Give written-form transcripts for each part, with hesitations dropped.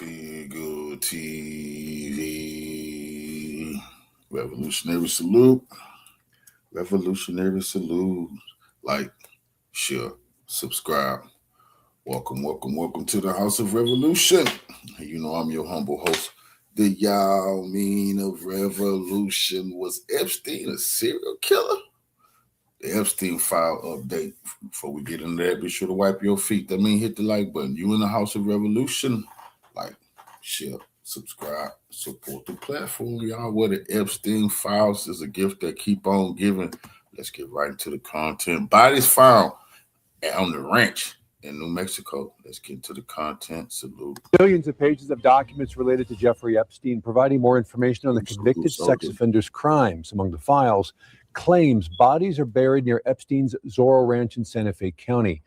Figure TV. Revolutionary salute. Revolutionary salute. Like, share, subscribe. Welcome to the House of Revolution. You know I'm your humble host. The y'all mean of revolution. Was Epstein a serial killer? The Epstein file update. Before we get into that, be sure to wipe your feet. That means hit the like button. You in the House of Revolution. Like, share, subscribe, support the platform, y'all. Where the Epstein files is a gift that keep on giving. Let's get right into the content. Bodies found on the ranch in New Mexico. Let's get into the content. Salute. Billions of pages of documents related to Jeffrey Epstein, providing more information on the convicted sex offender's crimes. Among the files, claims bodies are buried near Epstein's Zorro Ranch in Santa Fe County.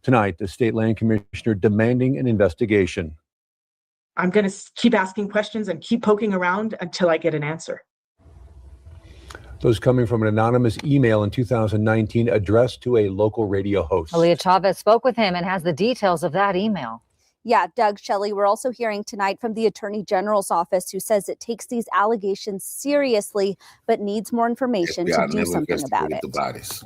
Tonight, the state land commissioner demanding an investigation. I'm going to keep asking questions and keep poking around until I get an answer. Those coming from an anonymous email in 2019 addressed to a local radio host. Aaliyah Chavez spoke with him and has the details of that email. Yeah, Doug, Shelley, we're also hearing tonight from the Attorney General's office, who says it takes these allegations seriously, but needs more information to do something about it.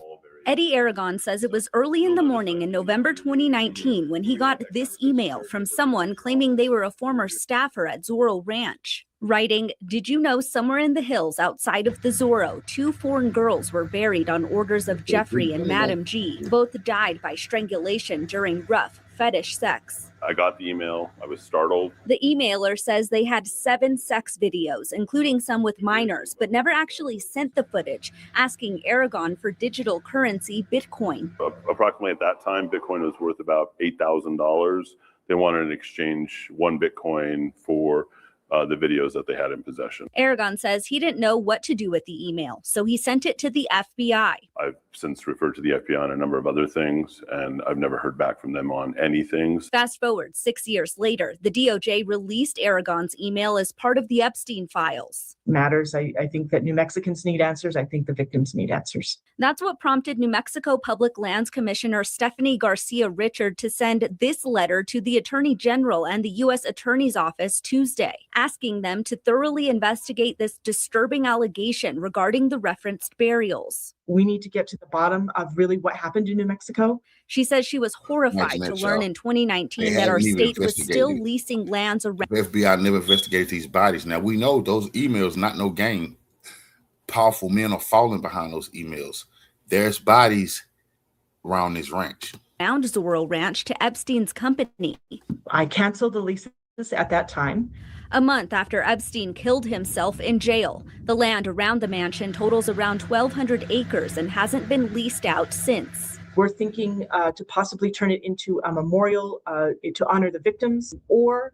Eddie Aragon says it was early in the morning in November 2019 when he got this email from someone claiming they were a former staffer at Zorro Ranch. Writing, "Did you know somewhere in the hills outside of the Zorro, 2 foreign girls were buried on orders of Jeffrey and Madam G. Both died by strangulation during rough fetish sex." I got the email. I was startled. The emailer says they had 7 sex videos, including some with minors, but never actually sent the footage, asking Aragon for digital currency Bitcoin. Approximately at that time, Bitcoin was worth about $8,000. They wanted in exchange 1 Bitcoin for the videos that they had in possession. Aragon says he didn't know what to do with the email, so he sent it to the FBI. I've since referred to the FBI on a number of other things, and I've never heard back from them on anything. Fast forward 6 years later, the DOJ released Aragon's email as part of the Epstein files. Matters. I think that New Mexicans need answers. I think the victims need answers. That's what prompted New Mexico Public Lands Commissioner Stephanie Garcia Richard to send this letter to the Attorney General and the U.S. Attorney's Office Tuesday, asking them to thoroughly investigate this disturbing allegation regarding the referenced burials. We need to get to the bottom of really what happened in New Mexico. She says she was horrified to learn in 2019 that our state was still leasing lands around. The FBI never investigated these bodies. Now, we know those emails, not no game. Powerful men are falling behind those emails. There's bodies around this ranch. Around Zorro Ranch to Epstein's company. I canceled the leases at that time. A month after Epstein killed himself in jail, the land around the mansion totals around 1,200 acres and hasn't been leased out since. We're thinking to possibly turn it into a memorial to honor the victims, or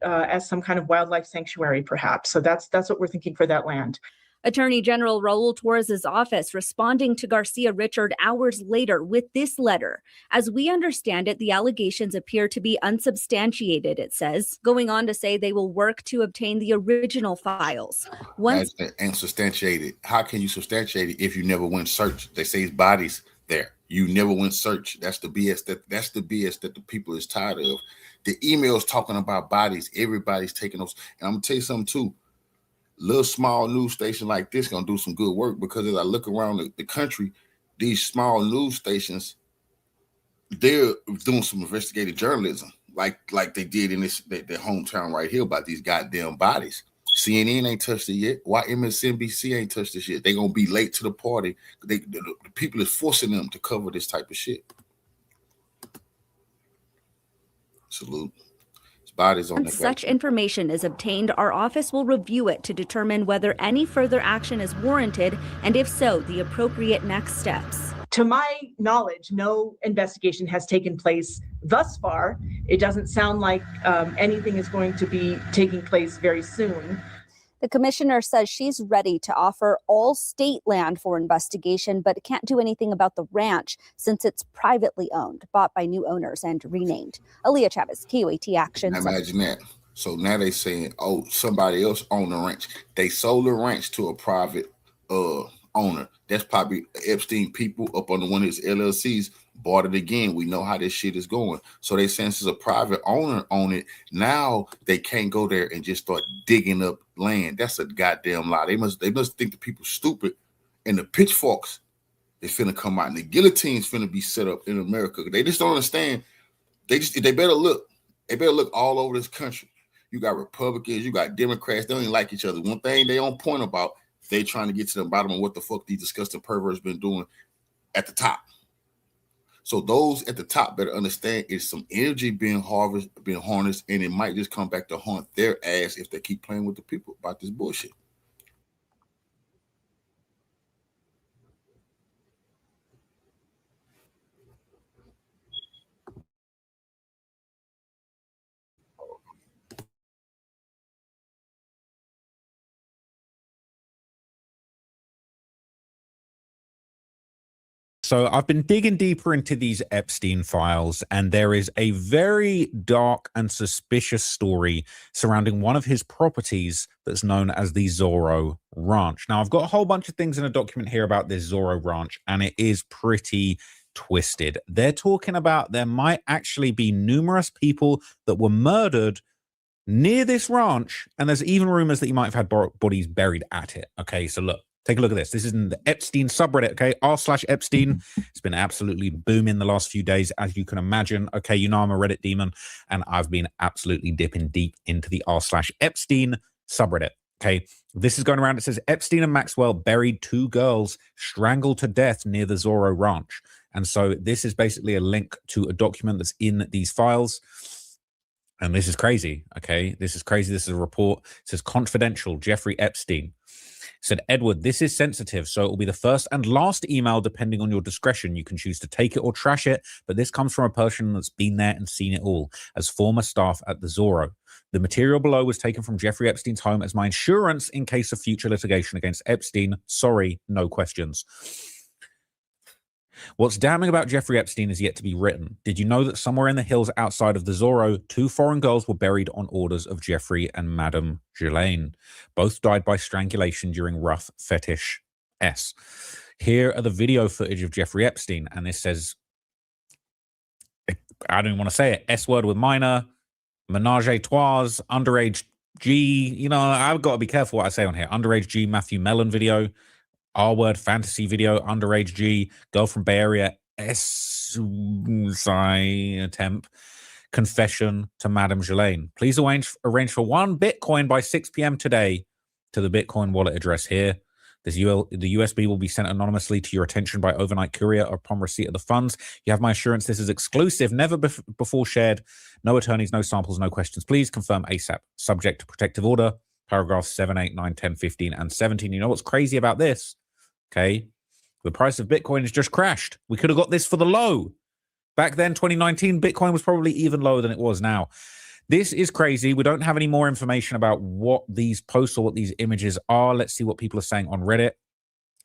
as some kind of wildlife sanctuary, perhaps. So that's what we're thinking for that land. Attorney General Raul Torres' office responding to Garcia Richard hours later with this letter. As we understand it, the allegations appear to be unsubstantiated, it says, going on to say they will work to obtain the original files. Once and substantiated. How can you substantiate it if you never went search? They say his body's there. You never went search. That's the BS that the people is tired of. The emails talking about bodies, everybody's taking those. And I'm gonna tell you something too. Little small news station like this gonna do some good work, because as I look around the country, these small news stations, they're doing some investigative journalism, like they did in their hometown right here about these goddamn bodies. CNN ain't touched it yet. Why MSNBC ain't touched this yet? They gonna be late to the party. The people is forcing them to cover this type of shit. Salute. Bodies on Once such information is obtained, our office will review it to determine whether any further action is warranted, and if so, the appropriate next steps. To my knowledge, no investigation has taken place thus far. It doesn't sound like anything is going to be taking place very soon. The commissioner says she's ready to offer all state land for investigation, but can't do anything about the ranch since it's privately owned, bought by new owners and renamed. Aaliyah Chavez, KOAT Action. Imagine that. So now they saying, oh, somebody else owned the ranch. They sold the ranch to a private owner. That's probably Epstein people up under one of his LLCs bought it again. We know how this shit is going. So they saying since a private owner own it, now they can't go there and just start digging up land. That's a goddamn lie. They must think the people stupid, and the pitchforks is finna come out, and the guillotine's finna be set up in America. They just don't understand. They better look. They better look all over this country. You got Republicans, you got Democrats. They don't even like each other. One thing they on point about, they trying to get to the bottom of what the fuck these disgusting perverts been doing at the top. So those at the top better understand it's some energy being harnessed, and it might just come back to haunt their ass if they keep playing with the people about this bullshit. So I've been digging deeper into these Epstein files, and there is a very dark and suspicious story surrounding one of his properties that's known as the Zorro Ranch. Now, I've got a whole bunch of things in a document here about this Zorro Ranch, and it is pretty twisted. They're talking about there might actually be numerous people that were murdered near this ranch, and there's even rumors that you might have had bodies buried at it. Okay, so look. Take a look at this. This is in the Epstein subreddit, okay? r/Epstein. It's been absolutely booming the last few days, as you can imagine. Okay, you know I'm a Reddit demon, and I've been absolutely dipping deep into the r/Epstein subreddit, okay? This is going around. It says, Epstein and Maxwell buried 2 girls strangled to death near the Zorro Ranch. And so this is basically a link to a document that's in these files. And this is crazy, okay? This is crazy. This is a report. It says, confidential, Jeffrey Epstein. Said, Edward, this is sensitive, so it will be the first and last email depending on your discretion. You can choose to take it or trash it, but this comes from a person that's been there and seen it all, as former staff at the Zorro. The material below was taken from Jeffrey Epstein's home as my insurance in case of future litigation against Epstein. Sorry, no questions. What's damning about Jeffrey Epstein is yet to be written. Did you know that somewhere in the hills outside of the Zorro, 2 foreign girls were buried on orders of Jeffrey and Madame Ghislaine? Both died by strangulation during rough fetish S. Here are the video footage of Jeffrey Epstein, and this says, I don't even want to say it, S word with minor, menage a trois, underage G. You know, I've got to be careful what I say on here. Underage G, Matthew Mellon video. R-word fantasy video, underage G, girl from Bay Area, temp, confession to Madame Ghislaine. Please arrange for 1 Bitcoin by 6 p.m. today to the Bitcoin wallet address here. The USB will be sent anonymously to your attention by overnight courier upon receipt of the funds. You have my assurance this is exclusive, never before shared. No attorneys, no samples, no questions. Please confirm ASAP. Subject to protective order. Paragraphs 7, 8, 9, 10, 15, and 17. You know what's crazy about this? Okay, the price of Bitcoin has just crashed. We could have got this for the low. Back then, 2019, Bitcoin was probably even lower than it was now. This is crazy. We don't have any more information about what these posts or what these images are. Let's see what people are saying on Reddit.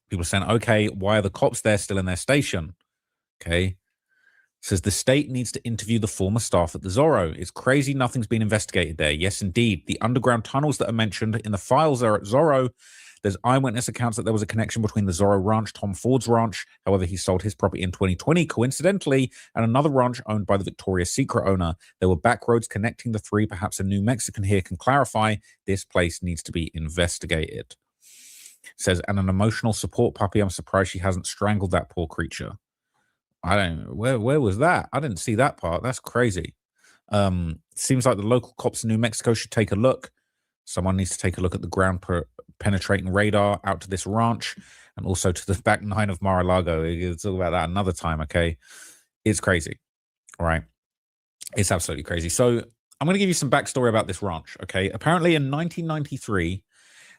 People are saying, okay, why are the cops there still in their station? Okay. It says the state needs to interview the former staff at the Zorro. It's crazy nothing's been investigated there. Yes, indeed. The underground tunnels that are mentioned in the files are at Zorro. There's eyewitness accounts that there was a connection between the Zorro Ranch, Tom Ford's ranch. However, he sold his property in 2020, coincidentally, and another ranch owned by the Victoria's Secret owner. There were back roads connecting the 3. Perhaps a New Mexican here can clarify. This place needs to be investigated. It says, and an emotional support puppy. I'm surprised she hasn't strangled that poor creature. I don't know. Where was that? I didn't see that part. That's crazy. Seems like the local cops in New Mexico should take a look. Someone needs to take a look at the ground penetrating radar out to this ranch and also to the back 9 of Mar-a-Lago. We'll talk about that another time, okay? It's crazy, all right? It's absolutely crazy. So I'm going to give you some backstory about this ranch, okay? Apparently in 1993,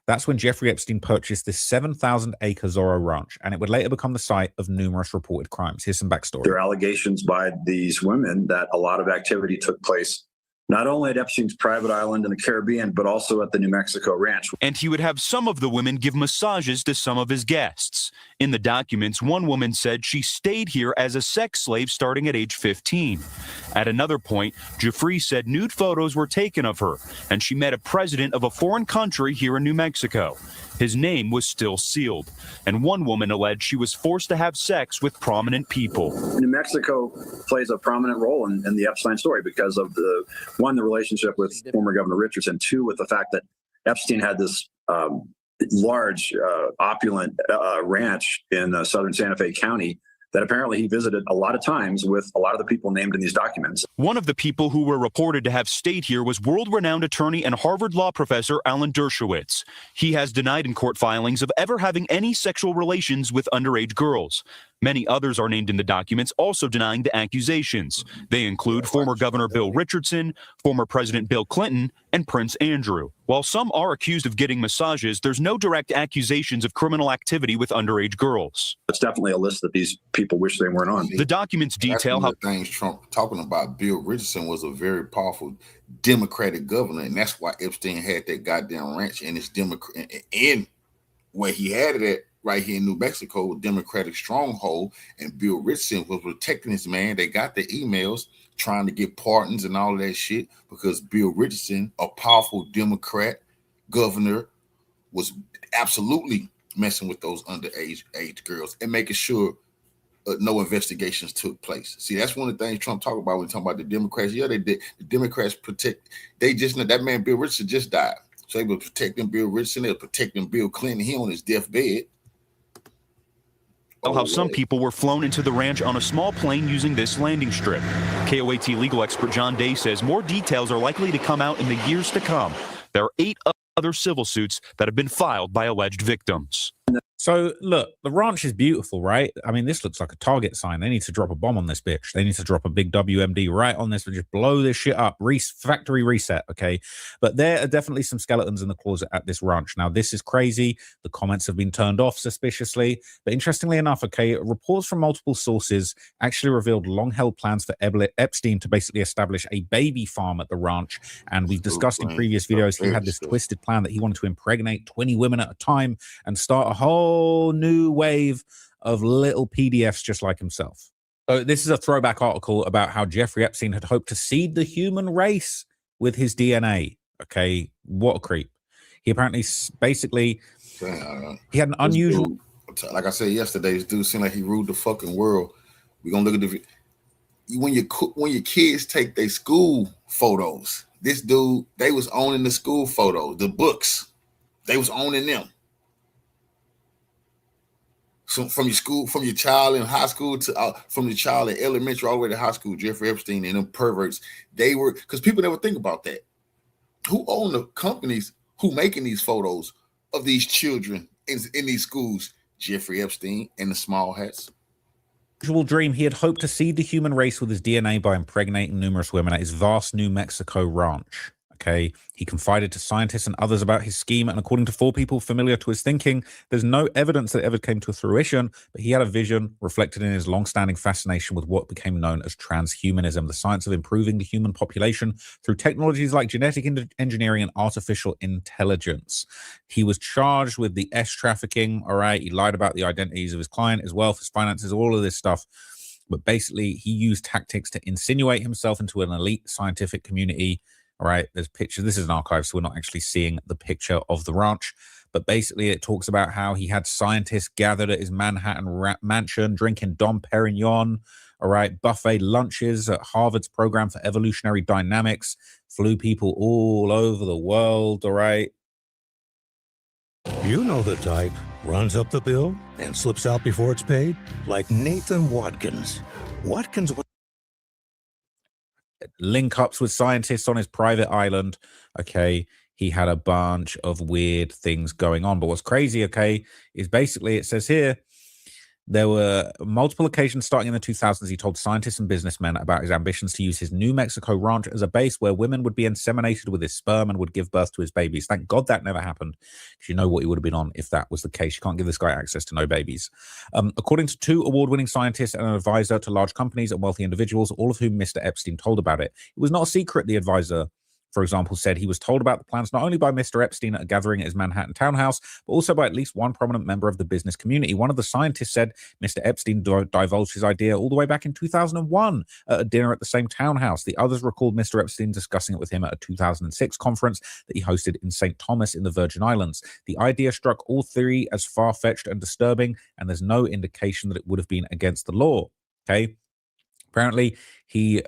that's when Jeffrey Epstein purchased this 7,000-acre Zorro ranch, and it would later become the site of numerous reported crimes. Here's some backstory. There are allegations by these women that a lot of activity took place not only at Epstein's private island in the Caribbean, but also at the New Mexico ranch. And he would have some of the women give massages to some of his guests. In the documents, one woman said she stayed here as a sex slave starting at age 15. At another point, Jeffrey said nude photos were taken of her, and she met a president of a foreign country here in New Mexico. His name was still sealed, and one woman alleged she was forced to have sex with prominent people. New Mexico plays a prominent role in the Epstein story because of the relationship with former Governor Richardson, two, with the fact that Epstein had this large, opulent ranch in southern Santa Fe County that apparently he visited a lot of times with a lot of the people named in these documents. One of the people who were reported to have stayed here was world-renowned attorney and Harvard law professor Alan Dershowitz. He has denied in court filings of ever having any sexual relations with underage girls. Many others are named in the documents, also denying the accusations. They include former Governor Bill Richardson, former President Bill Clinton, and Prince Andrew. While some are accused of getting massages, there's no direct accusations of criminal activity with underage girls. It's definitely a list that these people wish they weren't on. The documents detail how things Trump talking about. Bill Richardson was a very powerful Democratic governor, and that's why Epstein had that goddamn ranch in his Democrat and where he had it at. Right here in New Mexico, Democratic stronghold, and Bill Richardson was protecting this man. They got the emails trying to get pardons and all of that shit because Bill Richardson, a powerful Democrat governor, was absolutely messing with those underage girls and making sure no investigations took place. See, that's one of the things Trump talked about when he talking about the Democrats. Yeah, they did. The Democrats protect. They just know that man Bill Richardson just died, so they were protecting Bill Richardson. They were protecting Bill Clinton. He on his deathbed. How some people were flown into the ranch on a small plane using this landing strip. KOAT legal expert John Day says more details are likely to come out in the years to come. There are 8 other civil suits that have been filed by alleged victims. So, look, the ranch is beautiful, right? I mean, this looks like a target sign. They need to drop a bomb on this bitch. They need to drop a big WMD right on this and just blow this shit up. Factory reset, okay? But there are definitely some skeletons in the closet at this ranch. Now, this is crazy. The comments have been turned off suspiciously. But interestingly enough, okay, reports from multiple sources actually revealed long-held plans for Epstein to basically establish a baby farm at the ranch. And we've discussed in previous videos, he had this twisted plan that he wanted to impregnate 20 women at a time and start a whole new wave of little PDFs just like himself. So this is a throwback article about how Jeffrey Epstein had hoped to seed the human race with his DNA. Okay, what a creep. He apparently basically, he had an unusual... Dude, like I said yesterday, this dude seemed like he ruled the fucking world. We're going to look at the... When your kids take their school photos, this dude, they was owning the school photos, the books. They was owning them. So from your child in high school to from your child in elementary all the way to high school, Jeffrey Epstein and them perverts, they were, because people never think about that. Who own the companies who making these photos of these children in these schools? Jeffrey Epstein and the small hats. Dream, he had hoped to seed the human race with his DNA by impregnating numerous women at his vast New Mexico ranch. Okay, he confided to scientists and others about his scheme, and according to 4 people familiar to his thinking, there's no evidence that it ever came to fruition, but he had a vision reflected in his long-standing fascination with what became known as transhumanism, the science of improving the human population through technologies like genetic engineering and artificial intelligence. He was charged with the trafficking, all right? He lied about the identities of his client, his wealth, his finances, all of this stuff. But basically, he used tactics to insinuate himself into an elite scientific community. All right, there's pictures. This is an archive, so we're not actually seeing the picture of the ranch. But basically, it talks about how he had scientists gathered at his Manhattan mansion, drinking Dom Perignon, all right, buffet lunches at Harvard's program for evolutionary dynamics, flew people all over the world, all right. You know the type. Runs up the bill and slips out before it's paid, like Nathan Watkins. Watkins... link ups with scientists on his private island. Okay, he had a bunch of weird things going on. But what's crazy, okay, is basically it says here there were multiple occasions starting in the 2000s. He told scientists and businessmen about his ambitions to use his New Mexico ranch as a base where women would be inseminated with his sperm and would give birth to his babies. Thank God that never happened, because you know what he would have been on if that was the case. You can't give this guy access to no babies. According to 2 award-winning scientists and an advisor to large companies and wealthy individuals, all of whom Mr. Epstein told about it. It was not a secret, the advisor for example, said he was told about the plans not only by Mr. Epstein at a gathering at his Manhattan townhouse, but also by at least one prominent member of the business community. One of the scientists said Mr. Epstein divulged his idea all the way back in 2001 at a dinner at the same townhouse. The others recalled Mr. Epstein discussing it with him at a 2006 conference that he hosted in St. Thomas in the Virgin Islands. The idea struck all three as far-fetched and disturbing, and there's no indication that it would have been against the law. Okay. Apparently, he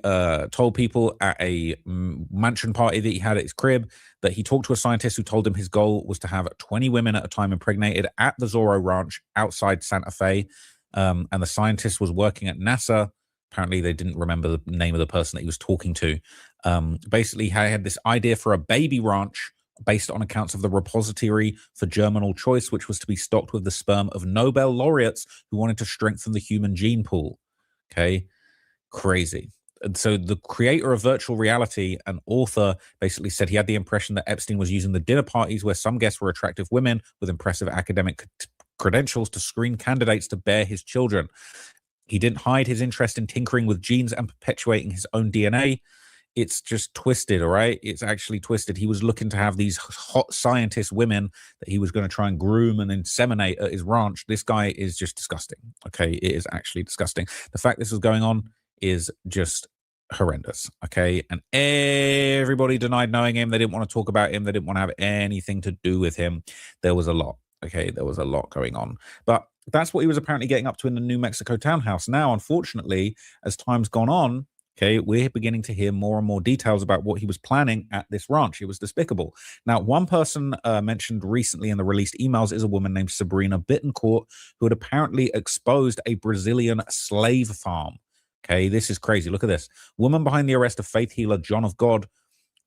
told people at a mansion party that he had at his crib that he talked to a scientist who told him his goal was to have 20 women at a time impregnated at the Zorro Ranch outside Santa Fe. And the scientist was working at NASA. Apparently, they didn't remember the name of the person that he was talking to. Basically, he had this idea for a baby ranch based on accounts of the repository for germinal choice, which was to be stocked with the sperm of Nobel laureates who wanted to strengthen the human gene pool. Okay. Crazy. And so the creator of virtual reality and author basically said he had the impression that Epstein was using the dinner parties where some guests were attractive women with impressive academic credentials to screen candidates to bear his children. He didn't hide his interest in tinkering with genes and perpetuating his own DNA. It's just twisted, all right? It's actually twisted. He was looking to have these hot scientist women that he was going to try and groom and inseminate at his ranch. This guy is just disgusting, okay? It is actually disgusting. The fact this was going on is just horrendous, okay? And everybody denied knowing him. They didn't want to talk about him. They didn't want to have anything to do with him. There was a lot, okay? There was a lot going on. But that's what he was apparently getting up to in the New Mexico townhouse. Now, unfortunately, as time's gone on, okay, we're beginning to hear more and more details about what he was planning at this ranch. It was despicable. Now, one person mentioned recently in the released emails is a woman named Sabrina Bittencourt, who had apparently exposed a Brazilian slave farm. Okay, this is crazy. Look at this. Woman behind the arrest of faith healer John of God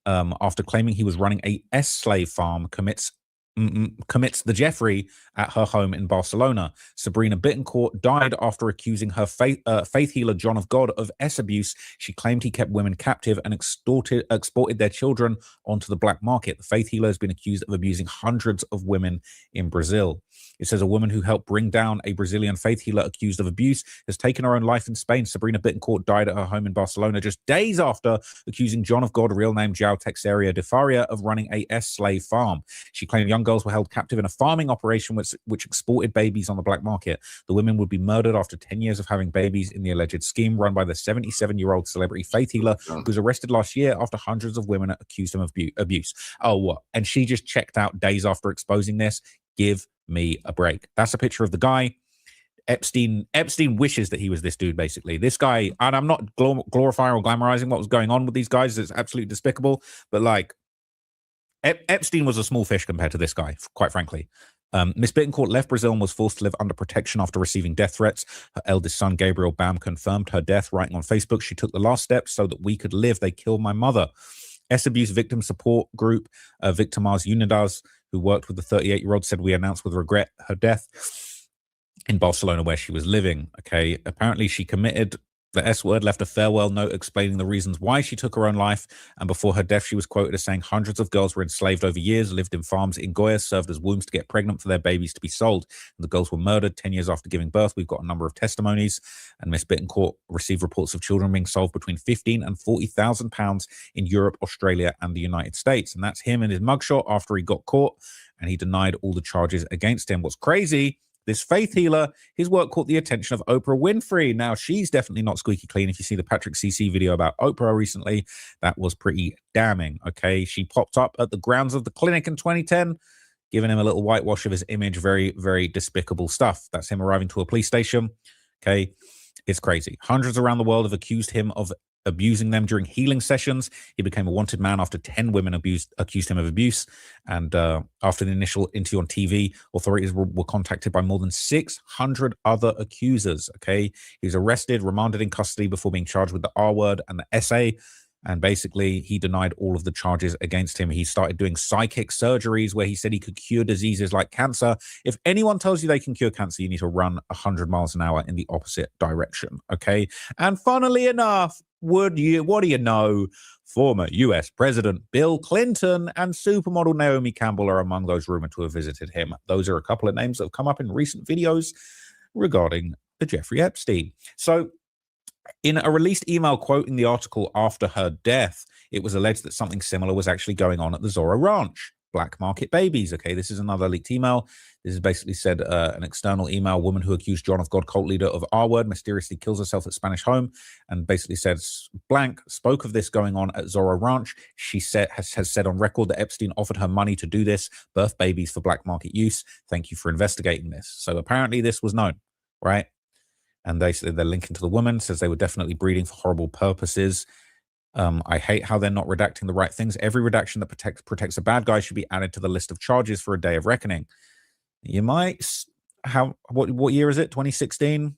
after claiming he was running a slave farm commits the Jeffrey at her home in Barcelona. Sabrina Bittencourt died after accusing her faith healer John of God of abuse. She claimed he kept women captive and exported their children onto the black market. The faith healer has been accused of abusing hundreds of women in Brazil. It says a woman who helped bring down a Brazilian faith healer accused of abuse has taken her own life in Spain. Sabrina Bittencourt died at her home in Barcelona just days after accusing John of God, real name João Teixeira de Faria, of running a slave farm. She claimed young girls were held captive in a farming operation which exported babies on the black market. The women would be murdered after 10 years of having babies in the alleged scheme run by the 77-year-old celebrity faith healer who was arrested last year after hundreds of women accused him of abuse. Oh, what? And she just checked out days after exposing this? Give me a break. That's a picture of the guy. Epstein wishes that he was this dude, basically. This guy, and I'm not glorifying or glamorizing what was going on with these guys. It's absolutely despicable. But like, Epstein was a small fish compared to this guy, quite frankly. Miss Bittencourt left Brazil and was forced to live under protection after receiving death threats. Her eldest son, Gabriel Bam, confirmed her death, writing on Facebook, "She took the last steps so that we could live. They killed my mother." S-Abuse Victim Support Group, Victimas Unidas, who worked with the 38-year-old, said, "We announced with regret her death in Barcelona where she was living." Okay, apparently she committed the S-word, left a farewell note explaining the reasons why she took her own life. And before her death, she was quoted as saying, "Hundreds of girls were enslaved over years, lived in farms in Goya, served as wombs to get pregnant for their babies to be sold. And the girls were murdered 10 years after giving birth. We've got a number of testimonies." And Miss Bittencourt received reports of children being sold between £15,000 and £40,000 in Europe, Australia, and the United States. And that's him in his mugshot after he got caught, and he denied all the charges against him. What's crazy, this faith healer, his work caught the attention of Oprah Winfrey. Now, she's definitely not squeaky clean. If you see the Patrick CC video about Oprah recently, that was pretty damning, okay? She popped up at the grounds of the clinic in 2010, giving him a little whitewash of his image. Very, very despicable stuff. That's him arriving to a police station, okay? It's crazy. Hundreds around the world have accused him of abusing them during healing sessions. He became a wanted man after 10 women accused him of abuse. And after the initial interview on TV, authorities were contacted by more than 600 other accusers. Okay, he was arrested, remanded in custody before being charged with the R word and the SA. And basically, he denied all of the charges against him. He started doing psychic surgeries where he said he could cure diseases like cancer. If anyone tells you they can cure cancer, you need to run 100 miles an hour in the opposite direction, okay? And funnily enough, what do you know? Former US President Bill Clinton and supermodel Naomi Campbell are among those rumored to have visited him. Those are a couple of names that have come up in recent videos regarding the Jeffrey Epstein. So In a released email quoting the article after her death, it was alleged that something similar was actually going on at the Zorro Ranch. Black market babies. Okay, this is another leaked email. This is basically said an external email. Woman who accused John of God cult leader of R word mysteriously kills herself at Spanish home, and basically says blank spoke of this going on at Zorro Ranch. She said has said on record that Epstein offered her money to do this, birth babies for black market use. Thank you for investigating this. So apparently this was known, right? And they're linking to the woman, says they were definitely breeding for horrible purposes. I hate how they're not redacting the right things. Every redaction that protects a bad guy should be added to the list of charges for a day of reckoning. You might what year is it? 2016,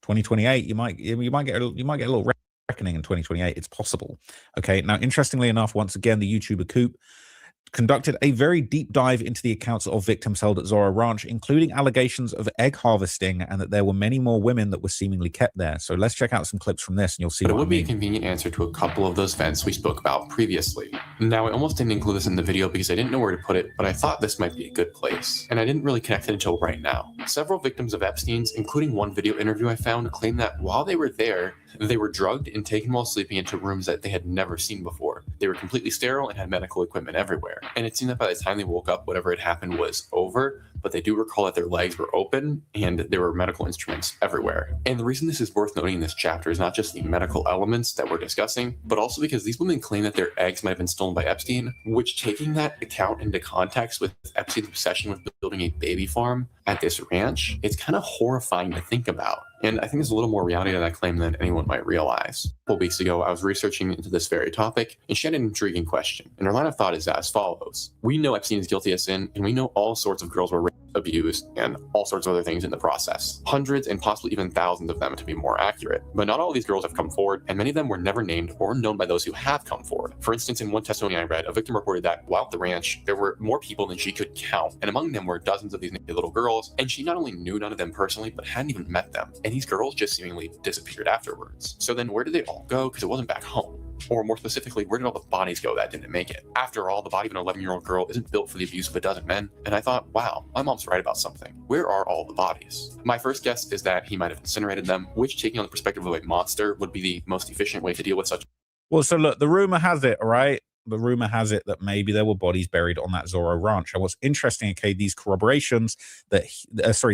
2028. You might get a little reckoning in 2028. It's possible. Okay. Now, interestingly enough, once again, the YouTuber Coop conducted a very deep dive into the accounts of victims held at Zorro Ranch, including allegations of egg harvesting and that there were many more women that were seemingly kept there. So let's check out some clips from this and you'll see But it what would I be mean. a convenient answer to a couple of those events we spoke about previously. Now, I almost didn't include this in the video because I didn't know where to put it, but I thought this might be a good place. And I didn't really connect it until right now. Several victims of Epstein's, including one video interview I found, claim that while they were there, they were drugged and taken while sleeping into rooms that they had never seen before. They were completely sterile and had medical equipment everywhere. And it seemed that by the time they woke up, whatever had happened was over, but they do recall that their legs were open and there were medical instruments everywhere. And the reason this is worth noting in this chapter is not just the medical elements that we're discussing, but also because these women claim that their eggs might have been stolen by Epstein, which, taking that account into context with Epstein's obsession with building a baby farm at this ranch, it's kind of horrifying to think about. And I think there's a little more reality to that claim than anyone might realize. A couple weeks ago, I was researching into this very topic, and she had an intriguing question. And her line of thought is as follows. We know Epstein is guilty of sin, and we know all sorts of girls were raped, abused, and all sorts of other things in the process. Hundreds and possibly even thousands of them, to be more accurate. But not all of these girls have come forward, and many of them were never named or known by those who have come forward. For instance, in one testimony I read, a victim reported that while at the ranch, there were more people than she could count, and among them were dozens of these naked little girls, and she not only knew none of them personally, but hadn't even met them. And these girls just seemingly disappeared afterwards. So then where did they all go? Because it wasn't back home. Or more specifically, where did all the bodies go that didn't make it? After all, the body of an 11-year-old girl isn't built for the abuse of a dozen men. And I thought, wow, my mom's right about something. Where are all the bodies? My first guess is that he might have incinerated them, which, taking on the perspective of a monster, would be the most efficient way to deal with such. Well, so look, the rumor has it, right? The rumor has it that maybe there were bodies buried on that Zorro Ranch. And what's interesting, okay, these corroborations that,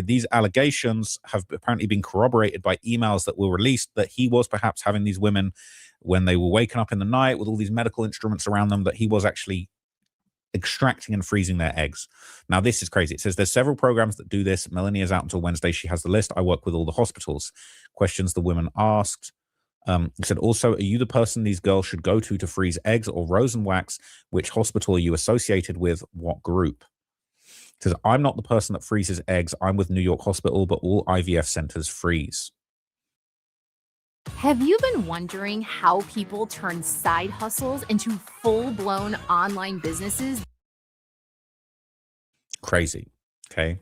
these allegations have apparently been corroborated by emails that were released that he was perhaps having these women when they were waking up in the night with all these medical instruments around them, that he was actually extracting and freezing their eggs. Now, this is crazy. It says there's several programs that do this. Melanie is out until Wednesday. She has the list. I work with all the hospitals. Questions the women asked. It said, also, are you the person these girls should go to freeze eggs or rosin wax? Which hospital are you associated with? What group? It says, I'm not the person that freezes eggs. I'm with New York Hospital, but all IVF centers freeze. Have you been wondering how people turn side hustles into full-blown online businesses? Crazy. Okay.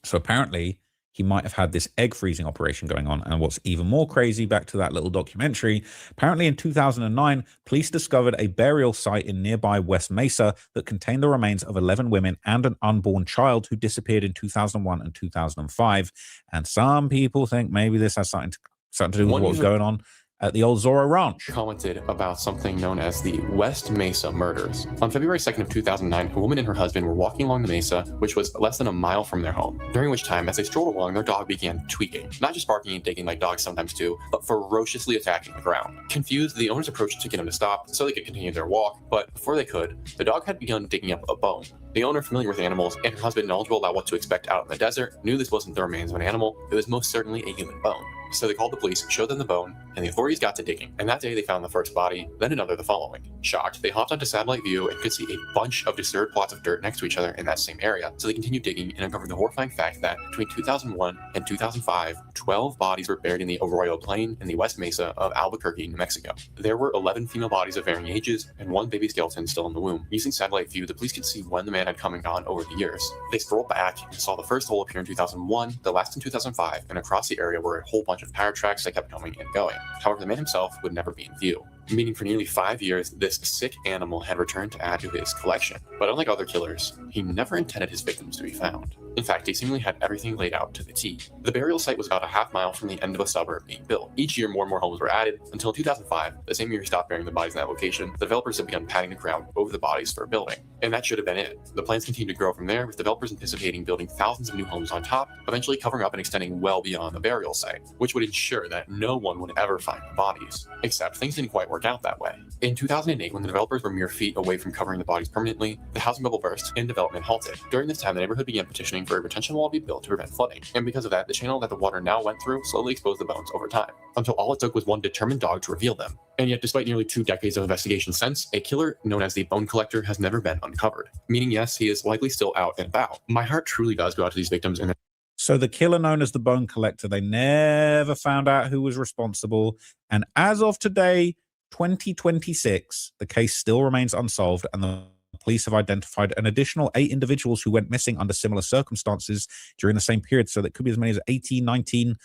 So apparently he might have had this egg freezing operation going on. And what's even more crazy, back to that little documentary, apparently in 2009, police discovered a burial site in nearby West Mesa that contained the remains of 11 women and an unborn child who disappeared in 2001 and 2005. And some people think maybe this has something to do with what was going on at the old Zorro Ranch. Commented about something known as the West Mesa murders. On February 2nd of 2009, a woman and her husband were walking along the mesa, which was less than a mile from their home. During which time, as they strolled along, their dog began tweaking. Not just barking and digging like dogs sometimes do, but ferociously attacking the ground. Confused, the owners approached to get him to stop so they could continue their walk, but before they could, the dog had begun digging up a bone. The owner, familiar with animals, and her husband knowledgeable about what to expect out in the desert, knew this wasn't the remains of an animal, it was most certainly a human bone. So they called the police, showed them the bone, and the authorities got to digging. And that day they found the first body, then another the following. Shocked, they hopped onto satellite view and could see a bunch of disturbed plots of dirt next to each other in that same area. So they continued digging and uncovered the horrifying fact that between 2001 and 2005, 12 bodies were buried in the Arroyo Plain in the West Mesa of Albuquerque, New Mexico. There were 11 female bodies of varying ages and one baby skeleton still in the womb. Using satellite view, the police could see when the man had come and gone over the years. They scrolled back and saw the first hole appear in 2001, the last in 2005, and across the area were a whole bunch of power tracks that kept coming and going. However, the man himself would never be in view. meaning for nearly 5 years, this sick animal had returned to add to his collection. But unlike other killers, he never intended his victims to be found. In fact, he seemingly had everything laid out to the T. The burial site was about a half mile from the end of a suburb being built. Each year, more and more homes were added, until in 2005, the same year he stopped burying the bodies in that location, the developers had begun padding the ground over the bodies for a building. And that should have been it. The plans continued to grow from there, with developers anticipating building thousands of new homes on top, eventually covering up and extending well beyond the burial site, which would ensure that no one would ever find the bodies. Except things didn't quite work out that way. In 2008, when the developers were mere feet away from covering the bodies permanently, the housing bubble burst and development halted. During this time, the neighborhood began petitioning for a retention wall to be built to prevent flooding, and because of that, the channel that the water now went through slowly exposed the bones over time, until all it took was one determined dog to reveal them. And yet, despite nearly 2 decades of investigation since, a killer known as the Bone Collector has never been uncovered. Meaning, yes, he is likely still out and about. My heart truly does go out to these victims. And so the killer known as the Bone Collector, they never found out who was responsible. And as of today, 2026, the case still remains unsolved, and the police have identified an additional 8 individuals who went missing under similar circumstances during the same period. So that could be as many as 18, 19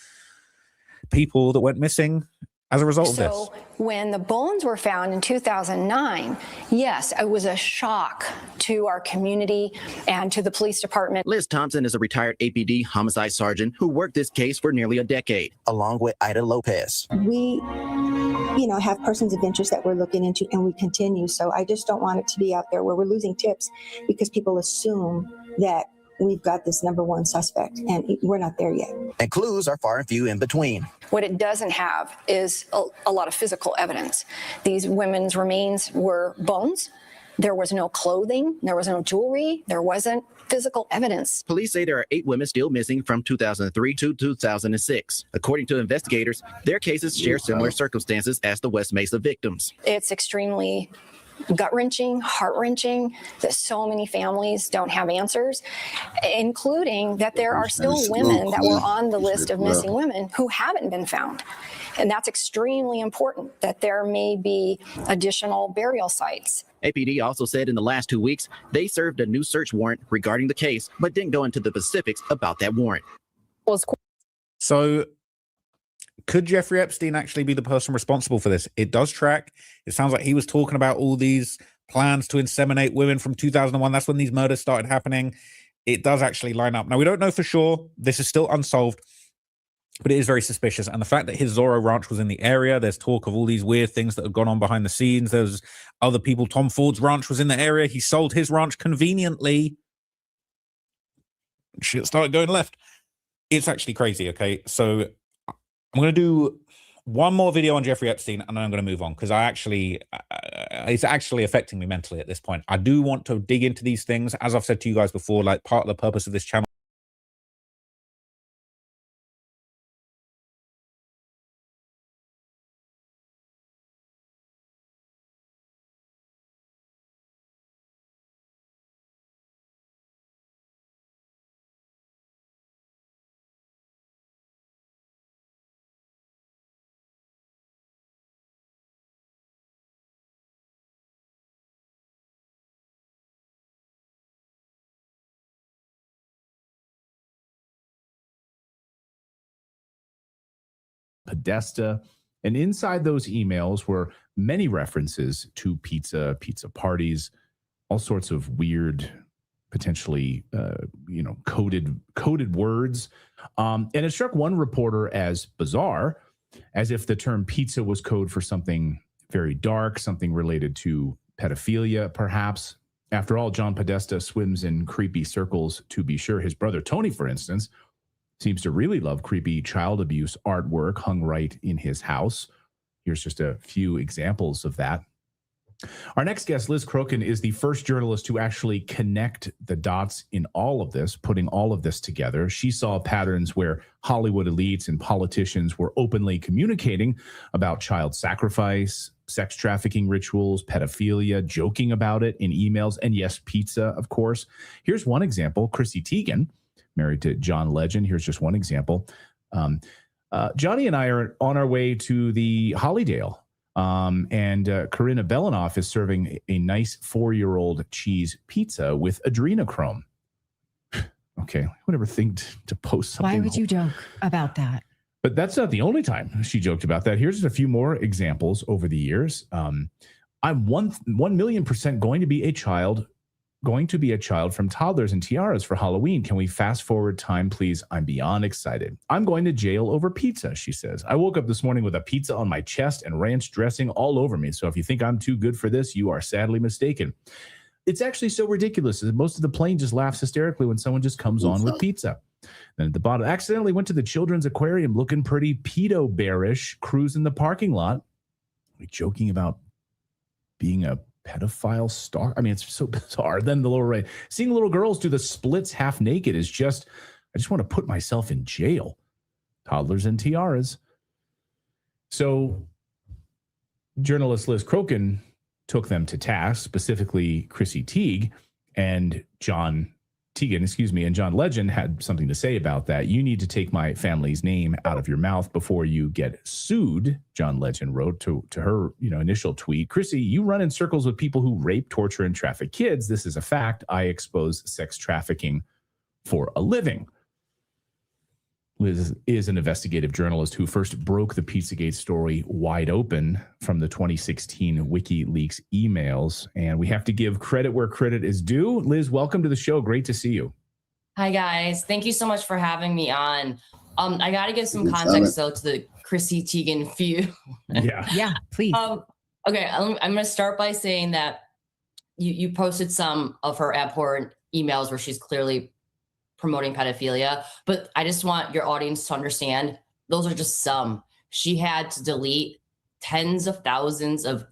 people that went missing as a result of this. So when the bones were found in 2009, yes, it was a shock to our community and to the police department. Liz Thompson is a retired APD homicide sergeant who worked this case for nearly a decade, along with Ida Lopez. We have persons of interest that we're looking into, and we continue. So I just don't want it to be out there where we're losing tips because people assume that we've got this number one suspect, and we're not there yet. And clues are far and few in between. What it doesn't have is a lot of physical evidence. These women's remains were bones. There was no clothing. There was no jewelry. There wasn't physical evidence. Police say there are 8 women still missing from 2003 to 2006. According to investigators, their cases share similar circumstances as the West Mesa victims. It's extremely gut-wrenching, heart-wrenching that so many families don't have answers, including that there are still women that were on the list of missing women who haven't been found. And that's extremely important, that there may be additional burial sites. APD also said in the last 2 weeks, they served a new search warrant regarding the case, but didn't go into the specifics about that warrant. So could Jeffrey Epstein actually be the person responsible for this? It does track. It sounds like he was talking about all these plans to inseminate women from 2001. That's when these murders started happening. It does actually line up. Now, we don't know for sure. This is still unsolved, but it is very suspicious. And the fact that his Zorro ranch was in the area, there's talk of all these weird things that have gone on behind the scenes. There's other people. Tom Ford's ranch was in the area. He sold his ranch conveniently. Shit started going left. It's actually crazy, okay? So I'm going to do one more video on Jeffrey Epstein, and then I'm going to move on, because it's actually affecting me mentally at this point. I do want to dig into these things. As I've said to you guys before, like, part of the purpose of this channel Podesta. And inside those emails were many references to pizza parties, all sorts of weird, potentially, coded words. And it struck one reporter as bizarre, as if the term pizza was code for something very dark, something related to pedophilia, perhaps. After all, John Podesta swims in creepy circles, to be sure. His brother Tony, for instance, seems to really love creepy child abuse artwork hung right in his house. Here's just a few examples of that. Our next guest, Liz Crokin, is the first journalist to actually connect the dots in all of this, putting all of this together. She saw patterns where Hollywood elites and politicians were openly communicating about child sacrifice, sex trafficking rituals, pedophilia, joking about it in emails, and yes, pizza, of course. Here's one example. Chrissy Teigen, married to John Legend. Here's just one example. Johnny and I are on our way to the Hollydale, and Karina Belanoff is serving a nice 4-year-old cheese pizza with adrenochrome. Okay, I would never think to post something. Why would you joke about that? But that's not the only time she joked about that. Here's a few more examples over the years. I'm 1,000,000% going to be a child from Toddlers and Tiaras for Halloween. Can we fast forward time, please? I'm beyond excited. I'm going to jail over pizza, she says. I woke up this morning with a pizza on my chest and ranch dressing all over me. So if you think I'm too good for this, you are sadly mistaken. It's actually so ridiculous that most of the plane just laughs hysterically when someone just comes on with pizza. Then at the bottom, accidentally went to the children's aquarium looking pretty pedo bearish, cruising the parking lot. Like joking about being a pedophile star. I mean, it's so bizarre. Then the lower right, seeing little girls do the splits half naked is just, I just want to put myself in jail. Toddlers and Tiaras. So journalist Liz Crokin took them to task, specifically Chrissy Teigen, and John Legend had something to say about that. You need to take my family's name out of your mouth before you get sued, John Legend wrote to her, initial tweet. Chrissy, you run in circles with people who rape, torture, and traffic kids. This is a fact. I expose sex trafficking for a living. Liz is an investigative journalist who first broke the Pizzagate story wide open from the 2016 WikiLeaks emails. And we have to give credit where credit is due. Liz, welcome to the show. Great to see you. Hi, guys. Thank you so much for having me on. I got to give some context, though, to the Chrissy Teigen feud. Yeah, please. Okay, I'm going to start by saying that you posted some of her abhorrent emails where she's clearly promoting pedophilia, but I just want your audience to understand those are just some. She had to delete tens of thousands of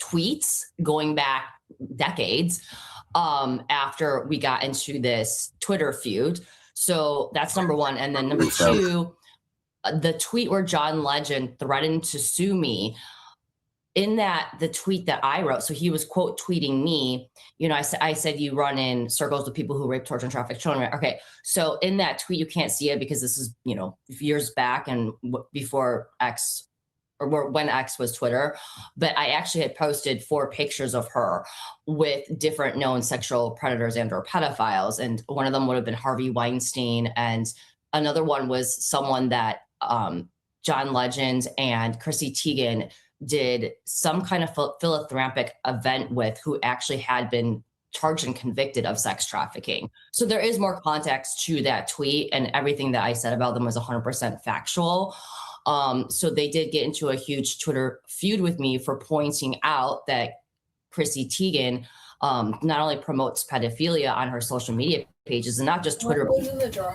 tweets going back decades after we got into this Twitter feud. So that's number one. And then number two, the tweet where John Legend threatened to sue me. In the tweet that I wrote, so he was quote tweeting me, I said you run in circles with people who rape, torture, and traffic children. Okay, so in that tweet, you can't see it because this is, years back and before X, or when X was Twitter. But I actually had posted 4 pictures of her with different known sexual predators and or pedophiles. And one of them would have been Harvey Weinstein. And another one was someone that John Legend and Chrissy Teigen did some kind of philanthropic event with, who actually had been charged and convicted of sex trafficking. So there is more context to that tweet, and everything that I said about them was 100% factual. So they did get into a huge Twitter feud with me for pointing out that Chrissy Teigen not only promotes pedophilia on her social media pages and not just Twitter.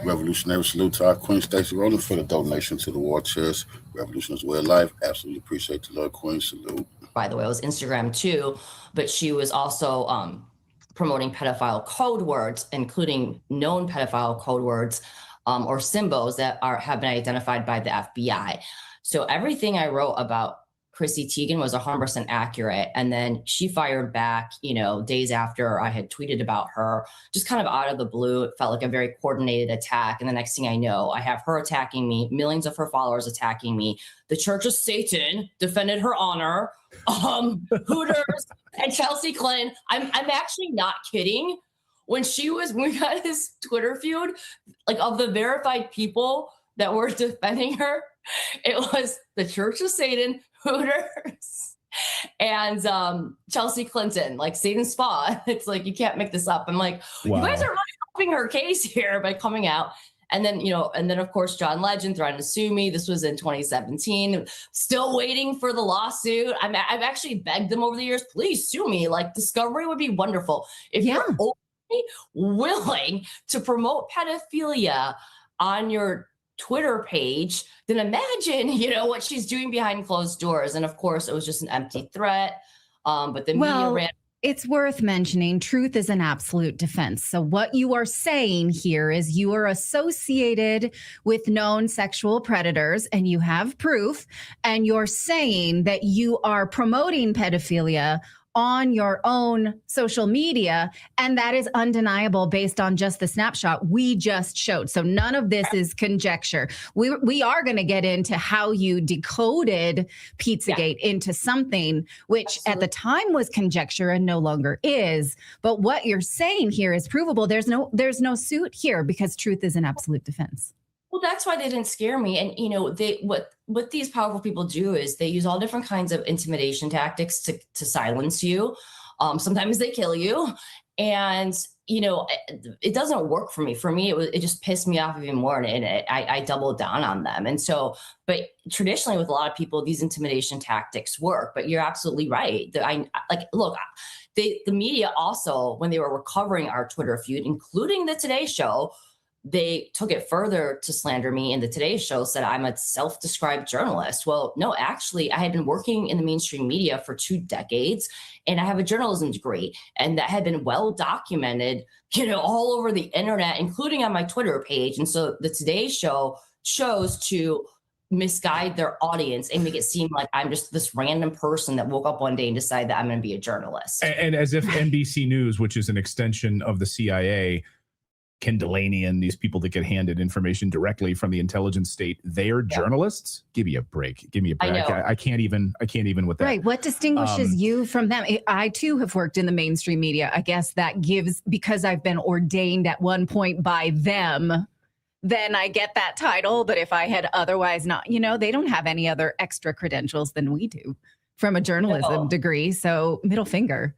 Revolutionary salute to our Queen Stacey Rowland for the donation to the war chest. Revolution is way of life. Absolutely appreciate the Lord Queen. Salute. By the way, it was Instagram too, but she was also promoting pedophile code words, including known pedophile code words or symbols that have been identified by the FBI. So everything I wrote about Chrissy Teigen was 100% accurate. And then she fired back, days after I had tweeted about her, just kind of out of the blue. It felt like a very coordinated attack. And the next thing I know, I have her attacking me, millions of her followers attacking me. The Church of Satan defended her honor. Hooters and Chelsea Clinton. I'm actually not kidding. When we got this Twitter feud, like of the verified people that were defending her, it was the Church of Satan, Hooters, and Chelsea Clinton, like Satan's Spa. It's like, you can't make this up. I'm like, wow. You guys are really helping her case here by coming out. And then, of course, John Legend threatened to sue me. This was in 2017. Still waiting for the lawsuit. I've actually begged them over the years, please sue me. Like, discovery would be wonderful. If you're only willing to promote pedophilia on your Twitter page, then imagine, what she's doing behind closed doors. And of course, it was just an empty threat. But the media ran. It's worth mentioning truth is an absolute defense. So what you are saying here is you are associated with known sexual predators and you have proof, and you're saying that you are promoting pedophilia on your own social media, and that is undeniable based on just the snapshot we just showed. So none of this is conjecture. We are going to get into how you decoded Pizzagate into something which at the time was conjecture and no longer is. But what you're saying here is provable. There's no suit here because truth is an absolute defense. Well, that's why they didn't scare me. And what these powerful people do is they use all different kinds of intimidation tactics to silence you. Sometimes they kill you, and it doesn't work for me. For me, it just pissed me off even more, and I doubled down on them. And so, but traditionally with a lot of people, these intimidation tactics work. But you're absolutely right. The media also, when they were recovering our Twitter feud, including the Today Show, they took it further to slander me, and the Today Show said I'm a self-described journalist. Well, no, actually, I had been working in the mainstream media for 2 decades, and I have a journalism degree, and that had been well documented, all over the internet, including on my Twitter page. And so the Today Show chose to misguide their audience and make it seem like I'm just this random person that woke up one day and decided that I'm going to be a journalist. And as if NBC News, which is an extension of the CIA, Ken Delaney and these people that get handed information directly from the intelligence state, they're journalists. Give me a break. I can't even with that. Right. What distinguishes you from them? I too have worked in the mainstream media. I guess that gives, because I've been ordained at one point by them, then I get that title. But if I had otherwise not, they don't have any other extra credentials than we do from a journalism degree. So middle finger.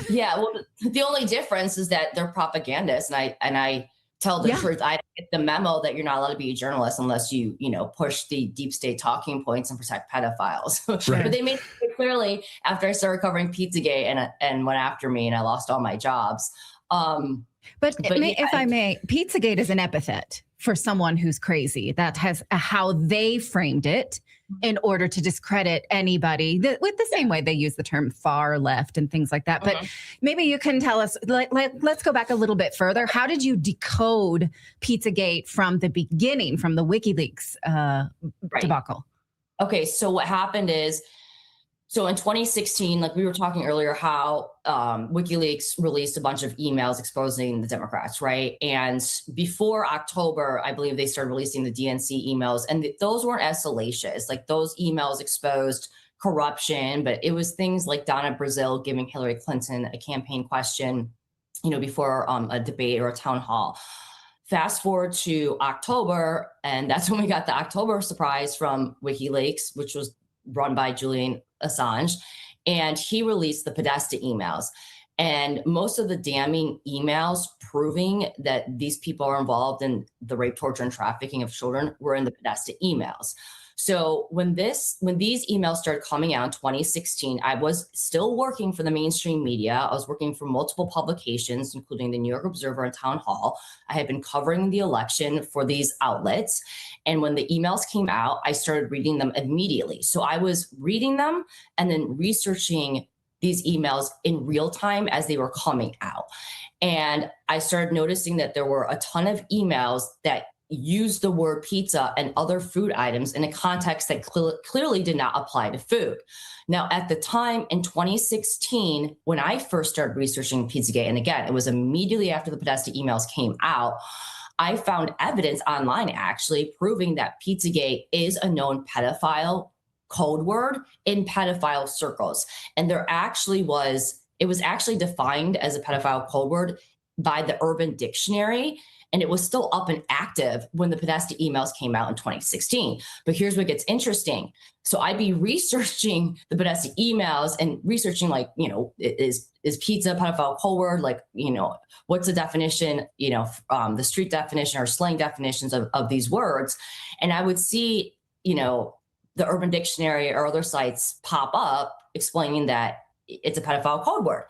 Yeah, well, the only difference is that they're propagandists, and I tell the truth. I get the memo that you're not allowed to be a journalist unless you push the deep state talking points and protect pedophiles. Right. But they made it clearly after I started covering Pizzagate and went after me, and I lost all my jobs. If I may, Pizzagate is an epithet for someone who's crazy. That has how they framed it in order to discredit anybody with the same way they use the term far left and things like that. But maybe you can tell us, let's go back a little bit further. How did you decode Pizzagate from the beginning, from the WikiLeaks debacle? Okay, so what happened is, so in 2016, like we were talking earlier, how WikiLeaks released a bunch of emails exposing the Democrats, right? And before October, I believe they started releasing the DNC emails, and those weren't as salacious. Like those emails exposed corruption, but it was things like Donna Brazile giving Hillary Clinton a campaign question, before a debate or a town hall. Fast forward to October, and that's when we got the October surprise from WikiLeaks, which was run by Julian Assange, and he released the Podesta emails. And most of the damning emails proving that these people are involved in the rape, torture, and trafficking of children were in the Podesta emails. So when these emails started coming out in 2016, I was still working for the mainstream media. I was working for multiple publications, including the New York Observer and Town Hall. I had been covering the election for these outlets. And when the emails came out, I started reading them immediately. So I was reading them and then researching these emails in real time as they were coming out. And I started noticing that there were a ton of emails that used the word pizza and other food items in a context that clearly did not apply to food. Now, at the time in 2016, when I first started researching Pizzagate, and again, it was immediately after the Podesta emails came out, I found evidence online actually proving that Pizzagate is a known pedophile code word in pedophile circles. And it was actually defined as a pedophile code word by the Urban Dictionary. And it was still up and active when the Podesta emails came out in 2016. But here's what gets interesting. So I'd be researching the Podesta emails and researching, is pizza a pedophile code word? What's the definition, the street definition or slang definitions of these words? And I would see, the Urban Dictionary or other sites pop up explaining that it's a pedophile code word.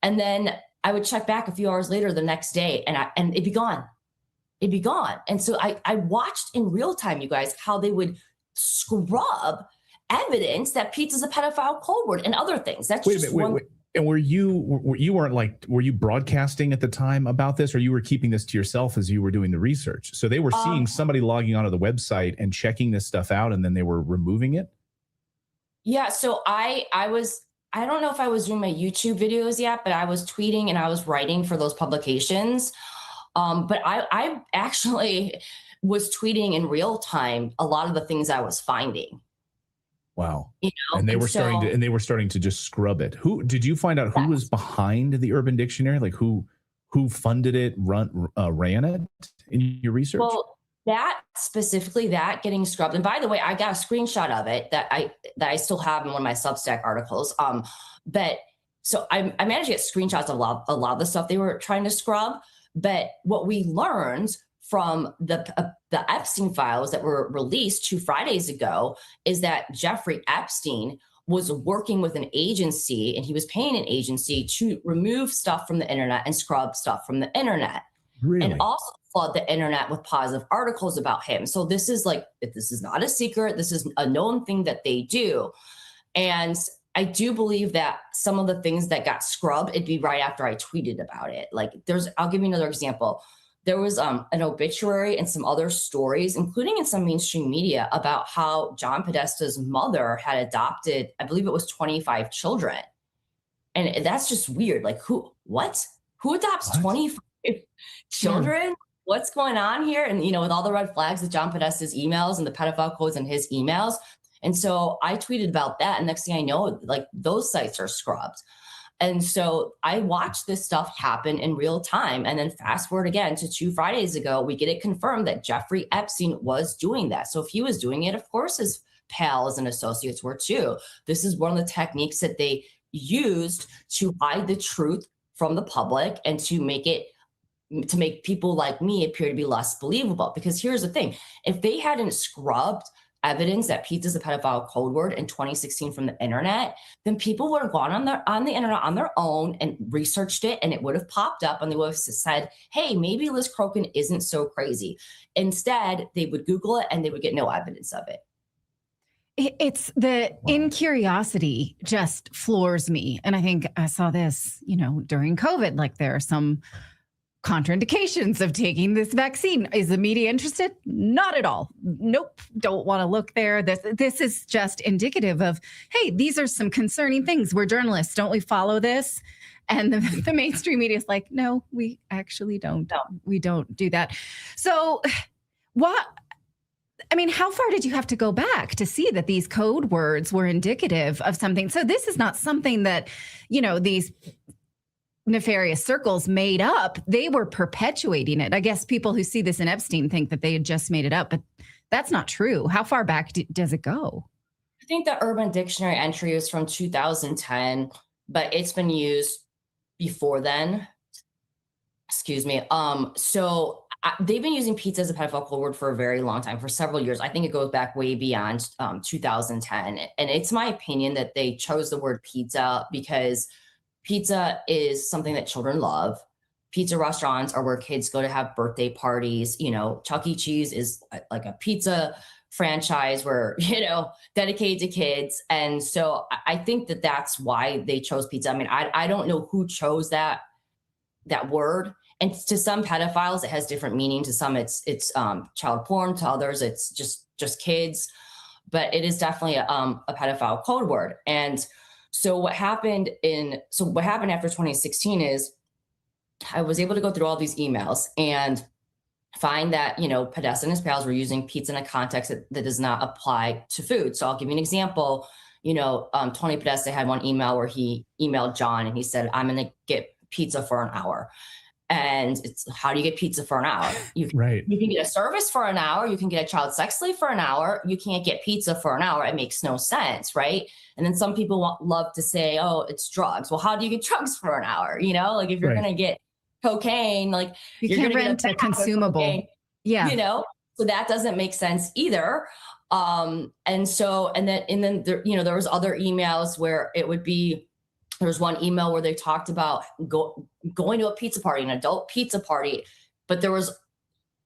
And then I would check back a few hours later the next day and it'd be gone. It'd be gone. And so I watched in real time, you guys, how they would scrub evidence that pizza is a pedophile code word and other things. That's wait. And were you broadcasting at the time about this, or you were keeping this to yourself as you were doing the research? So they were seeing somebody logging onto the website and checking this stuff out, and then they were removing it? Yeah. So I don't know if I was doing my YouTube videos yet, but I was tweeting and I was writing for those publications. But I actually was tweeting in real time a lot of the things I was finding. Wow. And they were starting to just scrub it. Did you find out who was behind the Urban Dictionary? Like who funded it, ran it in your research? Well, that specifically, that getting scrubbed. And by the way, I got a screenshot of it that I still have in one of my Substack articles. But so I managed to get screenshots of a lot of the stuff they were trying to scrub. But what we learned from the Epstein files that were released 2 Fridays ago is that Jeffrey Epstein was working with an agency, and he was paying an agency to remove stuff from the internet and scrub stuff from the internet. Really? And also flood the internet with positive articles about him. So this is not a secret. This is a known thing that they do. And I do believe that some of the things that got scrubbed, it'd be right after I tweeted about it. Like I'll give you another example. There was an obituary and some other stories, including in some mainstream media, about how John Podesta's mother had adopted, I believe it was 25 children. And that's just weird. Like who adopts 25 children? What's going on here? And, with all the red flags with John Podesta's emails and the pedophile codes in his emails. And so I tweeted about that. And next thing I know, like those sites are scrubbed. And so I watched this stuff happen in real time. And then fast forward again to 2 Fridays ago, we get it confirmed that Jeffrey Epstein was doing that. So if he was doing it, of course, his pals and associates were too. This is one of the techniques that they used to hide the truth from the public and to make people like me appear to be less believable. Because here's the thing, if they hadn't scrubbed evidence that pizza is a pedophile code word in 2016 from the internet, then people would have gone on the internet on their own and researched it, and it would have popped up and they would have said, hey, maybe Liz Crokin isn't so crazy. Instead, they would Google it and they would get no evidence of it. It's the incuriosity just floors me. And I think I saw this, during COVID, like there are some contraindications of taking this vaccine. Is the media interested? Not at all. Nope. Don't want to look there. This is just indicative of, hey, these are some concerning things. We're journalists. Don't we follow this? And the mainstream media is like, no, we actually don't. No. We don't do that. So how far did you have to go back to see that these code words were indicative of something? So this is not something that, these nefarious circles made up. They were perpetuating it. I guess people who see this in Epstein think that they had just made it up, but that's not true. How far back does it go? I think the Urban Dictionary entry is from 2010, but it's been used before then. Excuse me. They've been using pizza as a pedophile code word for a very long time, for several years. I think it goes back way beyond 2010. And it's my opinion that they chose the word pizza because pizza is something that children love. Pizza restaurants are where kids go to have birthday parties. Chuck E. Cheese is like a pizza franchise where, dedicated to kids. And so I think that that's why they chose pizza. I mean, I don't know who chose that word. And to some pedophiles, it has different meaning. To some, it's child porn. To others, it's just kids. But it is definitely a pedophile code word. And so what happened after 2016 is I was able to go through all these emails and find that, Podesta and his pals were using pizza in a context that does not apply to food. So I'll give you an example. Tony Podesta had one email where he emailed John and he said, I'm going to get pizza for an hour. And it's, how do you get pizza for an hour? You can get a service for an hour. You can get a child sex slave for an hour. You can't get pizza for an hour. It makes no sense, right? And then some people love to say, oh, it's drugs. Well, how do you get drugs for an hour? Like if you're going to get cocaine, like you're going to rent a consumable. Yeah. So that doesn't make sense either. And then there, there was other emails where it would be, there was one email where they talked about going to a pizza party, an adult pizza party, but there was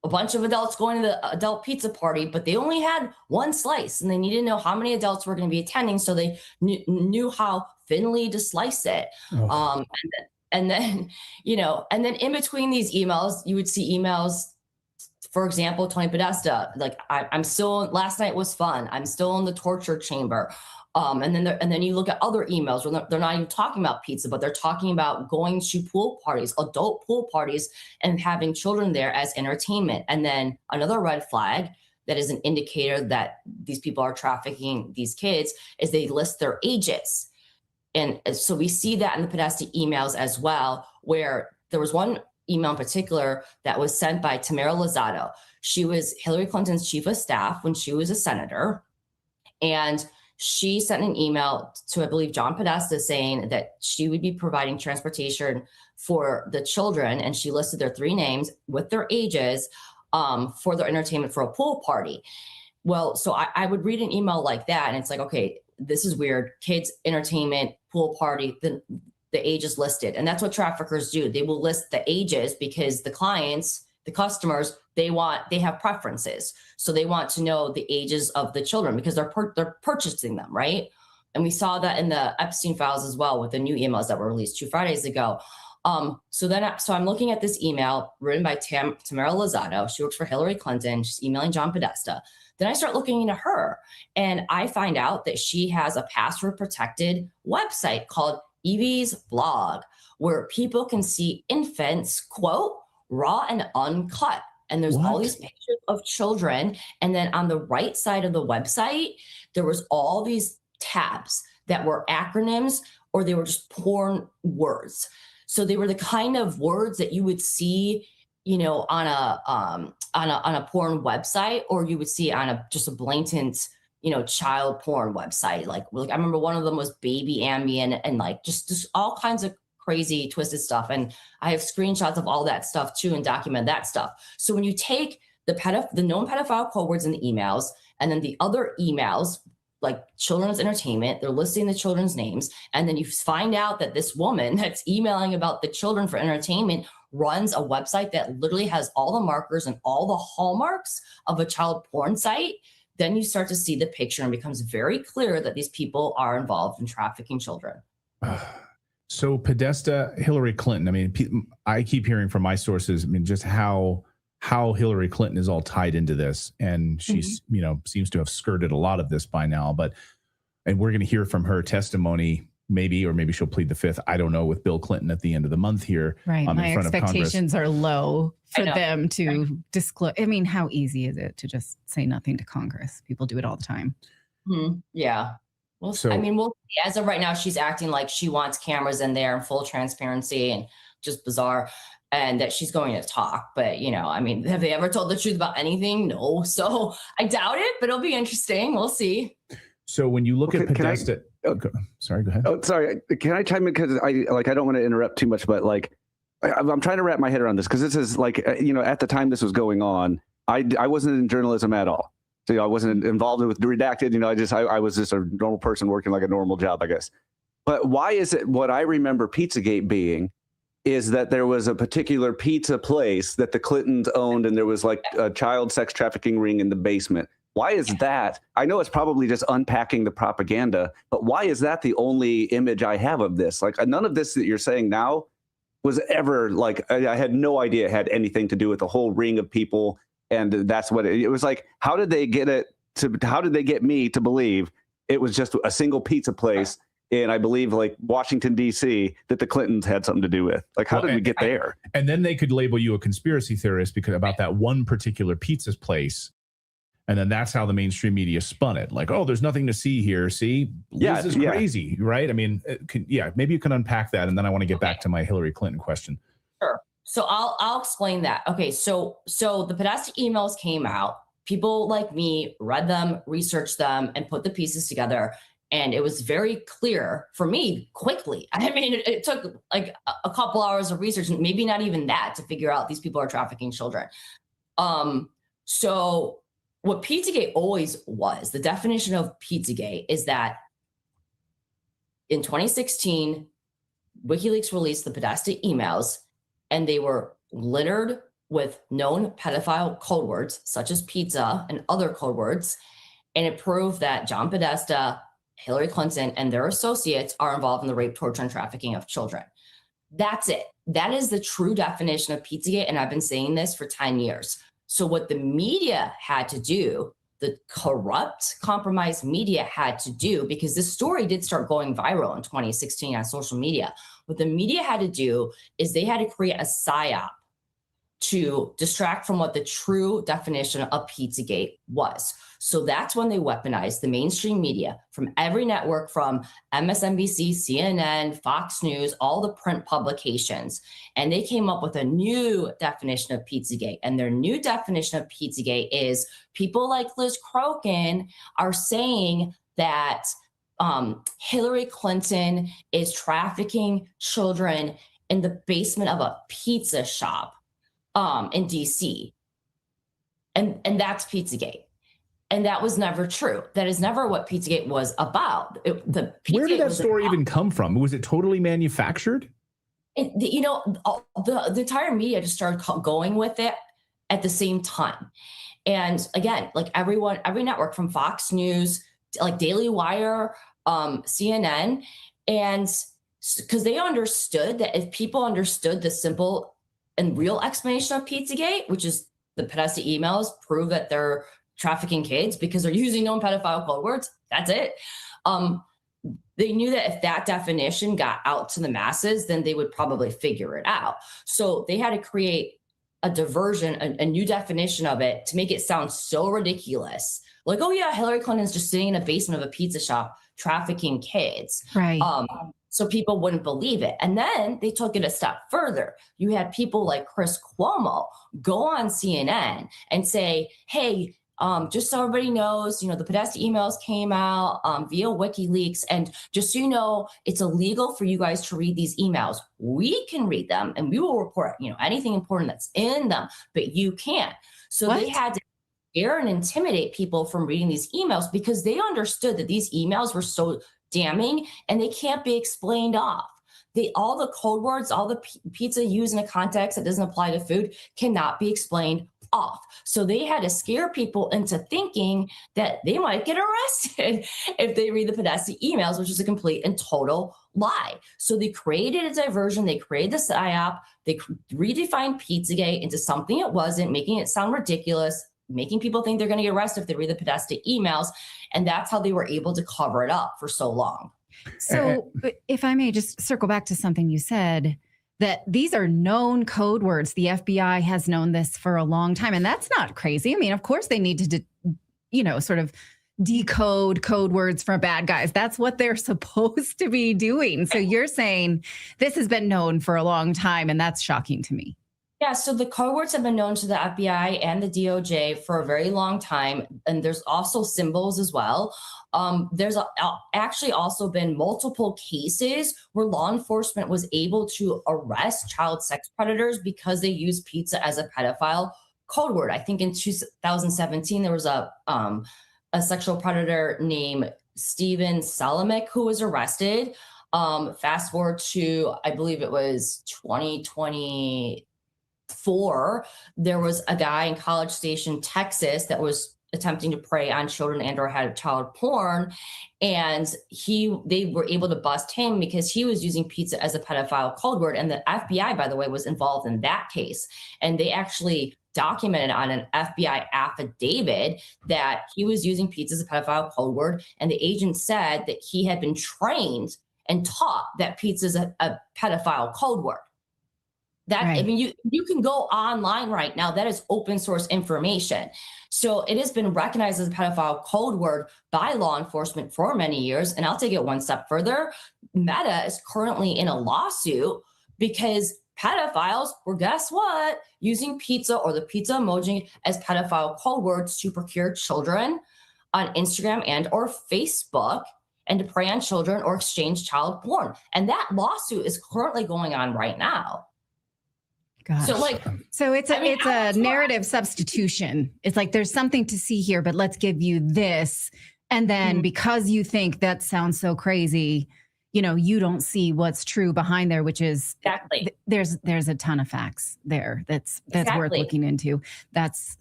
a bunch of adults going to the adult pizza party, but they only had one slice and they needed to know how many adults were going to be attending. So they knew how thinly to slice it. Oh. And then in between these emails, you would see emails, for example, Tony Podesta, like I'm still, last night was fun. I'm still in the torture chamber. And then you look at other emails where they're not even talking about pizza, but they're talking about going to pool parties, adult pool parties, and having children there as entertainment. And then another red flag that is an indicator that these people are trafficking these kids is they list their ages. And so we see that in the Podesta emails as well, where there was one email in particular that was sent by Tamara Lozado. She was Hillary Clinton's chief of staff when she was a senator. And she sent an email to, I believe, John Podesta saying that she would be providing transportation for the children. And she listed their 3 names with their ages for their entertainment for a pool party. Well, so I would read an email like that, and it's like, okay, this is weird. Kids, entertainment, pool party, the age is listed. And that's what traffickers do. They will list the ages because the clients, the customers, they have preferences. So they want to know the ages of the children because they're purchasing them, right? And we saw that in the Epstein files as well with the new emails that were released 2 Fridays ago. So I'm looking at this email written by Tamara Lozado. She works for Hillary Clinton. She's emailing John Podesta. Then I start looking into her, and I find out that she has a password protected website called Evie's Blog, where people can see infants, quote, raw and uncut. And there's all these pictures of children. And then on the right side of the website, there was all these tabs that were acronyms or they were just porn words. So they were the kind of words that you would see, you know, on a porn website, or you would see on just a blatant, you know, child porn website. Like I remember one of them was baby ambient and like just all kinds of crazy twisted stuff. And I have screenshots of all that stuff too and document that stuff. So when you take the known pedophile code words in the emails and then the other emails, like children's entertainment, they're listing the children's names. And then you find out that this woman that's emailing about the children for entertainment runs a website that literally has all the markers and all the hallmarks of a child porn site. Then you start to see the picture and it becomes very clear that these people are involved in trafficking children. So Podesta, Hillary Clinton, I mean, I keep hearing from my sources, I mean, just how Hillary Clinton is all tied into this. And she's, you know, seems to have skirted a lot of this by now. And we're going to hear from her testimony, maybe, or maybe she'll plead the fifth. I don't know, with Bill Clinton at the end of the month here. Right. My expectations are low for them to disclose. I mean, how easy is it to just say nothing to Congress? People do it all the time. Yeah. Well, I mean, as of right now, she's acting like she wants cameras in there and full transparency and just bizarre, and that she's going to talk. But, you know, I mean, have they ever told the truth about anything? No. So I doubt it, but it'll be interesting. We'll see. So when you look at Podesta, sorry, go ahead. Oh, sorry. Can I chime in? Because I don't want to interrupt too much, but like, I'm trying to wrap my head around this because this is like, you know, at the time this was going on, I wasn't in journalism at all. So, you know, I wasn't involved with Redacted. You know, I was just a normal person working like a normal job, I guess. But why is it what I remember Pizzagate being is that there was a particular pizza place that the Clintons owned and there was like a child sex trafficking ring in the basement? Why is that? I know it's probably just unpacking the propaganda, but why is that the only image I have of this? Like none of this that you're saying now was ever like, I had no idea it had anything to do with the whole ring of people. And that's what it was like. How did they get me to believe it was just a single pizza place in, I believe, like Washington, D.C. that the Clintons had something to do with? Like, how did we get there? And then they could label you a conspiracy theorist because about that one particular pizza place. And then that's how the mainstream media spun it. Like, oh, there's nothing to see here. See, Liz is crazy, right? I mean, maybe you can unpack that. And then I want to get back to my Hillary Clinton question. Sure. So I'll explain that. Okay, so the Podesta emails came out. People like me read them, researched them, and put the pieces together. And it was very clear for me quickly. I mean, it took like a couple hours of research, and maybe not even that, to figure out these people are trafficking children. So what Pizzagate always was, the definition of Pizzagate is that in 2016, WikiLeaks released the Podesta emails, and they were littered with known pedophile code words, such as pizza and other code words. And it proved that John Podesta, Hillary Clinton, and their associates are involved in the rape, torture, and trafficking of children. That's it. That is the true definition of Pizzagate, and I've been saying this for 10 years. So what the media had to do, the corrupt, compromised media had to do, because this story did start going viral in 2016 on social media. What the media had to do is they had to create a PSYOP to distract from what the true definition of Pizzagate was. So that's when they weaponized the mainstream media from every network, from MSNBC, CNN, Fox News, all the print publications. And they came up with a new definition of Pizzagate. And their new definition of Pizzagate is people like Liz Crokin are saying that Hillary Clinton is trafficking children in the basement of a pizza shop in DC. And that's Pizzagate. And that was never true. That is never what Pizzagate was about. Where did that story even come from? Was it totally manufactured? The entire media just started going with it at the same time. And again, like every network from Fox News, like Daily Wire, CNN, and because they understood that if people understood the simple and real explanation of Pizzagate, which is the Podesta emails prove that they're trafficking kids because they're using known pedophile code words. That's it. They knew that if that definition got out to the masses, then they would probably figure it out. So they had to create a diversion, a new definition of it to make it sound so ridiculous. Like, oh yeah, Hillary Clinton's just sitting in a basement of a pizza shop trafficking kids. Right. So people wouldn't believe it. And then they took it a step further. You had people like Chris Cuomo go on CNN and say, hey, just so everybody knows, the Podesta emails came out via WikiLeaks. And just so you know, it's illegal for you guys to read these emails. We can read them and we will report, anything important that's in them, but you can't. So They had to scare and intimidate people from reading these emails because they understood that these emails were so damning and they can't be explained off. All the code words, all the pizza used in a context that doesn't apply to food cannot be explained off. So they had to scare people into thinking that they might get arrested if they read the Podesta emails, which is a complete and total lie. So they created a diversion. They created the PSYOP. They redefined Pizzagate into something it wasn't, making it sound ridiculous, making people think they're going to get arrested if they read the Podesta emails. And that's how they were able to cover it up for so long. So if I may just circle back to something you said, that these are known code words. The FBI has known this for a long time, and that's not crazy. I mean, of course they need to, sort of decode code words for bad guys. That's what they're supposed to be doing. So you're saying this has been known for a long time, and that's shocking to me. Yeah, so the code words have been known to the FBI and the DOJ for a very long time, and there's also symbols as well. There's actually also been multiple cases where law enforcement was able to arrest child sex predators because they used pizza as a pedophile code word. I think in 2017, there was a sexual predator named Steven Salamick who was arrested. Fast forward to, I believe it was 2024, there was a guy in College Station, Texas, that was attempting to prey on children and or had child porn. And they were able to bust him because he was using pizza as a pedophile code word. And the FBI, by the way, was involved in that case. And they actually documented on an FBI affidavit that he was using pizza as a pedophile code word. And the agent said that he had been trained and taught that pizza is a pedophile code word. I mean, you can go online right now. That is open source information. So it has been recognized as a pedophile code word by law enforcement for many years. And I'll take it one step further. Meta is currently in a lawsuit because pedophiles were, guess what, using pizza or the pizza emoji as pedophile code words to procure children on Instagram and or Facebook and to prey on children or exchange child porn. And that lawsuit is currently going on right now. Gosh. So it's a narrative substitution. It's like there's something to see here, but let's give you this. And then because you think that sounds so crazy, you don't see what's true behind there, which is exactly there's a ton of facts there that's worth looking into. That's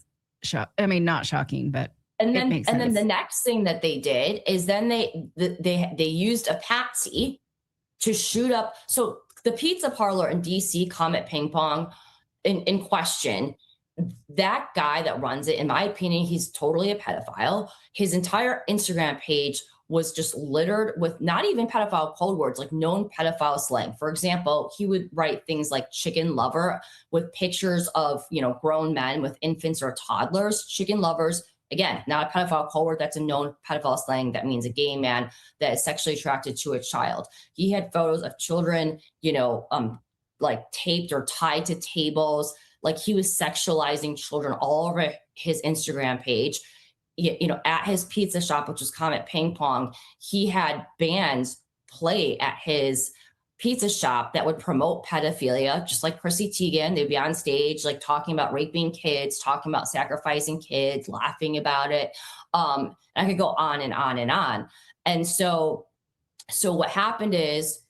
not shocking, but and then it makes sense. Then the next thing that they did is then they used a patsy to shoot up. So the pizza parlor in DC, Comet Ping Pong, in question, that guy that runs it, in my opinion, he's totally a pedophile. His entire Instagram page was just littered with not even pedophile code words, like known pedophile slang. For example, he would write things like chicken lover with pictures of, grown men with infants or toddlers. Chicken lovers, again, not a pedophile code word. That's a known pedophile slang. That means a gay man that is sexually attracted to a child. He had photos of children, like taped or tied to tables. Like he was sexualizing children all over his Instagram page. At his pizza shop, which was Comet Ping Pong, he had bands play at his pizza shop that would promote pedophilia, just like Chrissy Teigen. They'd be on stage, like talking about raping kids, talking about sacrificing kids, laughing about it. I could go on and on and on. And so what happened is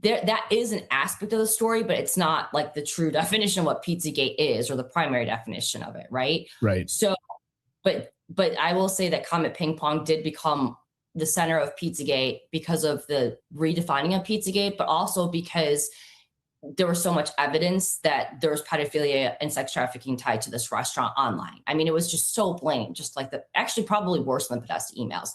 that is an aspect of the story, but it's not like the true definition of what Pizzagate is or the primary definition of it, right? Right. So, but I will say that Comet Ping Pong did become the center of Pizzagate because of the redefining of Pizzagate, but also because there was so much evidence that there was pedophilia and sex trafficking tied to this restaurant online. I mean, it was just so blatant, just like actually probably worse than the Podesta emails.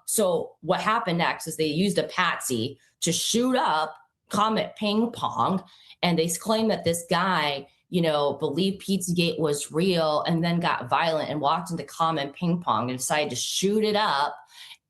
So what happened next is they used a patsy to shoot up Comet Ping Pong, and they claimed that this guy, believed Pizzagate was real and then got violent and walked into Comet Ping Pong and decided to shoot it up.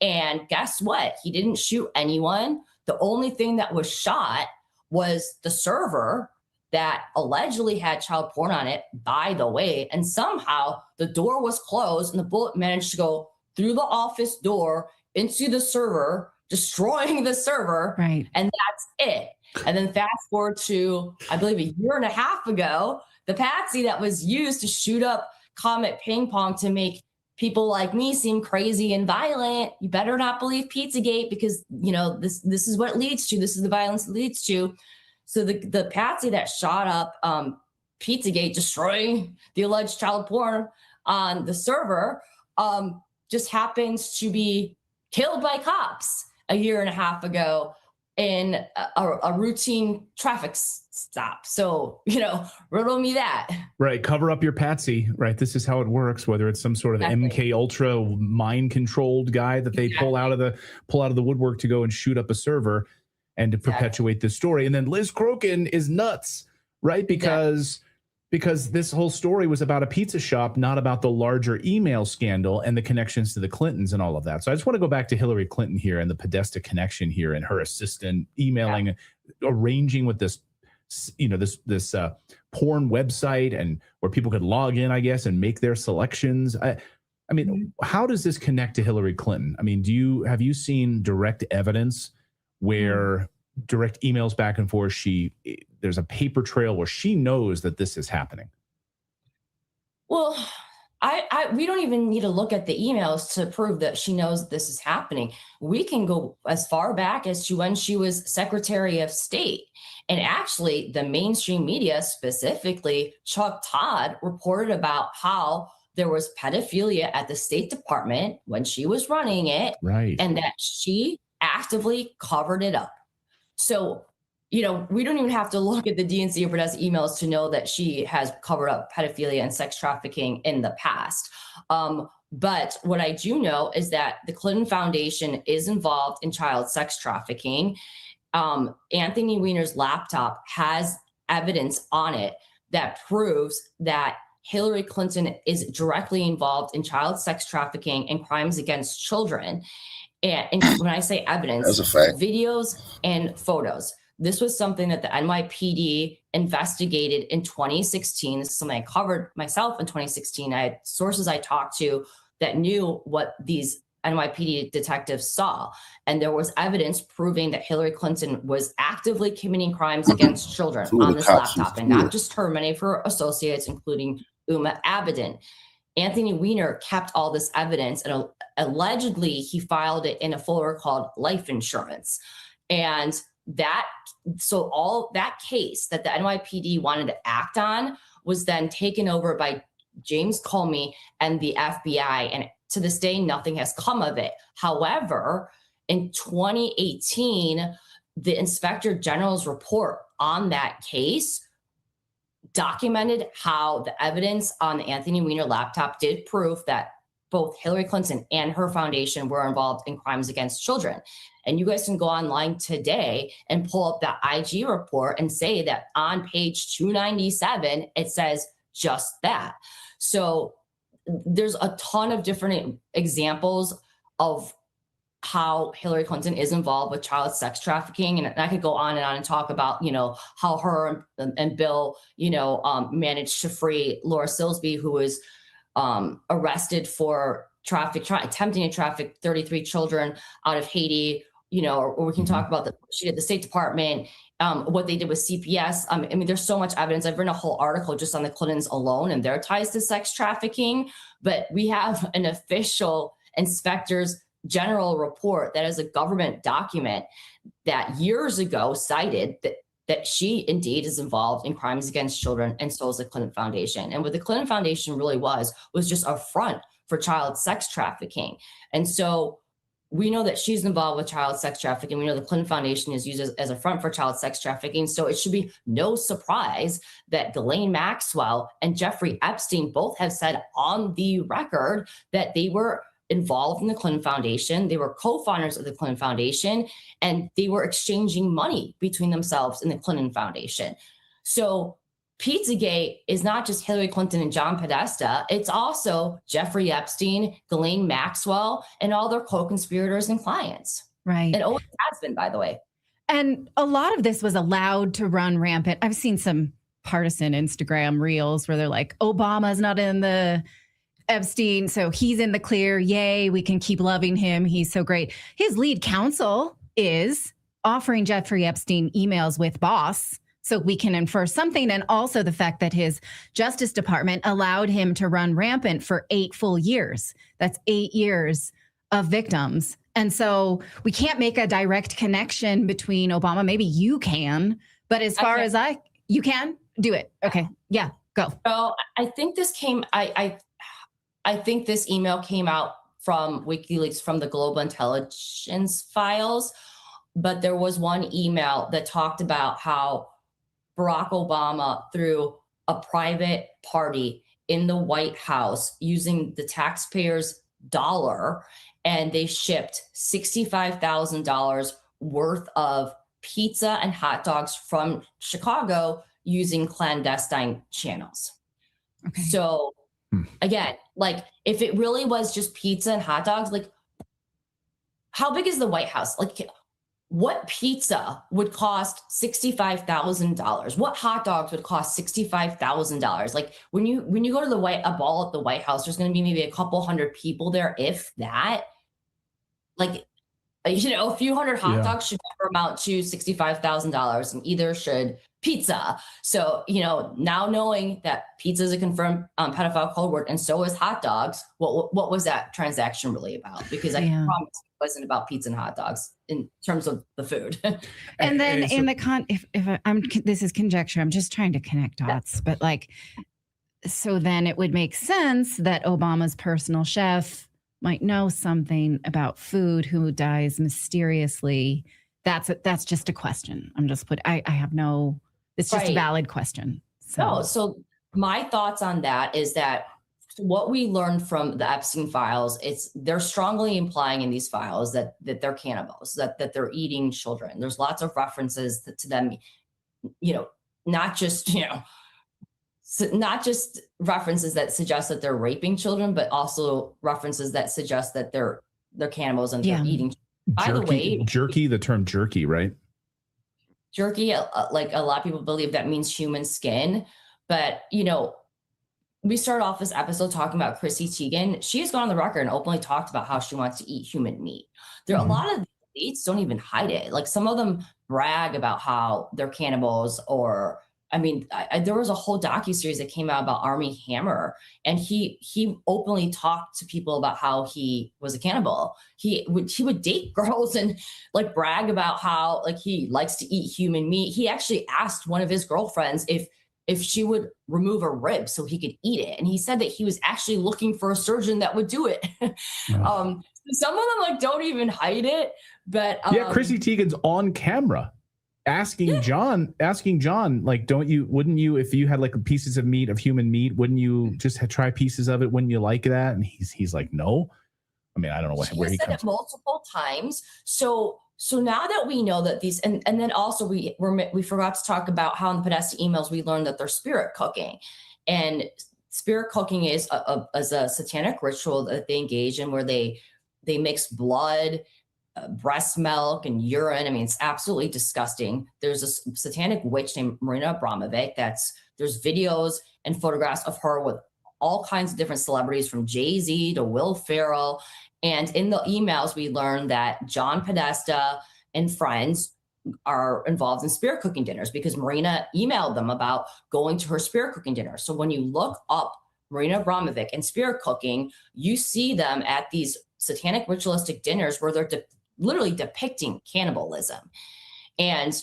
And guess what? He didn't shoot anyone. The only thing that was shot was the server that allegedly had child porn on it, by the way. And somehow the door was closed and the bullet managed to go through the office door into the server, destroying the server. Right. And that's it. And then fast forward to, I believe, a year and a half ago, the patsy that was used to shoot up Comet Ping Pong to make people like me seem crazy and violent. You better not believe Pizzagate because, this is what it leads to. This is the violence it leads to. So the patsy that shot up Pizzagate, destroying the alleged child porn on the server, just happens to be killed by cops a year and a half ago in a routine traffic stop. So, riddle me that. Right. Cover up your patsy. Right. This is how it works, whether it's some sort of MK Ultra mind controlled guy that they pull out of the woodwork to go and shoot up a server and to perpetuate this story. And then Liz Crokin is nuts, right? Because this whole story was about a pizza shop, not about the larger email scandal and the connections to the Clintons and all of that. So I just want to go back to Hillary Clinton here and the Podesta connection here and her assistant emailing, arranging with this, this porn website and where people could log in, I guess, and make their selections. I mean, how does this connect to Hillary Clinton? I mean, have you seen direct evidence where direct emails back and forth, there's a paper trail where she knows that this is happening? Well, we don't even need to look at the emails to prove that she knows this is happening. We can go as far back as to when she was Secretary of State. And actually, the mainstream media, specifically Chuck Todd, reported about how there was pedophilia at the State Department when she was running it, right? And that she actively covered it up. So, we don't even have to look at the DNC or Podesta emails to know that she has covered up pedophilia and sex trafficking in the past. But what I do know is that the Clinton Foundation is involved in child sex trafficking. Anthony Weiner's laptop has evidence on it that proves that Hillary Clinton is directly involved in child sex trafficking and crimes against children. And when I say evidence, that's a fact. Videos and photos. This was something that the NYPD investigated in 2016. This is something I covered myself in 2016. I had sources I talked to that knew what these NYPD detectives saw. And there was evidence proving that Hillary Clinton was actively committing crimes against children on this laptop, and not just her, many of her associates, including Uma Abedin. Anthony Weiner kept all this evidence, and allegedly he filed it in a folder called life insurance. And all that case that the NYPD wanted to act on was then taken over by James Comey and the FBI. And to this day, nothing has come of it. However, in 2018, the Inspector General's report on that case documented how the evidence on the Anthony Weiner laptop did prove that both Hillary Clinton and her foundation were involved in crimes against children. And you guys can go online today and pull up that IG report and say that on page 297, it says just that. So there's a ton of different examples of how Hillary Clinton is involved with child sex trafficking. And I could go on and talk about, how her and Bill, managed to free Laura Silsby, who was arrested for attempting to traffic 33 children out of Haiti, or we can talk about she did the State Department, what they did with CPS. I mean, there's so much evidence. I've written a whole article just on the Clintons alone and their ties to sex trafficking. But we have an official inspector's general report that is a government document that years ago cited that she indeed is involved in crimes against children, and so is the Clinton Foundation. And what the Clinton Foundation really was just a front for child sex trafficking. And so we know that she's involved with child sex trafficking. We know the Clinton Foundation is used as a front for child sex trafficking. So it should be no surprise that Ghislaine Maxwell and Jeffrey Epstein both have said on the record that they were involved in the Clinton Foundation. They were co-founders of the Clinton Foundation, and they were exchanging money between themselves and the Clinton Foundation. So Pizzagate is not just Hillary Clinton and John Podesta. It's also Jeffrey Epstein, Ghislaine Maxwell, and all their co-conspirators and clients. Right. It always has been, by the way. And a lot of this was allowed to run rampant. I've seen some partisan Instagram reels where they're like, Obama's not in the Epstein, so he's in the clear. Yay, we can keep loving him. He's so great. His lead counsel is offering Jeffrey Epstein emails with boss, so we can infer something. And also the fact that his Justice Department allowed him to run rampant for 8 full years. That's 8 years of victims. And so we can't make a direct connection between Obama. Maybe you can, but as far as you can do it. Okay. Yeah, go. So I think this I think this email came out from WikiLeaks, from the Global Intelligence files, but there was one email that talked about how Barack Obama, through a private party in the White House using the taxpayers' dollar, and they shipped $65,000 worth of pizza and hot dogs from Chicago using clandestine channels. Okay. So again, like, if it really was just pizza and hot dogs, like, how big is the White House? Like, what pizza would cost $65,000? What hot dogs would cost $65,000? Like, when you go to a ball at the White House, there's going to be maybe a couple hundred people there, if that. Like, a few hundred hot dogs should never amount to $65,000, and either should pizza. So, now knowing that pizza is a confirmed pedophile code word, and so is hot dogs, what was that transaction really about? Because I promise it wasn't about pizza and hot dogs in terms of the food. And then this is conjecture, I'm just trying to connect dots, but so then it would make sense that Obama's personal chef might know something about food who dies mysteriously. That's just a question. I have no, it's just a valid question. So my thoughts on that is that what we learned from the Epstein files, they're strongly implying in these files that they're cannibals, that they're eating children. There's lots of references to them, not just references that suggest that they're raping children, but also references that suggest that they're cannibals and they're eating. By the way, the term jerky, right? Jerky, like a lot of people believe that means human skin, but we started off this episode talking about Chrissy Teigen. She has gone on the record and openly talked about how she wants to eat human meat. There are a lot of elites don't even hide it. Like, some of them brag about how they're cannibals, or there was a whole docuseries that came out about Armie Hammer, and he openly talked to people about how he was a cannibal. He would date girls and brag about how he likes to eat human meat. He actually asked one of his girlfriends if she would remove a rib so he could eat it, and he said that he was actually looking for a surgeon that would do it. Some of them don't even hide it, but Chrissy Teigen's on camera. asking John, like, wouldn't you, if you had like pieces of meat, of human meat, wouldn't you just try pieces of it? Wouldn't you like that? And he's like, no. I mean, I don't know where he said comes it multiple times. So now that we know that these, and then also we forgot to talk about how in the Podesta emails we learned that they're spirit cooking, and spirit cooking is a satanic ritual that they engage in where they mix blood, breast milk, and urine. I mean, it's absolutely disgusting. There's a satanic witch named Marina Abramovic. There's videos and photographs of her with all kinds of different celebrities from Jay-Z to Will Ferrell. And in the emails, we learned that John Podesta and friends are involved in spirit cooking dinners because Marina emailed them about going to her spirit cooking dinner. So when you look up Marina Abramovic and spirit cooking, you see them at these satanic ritualistic dinners where they're literally depicting cannibalism. And,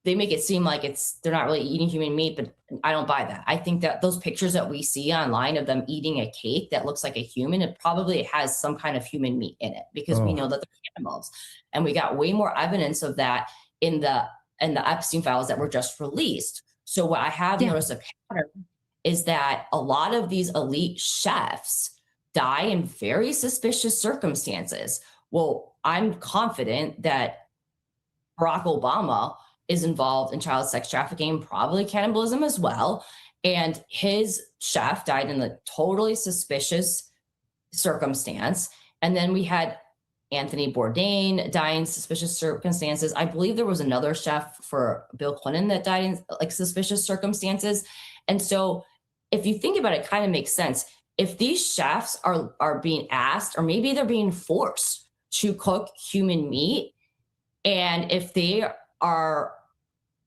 they make it seem like they're not really eating human meat, but I don't buy that. I think that those pictures that we see online of them eating a cake that looks like a human, it probably has some kind of human meat in it because we know that they're cannibals. And we got way more evidence of that in the Epstein files that were just released. So what I have noticed a pattern is that a lot of these elite chefs die in very suspicious circumstances. Well, I'm confident that Barack Obama is involved in child sex trafficking, probably cannibalism as well. And his chef died in a totally suspicious circumstance. And then we had Anthony Bourdain die in suspicious circumstances. I believe there was another chef for Bill Clinton that died in like suspicious circumstances. And so if you think about it, it kind of makes sense. If these chefs are being asked, or maybe they're being forced to cook human meat, and if they are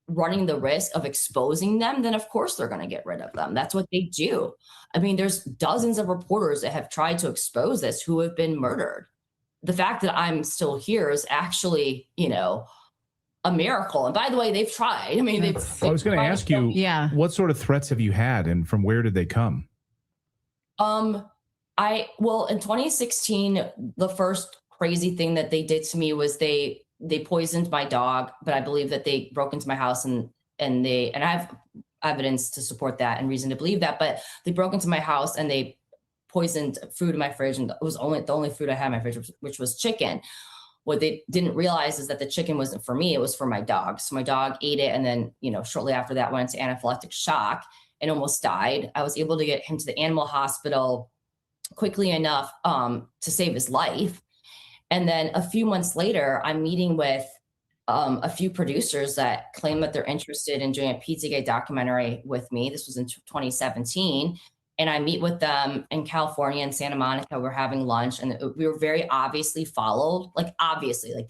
running the risk of exposing them, then of course they're going to get rid of them. That's what they do. I mean, there's dozens of reporters that have tried to expose this who have been murdered. The fact that I'm still here is actually, a miracle. And by the way, they've tried. I mean, I was going to ask you, what sort of threats have you had and from where did they come? In 2016, the first crazy thing that they did to me was they poisoned my dog, but I believe that they broke into my house and I have evidence to support that and reason to believe that, but they broke into my house and they poisoned food in my fridge, and it was the only food I had in my fridge, which was chicken. What they didn't realize is that the chicken wasn't for me, it was for my dog. So my dog ate it, and then, shortly after that went into anaphylactic shock and almost died. I was able to get him to the animal hospital quickly enough to save his life. And then a few months later, I'm meeting with a few producers that claim that they're interested in doing a Pizzagate documentary with me. This was in 2017. And I meet with them in California, in Santa Monica. We're having lunch, and we were very obviously followed. Like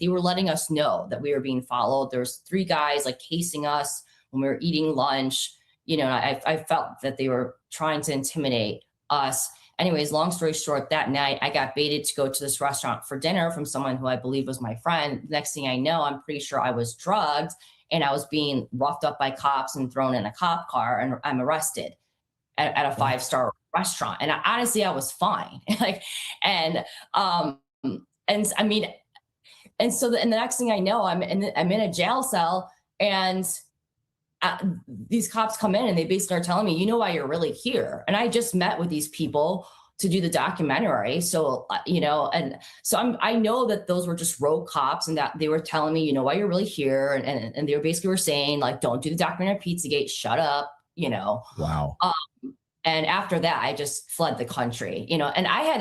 they were letting us know that we were being followed. There's 3 guys like casing us when we were eating lunch. I felt that they were trying to intimidate us. Anyways, long story short, that night I got baited to go to this restaurant for dinner from someone who I believe was my friend. Next thing I know, I'm pretty sure I was drugged and I was being roughed up by cops and thrown in a cop car, and I'm arrested at a 5-star restaurant. And honestly, I was fine. And so the next thing I know, I'm in a jail cell, and these cops come in and they basically are telling me, why you're really here. And I just met with these people to do the documentary. So, and so I know that those were just rogue cops, and that they were telling me, why you're really here. And they were saying, like, don't do the documentary Pizzagate, shut up, Wow. And after that, I just fled the country, and I had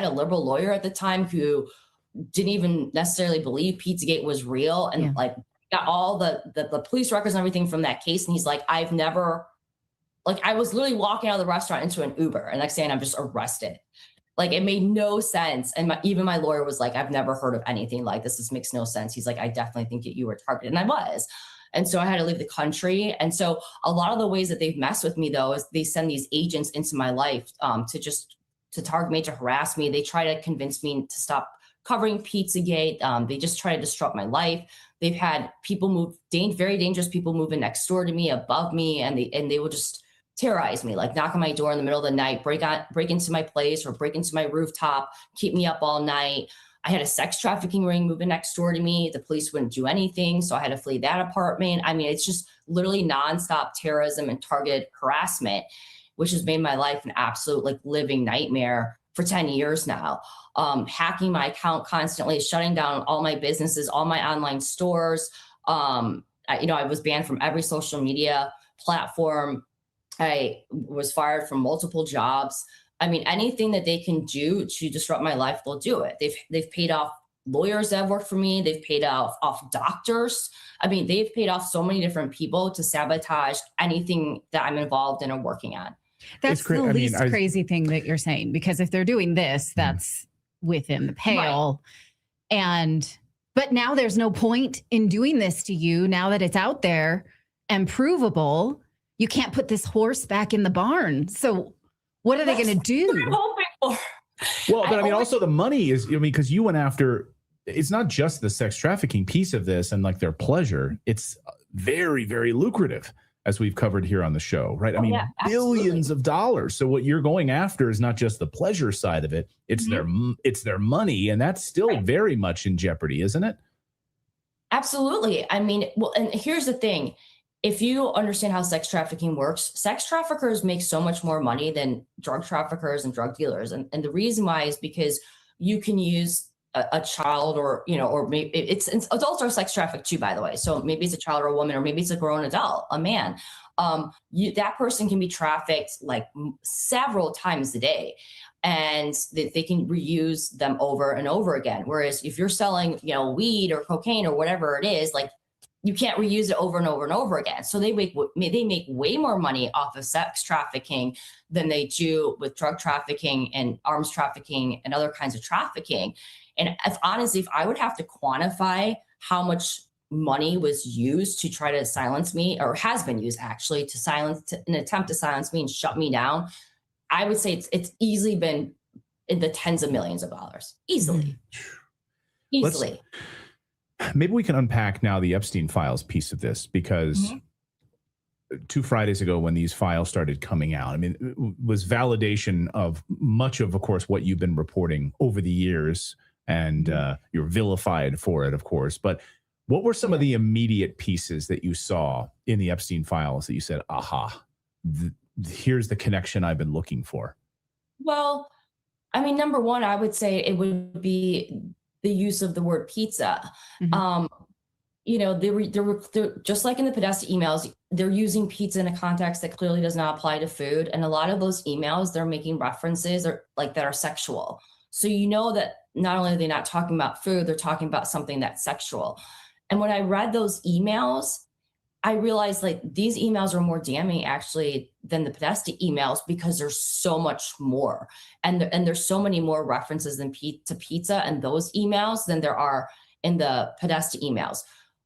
a liberal lawyer at the time who didn't even necessarily believe Pizzagate was real. And got all the police records and everything from that case. And he's like, I was literally walking out of the restaurant into an Uber, and next thing I'm just arrested. Like, it made no sense. And even my lawyer was like, I've never heard of anything like this. This makes no sense. He's like, I definitely think that you were targeted. And I was. And so I had to leave the country. And so a lot of the ways that they've messed with me, though, is they send these agents into my life to target me, to harass me. They try to convince me to stop covering Pizzagate. They just try to disrupt my life. They've had people very dangerous people move in next door to me, above me, and they will just terrorize me, like knock on my door in the middle of the night, break into my place or break into my rooftop, keep me up all night. I had a sex trafficking ring moving next door to me. The police wouldn't do anything, so I had to flee that apartment. I mean, it's just literally nonstop terrorism and targeted harassment, which has made my life an absolute like living nightmare for 10 years now. Hacking my account constantly, shutting down all my businesses, all my online stores. I was banned from every social media platform. I was fired from multiple jobs. I mean, anything that they can do to disrupt my life, they'll do it. They've paid off lawyers that have worked for me. They've paid off doctors. I mean, they've paid off so many different people to sabotage anything that I'm involved in or working on. That's the least crazy thing that you're saying, because if they're doing this, that's within the pale. Right. But now there's no point in doing this to you now that it's out there and provable. You can't put this horse back in the barn. So what are they going to do? Well, but I mean, also the money is, because you went after, it's not just the sex trafficking piece of this and like their pleasure. It's very, very lucrative, as we've covered here on the show, right? I mean, billions of dollars. So what you're going after is not just the pleasure side of it. It's their money. And that's still very much in jeopardy, isn't it? Absolutely. I mean, well, and here's the thing. If you understand how sex trafficking works, sex traffickers make so much more money than drug traffickers and drug dealers. And the reason why is because you can use a child or maybe it's adults are sex trafficked too, by the way. So maybe it's a child or a woman, or maybe it's a grown adult, a man. That person can be trafficked like several times a day, and they can reuse them over and over again. Whereas if you're selling, weed or cocaine or whatever it is, like, you can't reuse it over and over and over again. So they make way more money off of sex trafficking than they do with drug trafficking and arms trafficking and other kinds of trafficking. And if I would have to quantify how much money was used to try to silence me, or has been used actually to an attempt to silence me and shut me down, I would say it's easily been in the tens of millions of dollars. Easily. Maybe we can unpack now the Epstein files piece of this, because 2 Fridays ago when these files started coming out, I mean, it was validation of much of course, what you've been reporting over the years, and you're vilified for it, of course. But what were some of the immediate pieces that you saw in the Epstein files that you said, aha, here's the connection I've been looking for? Well, I mean, number one, I would say it would be the use of the word pizza. They were just like in the Podesta emails, they're using pizza in a context that clearly does not apply to food. And a lot of those emails, they're making references that are sexual. So that not only are they not talking about food, they're talking about something that's sexual. And when I read those emails, I realized these emails are more damning actually than the Podesta emails, because there's so much more. And there's so many more references to pizza and those emails than there are in the Podesta emails.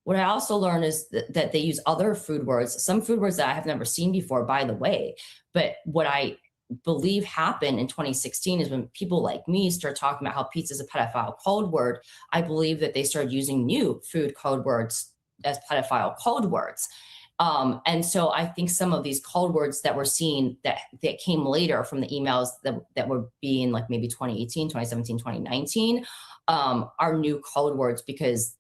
What I also learned is that they use other food words, some food words that I have never seen before, by the way. But what I believe happened in 2016 is when people like me start talking about how pizza is a pedophile code word, I believe that they started using new food code words as pedophile code words. And so I think some of these code words that we're seeing that came later from the emails that were being maybe 2018, 2017, 2019 are new code words, because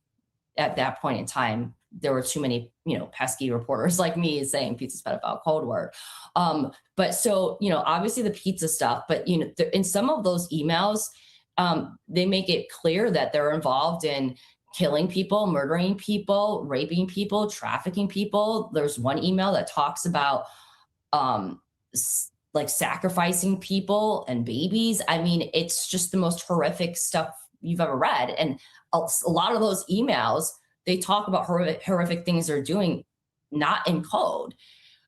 at that point in time, there were too many, pesky reporters like me saying pizza's pedophile code word. But so, obviously the pizza stuff, but, in some of those emails, they make it clear that they're involved in killing people, murdering people, raping people, trafficking people. There's one email that talks about sacrificing people and babies. I mean, it's just the most horrific stuff you've ever read. And a lot of those emails, they talk about horrific things they're doing, not in code.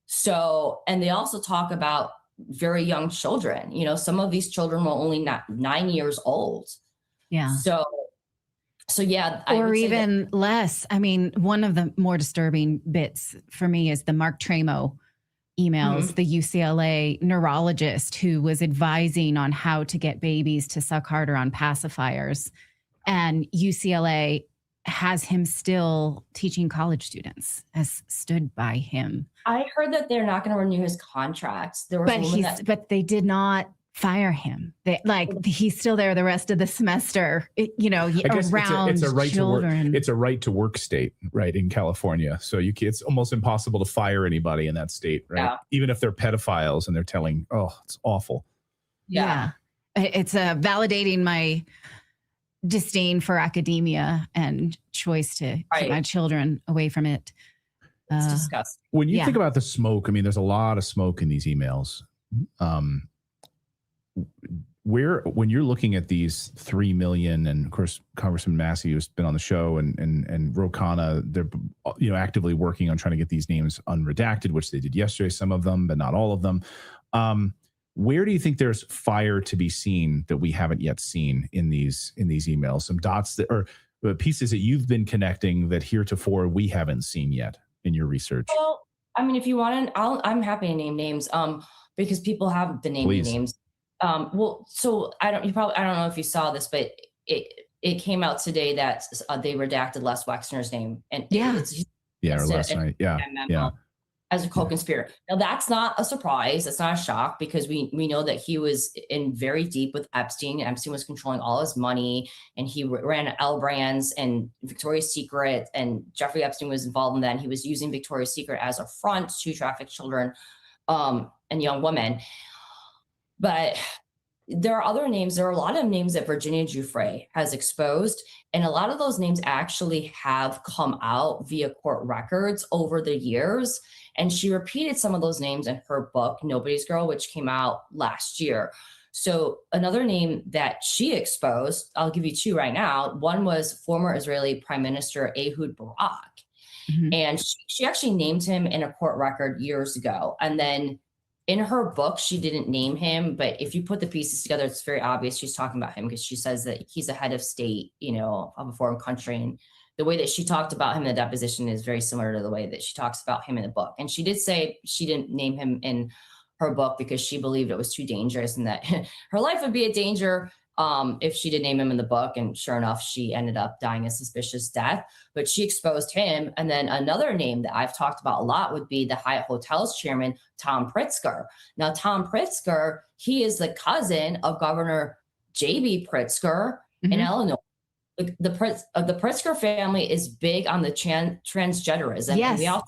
So, and they also talk about very young children. Some of these children were only 9 years old. Yeah. So yeah. Or even less. I mean, one of the more disturbing bits for me is the Mark Tramo emails, the UCLA neurologist who was advising on how to get babies to suck harder on pacifiers. And UCLA has him still teaching college students, has stood by him. I heard that they're not going to renew his contracts. But they did not fire him. He's still there the rest of the semester, I guess around it's a right children. to work. It's a right to work state, right, in California. So it's almost impossible to fire anybody in that state, right? Yeah. Even if they're pedophiles and they're telling, it's awful. Yeah. It's validating my disdain for academia and choice to keep my children away from it. It's disgusting. When you think about the smoke, I mean, there's a lot of smoke in these emails. When you're looking at these 3 million, and of course, Congressman Massey, who's been on the show, and Ro Khanna, they're actively working on trying to get these names unredacted, which they did yesterday, some of them, but not all of them. Where do you think there's fire to be seen that we haven't yet seen in these emails? Some dots that or pieces that you've been connecting that heretofore we haven't seen yet in your research? Well, I mean, if you want to, I'm happy to name names because people have been naming names. So I don't know if you saw this, but it came out today that they redacted Les Wexner's name, and or last night, as a co-conspirator. Now that's not a surprise. That's not a shock because we know that he was in very deep with Epstein. Epstein was controlling all his money, and he ran L Brands and Victoria's Secret, and Jeffrey Epstein was involved in that. And he was using Victoria's Secret as a front to traffic children and young women. But there are other names. There are a lot of names that Virginia Giuffre has exposed, and a lot of those names actually have come out via court records over the years. And she repeated some of those names in her book, Nobody's Girl, which came out last year. So another name that she exposed, I'll give you two right now. One was former Israeli Prime Minister Ehud Barak. Mm-hmm. And she actually named him in a court record years ago. And then in her book, she didn't name him, but if you put the pieces together, it's very obvious she's talking about him because she says that he's a head of state, of a foreign country. And the way that she talked about him in the deposition is very similar to the way that she talks about him in the book. And she did say she didn't name him in her book because she believed it was too dangerous and that her life would be a danger if she did name him in the book. And sure enough, she ended up dying a suspicious death, but she exposed him. And then another name that I've talked about a lot would be the Hyatt Hotels chairman, Tom Pritzker. Now, Tom Pritzker, he is the cousin of Governor J.B. Pritzker in Illinois. The Pritzker family is big on the transgenderism. Yes. And we also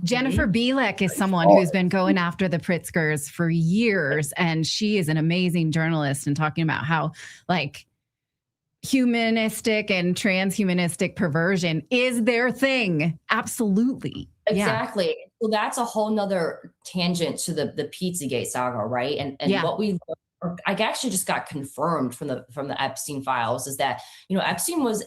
Jennifer Bielek is someone who's been going after the Pritzkers for years, and she is an amazing journalist and talking about how humanistic and transhumanistic perversion is their thing. Absolutely. Exactly. Yeah. So that's a whole nother tangent to the Pizzagate saga, right? And what we I actually just got confirmed from the Epstein files is that, Epstein was,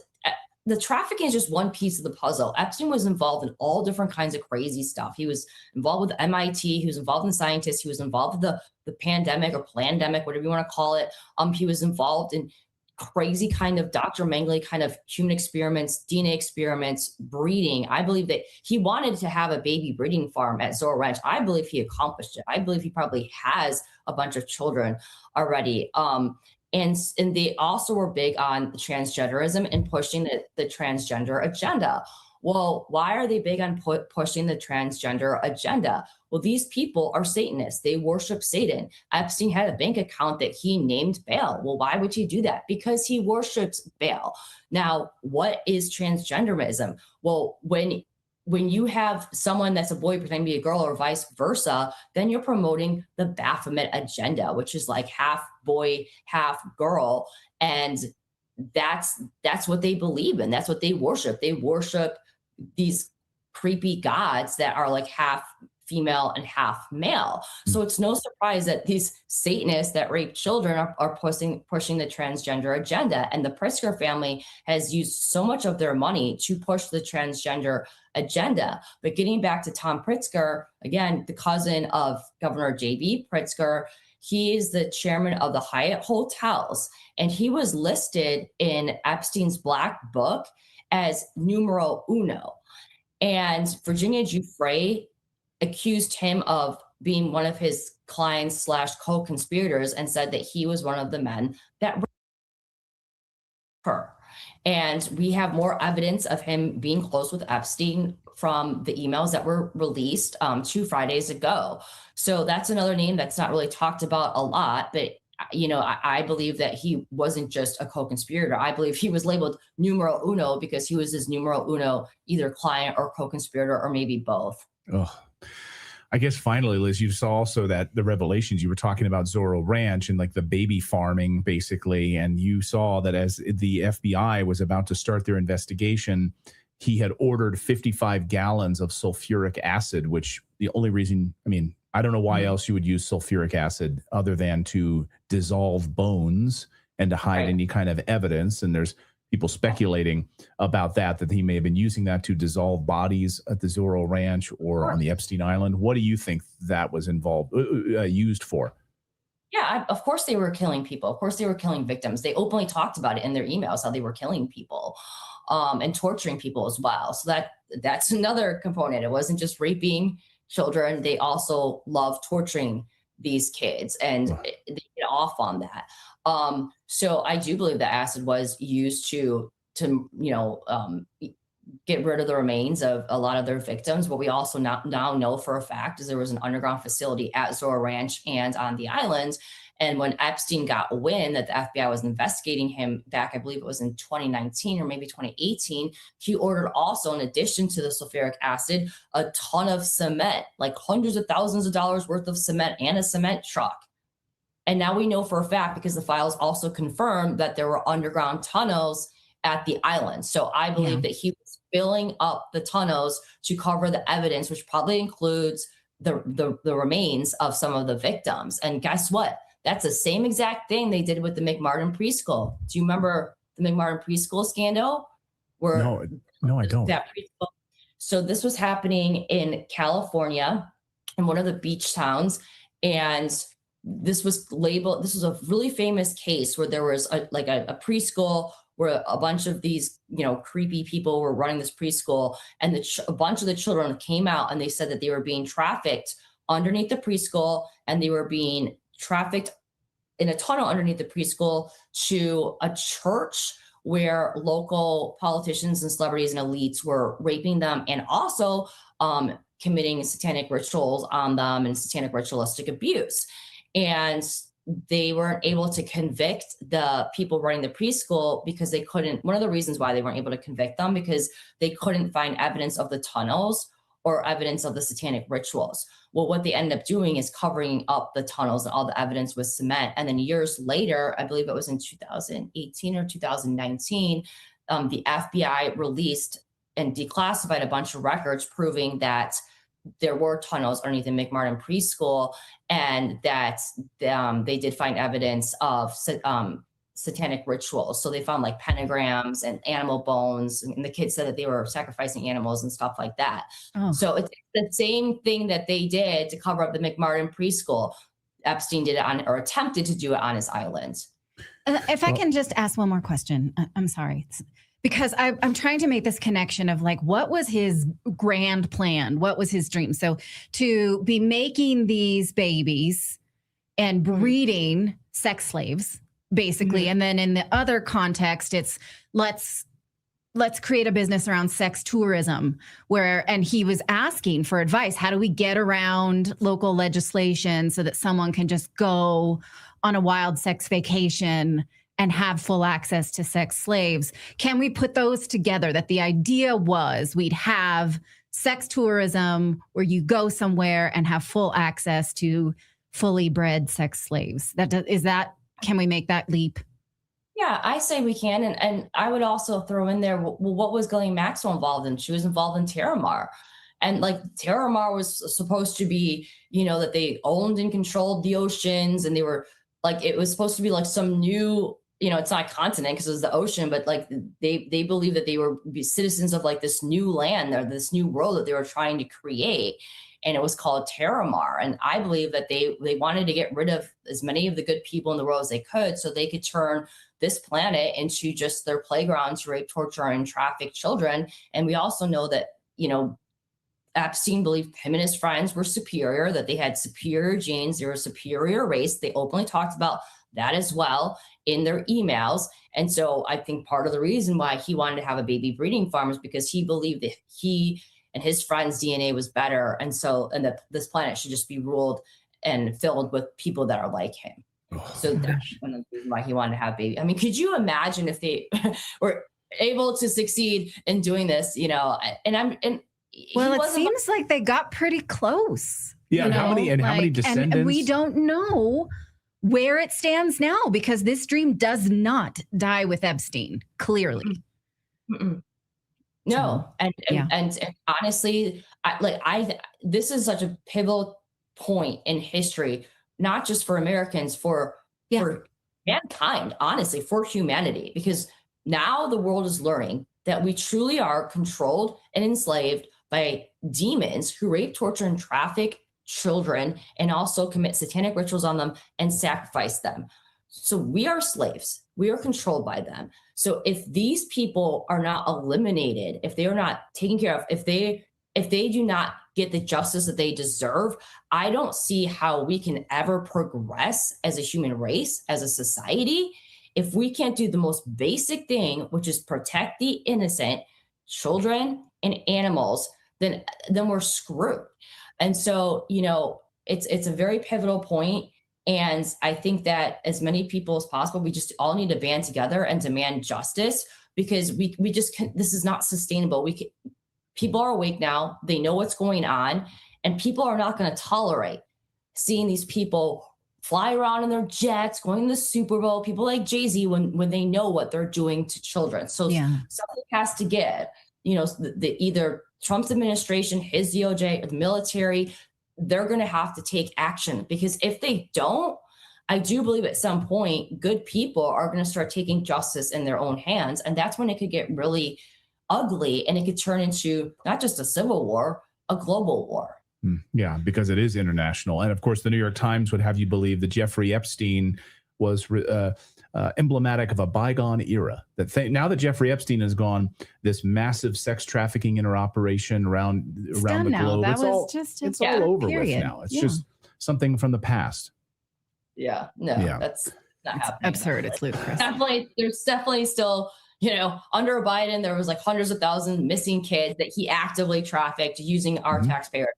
the trafficking is just one piece of the puzzle. Epstein was involved in all different kinds of crazy stuff. He was involved with MIT. He was involved in scientists. He was involved with the pandemic or plandemic, whatever you want to call it. He was involved in crazy kind of Dr. Mengele kind of human experiments, DNA experiments, breeding. I believe that he wanted to have a baby breeding farm at Zorro Ranch. I believe he accomplished it. I believe he probably has a bunch of children already. And they also were big on transgenderism and pushing the transgender agenda. Well, why are they big on pushing the transgender agenda? Well, these people are Satanists. They worship Satan. Epstein had a bank account that he named Baal. Well, why would he do that? Because he worships Baal. Now, what is transgenderism? Well, when you have someone that's a boy pretending to be a girl or vice versa, then you're promoting the Baphomet agenda, which is like half boy, half girl. And that's what they believe in. That's what they worship. They worship these creepy gods that are like half female and half male. So it's no surprise that these Satanists that rape children are pushing the transgender agenda. And the Pritzker family has used so much of their money to push the transgender agenda. But getting back to Tom Pritzker, again, the cousin of Governor J.B. Pritzker, he is the chairman of the Hyatt Hotels, and he was listed in Epstein's Black Book as numero uno. And Virginia Giuffre accused him of being one of his clients / co-conspirators and said that he was one of the men that raped her. And we have more evidence of him being close with Epstein from the emails that were released 2 Fridays ago. So that's another name that's not really talked about a lot, but I believe that he wasn't just a co-conspirator. I believe he was labeled numero uno because he was his numero uno, either client or co-conspirator, or maybe both. Oh, I guess finally, Liz, you saw also that the revelations, you were talking about Zorro Ranch and like the baby farming, basically. And you saw that as the FBI was about to start their investigation, he had ordered 55 gallons of sulfuric acid, which the only reason, I don't know why else you would use sulfuric acid other than to dissolve bones and to hide any kind of evidence. And there's people speculating about that he may have been using that to dissolve bodies at the Zorro Ranch or on the Epstein Island. What do you think that was used for? Yeah, of course they were killing people. Of course they were killing victims. They openly talked about it in their emails, how they were killing people and torturing people as well. So that's another component. It wasn't just raping children. They also love torturing these kids, and they get off on that. So I do believe that acid was used to get rid of the remains of a lot of their victims. What we also now know for a fact is there was an underground facility at Zorro Ranch and on the island. And when Epstein got wind that the FBI was investigating him back, I believe it was in 2019 or maybe 2018, he ordered also, in addition to the sulfuric acid, a ton of cement, like hundreds of thousands of dollars worth of cement and a cement truck. And now we know for a fact, because the files also confirmed, that there were underground tunnels at the island. So I believe that he was filling up the tunnels to cover the evidence, which probably includes the remains of some of the victims. And guess what? That's the same exact thing they did with the McMartin preschool. Do you remember the McMartin preschool scandal? No, I don't. So this was happening in California, in one of the beach towns, and this was a really famous case where there was a preschool where a bunch of these, creepy people were running this preschool, and a bunch of the children came out and they said that they were being trafficked underneath the preschool, and they were being trafficked in a tunnel underneath the preschool to a church where local politicians and celebrities and elites were raping them and also committing satanic rituals on them and satanic ritualistic abuse. And they weren't able to convict the people running the preschool because they couldn't. One of the reasons why they weren't able to convict them, because they couldn't find evidence of the tunnels or evidence of the satanic rituals. Well, what they ended up doing is covering up the tunnels and all the evidence with cement. And then years later, I believe it was in 2018 or 2019, the FBI released and declassified a bunch of records proving that there were tunnels underneath the McMartin preschool, and that they did find evidence of satanic rituals. So they found like pentagrams and animal bones, and the kids said that they were sacrificing animals and stuff like that. Oh. So it's the same thing that they did to cover up the McMartin preschool. Epstein did it or attempted to do it on his island. If I can just ask one more question, I'm sorry. Because I'm trying to make this connection of like, what was his grand plan? What was his dream? So to be making these babies and breeding sex slaves, basically. Mm-hmm. And then in the other context, it's let's create a business around sex tourism and he was asking for advice. How do we get around local legislation so that someone can just go on a wild sex vacation and have full access to sex slaves? Can we put those together? That the idea was we'd have sex tourism where you go somewhere and have full access to fully bred sex slaves. Can we make that leap? Yeah, I say we can. And I would also throw in there, well, what was Ghislaine Maxwell involved in? She was involved in Terramar. And like Terramar was supposed to be, that they owned and controlled the oceans, and they were like, it was supposed to be like some new, it's not a continent because it was the ocean, but like they believed that they were citizens of like this new land or this new world that they were trying to create. And it was called Terramar. And I believe that they wanted to get rid of as many of the good people in the world as they could, so they could turn this planet into just their playground to rape, torture, and traffic children. And we also know that, Epstein believed him and his friends were superior, that they had superior genes, they were a superior race. They openly talked about that as well in their emails. And so I think part of the reason why he wanted to have a baby breeding farm is because he believed that he and his friends' DNA was better. And that this planet should just be ruled and filled with people that are like him. So that's one of the reasons why he wanted to have baby. I mean, could you imagine if they were able to succeed in doing this, you know, well, it seems like they got pretty close. Yeah. You know, how many descendants? And we don't know where it stands now because this dream does not die with Epstein, clearly. Mm-mm. No. And honestly, this is such a pivotal point in history, not just for Americans, for mankind, honestly, for humanity, because now the world is learning that we truly are controlled and enslaved by demons who rape, torture, and traffic children, and also commit satanic rituals on them and sacrifice them. So we are slaves. We are controlled by them. So if these people are not eliminated, if they are not taken care of, if they do not get the justice that they deserve, I don't see how we can ever progress as a human race, as a society, if we can't do the most basic thing, which is protect the innocent children and animals, then we're screwed. And so, you know, it's a very pivotal point. And I think that as many people as possible, we just all need to band together and demand justice, because we just can't, this is not sustainable. People are awake now. They know what's going on, and people are not going to tolerate seeing these people fly around in their jets, going to the Super Bowl, people like Jay-Z, when they know what they're doing to children. So something has to give, you know, either Trump's administration, his DOJ, or the military, they're going to have to take action, because if they don't, I do believe at some point, good people are going to start taking justice in their own hands. And that's when it could get really ugly, and it could turn into not just a civil war, a global war. Yeah, because it is international. And of course, the New York Times would have you believe that Jeffrey Epstein was emblematic of a bygone era. Now that Jeffrey Epstein is gone, this massive sex trafficking interoperation around the globe, it's all over with now. It's just something from the past. That's not happening. Absurd. It's ludicrous. There's definitely still, you know, under Biden, there was like hundreds of thousands missing kids that he actively trafficked using our taxpayer.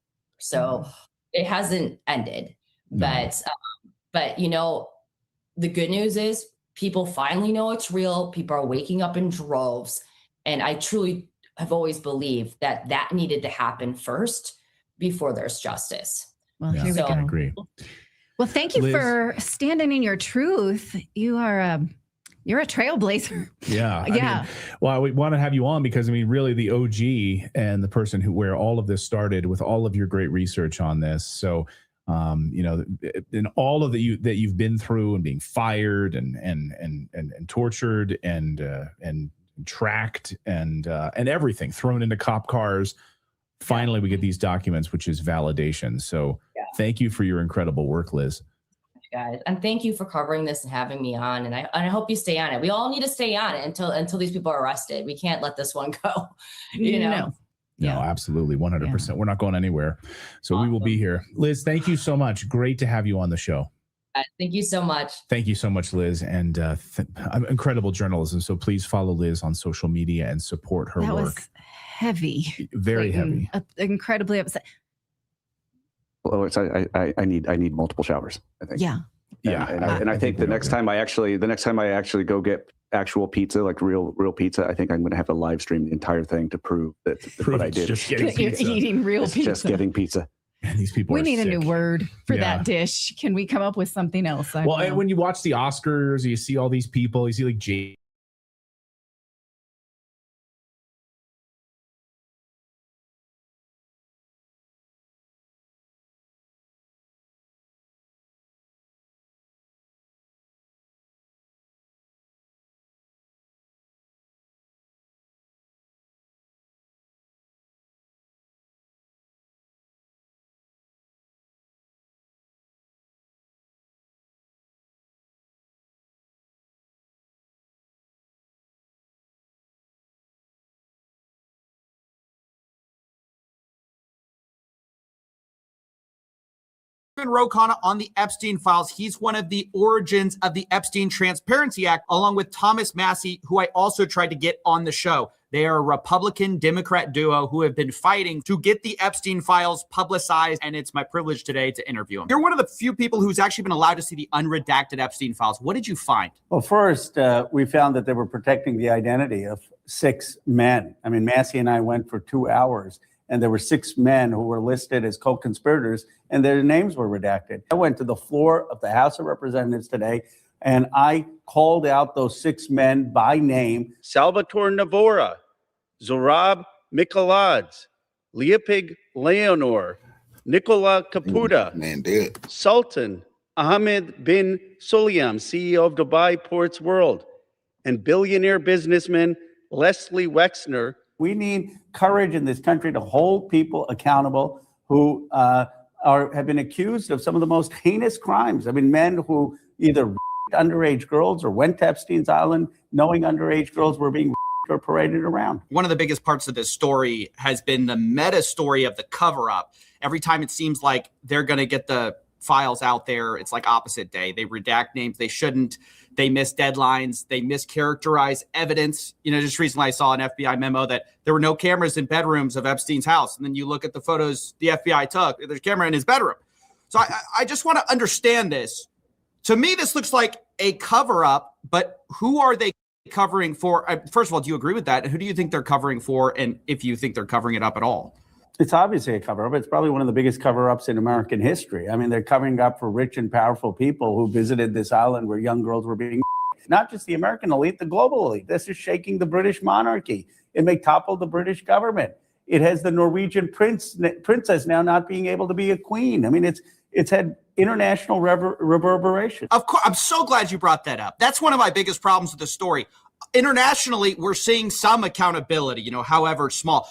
So it hasn't ended. No. But you know, the good news is people finally know it's real. People are waking up in droves. And I truly have always believed that needed to happen first before there's justice. Well, here we go. I agree. Well, thank you, Liz, for standing in your truth. You're a trailblazer. Yeah. I mean, we want to have you on because, I mean, really the OG and the person where all of this started with all of your great research on this. So, you know, in all of that you've been through, and being fired and tortured and tracked and everything, thrown into cop cars. Finally, we get these documents, which is validation. So thank you for your incredible work, Liz. Guys, and thank you for covering this and having me on. And I hope you stay on it. We all need to stay on it until these people are arrested. We can't let this one go. You know? No, absolutely. 100%. Yeah. We're not going anywhere. So we will be here. Liz, thank you so much. Great to have you on the show. Thank you so much. Thank you so much, Liz. And incredible journalism. So please follow Liz on social media and support her work. That was heavy. Very heavy. Incredibly upset. Well, I need multiple showers, I think. Yeah. And I think the next time I actually go get actual pizza, like real pizza, I think I'm going to have to live stream the entire thing to prove that what I did. You're eating real pizza. Just getting pizza. And these people we need sick. A new word for that dish. Can we come up with something else? Well, and when you watch the Oscars, you see all these people, you see like Jay. Ro Khanna on the Epstein files. He's one of the origins of the Epstein Transparency Act, along with Thomas Massie, who I also tried to get on the show. They are a Republican-Democrat duo who have been fighting to get the Epstein files publicized, and it's my privilege today to interview them. You're one of the few people who's actually been allowed to see the unredacted Epstein files. What did you find? Well, first, we found that they were protecting the identity of 6 men. I mean, Massey and I went for 2 hours, and there were 6 men who were listed as co-conspirators, and their names were redacted. I went to the floor of the House of Representatives today, and I called out those 6 men by name. Salvatore Navora, Zorab Mikoladze, Leopig Leonor, Nicola Caputa, Sultan Ahmed bin Sulayem, CEO of Dubai Ports World, and billionaire businessman Leslie Wexner. We need courage in this country to hold people accountable who have been accused of some of the most heinous crimes. I mean, men who either underage girls or went to Epstein's Island knowing underage girls were being or paraded around. One of the biggest parts of this story has been the meta story of the cover-up. Every time it seems like they're going to get the files out there, it's like opposite day. They redact names they shouldn't. They miss deadlines. They mischaracterize evidence. You know, just recently I saw an FBI memo that there were no cameras in bedrooms of Epstein's house. And then you look at the photos the FBI took, there's a camera in his bedroom. So I just want to understand this. To me, this looks like a cover-up, but who are they covering for? First of all, do you agree with that? And who do you think they're covering for? And if you think they're covering it up at all? It's obviously a cover-up. It's probably one of the biggest cover-ups in American history. I mean, they're covering up for rich and powerful people who visited this island where young girls were being not just the American elite, the global elite. This is shaking the British monarchy. It may topple the British government. It has the Norwegian princess now not being able to be a queen. I mean, it's had international reverberation. Of course, I'm so glad you brought that up. That's one of my biggest problems with the story. Internationally, we're seeing some accountability, however small.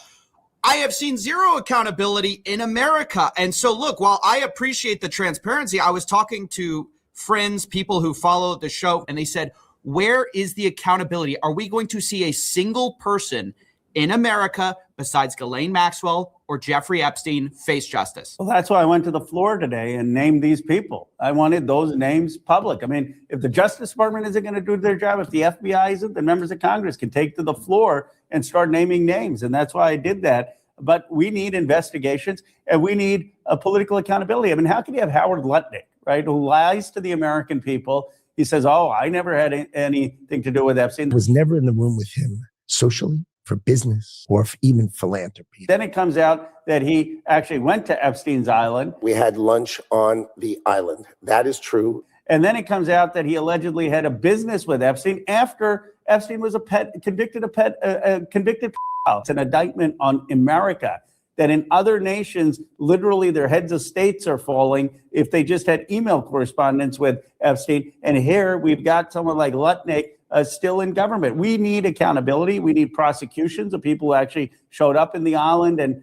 I have seen zero accountability in America. And so, look, while I appreciate the transparency, I was talking to friends, people who follow the show, and they said, where is the accountability? Are we going to see a single person in America besides Ghislaine Maxwell or Jeffrey Epstein face justice? Well, that's why I went to the floor today and named these people. I wanted those names public. I mean, if the Justice Department isn't going to do their job, if the FBI isn't, then members of Congress can take to the floor and start naming names. And that's why I did that. But we need investigations and we need a political accountability. I mean, how can you have Howard Lutnick, right, who lies to the American people? He says, oh, I never had anything to do with Epstein. I was never in the room with him socially, for business, or even philanthropy. Then it comes out that he actually went to Epstein's Island. We had lunch on the island. That is true. And then it comes out that he allegedly had a business with Epstein after Epstein was a convicted pedophile. It's an indictment on America that in other nations, literally their heads of states are falling if they just had email correspondence with Epstein. And here we've got someone like Lutnick still in government. We need accountability. We need prosecutions of people who actually showed up in the island and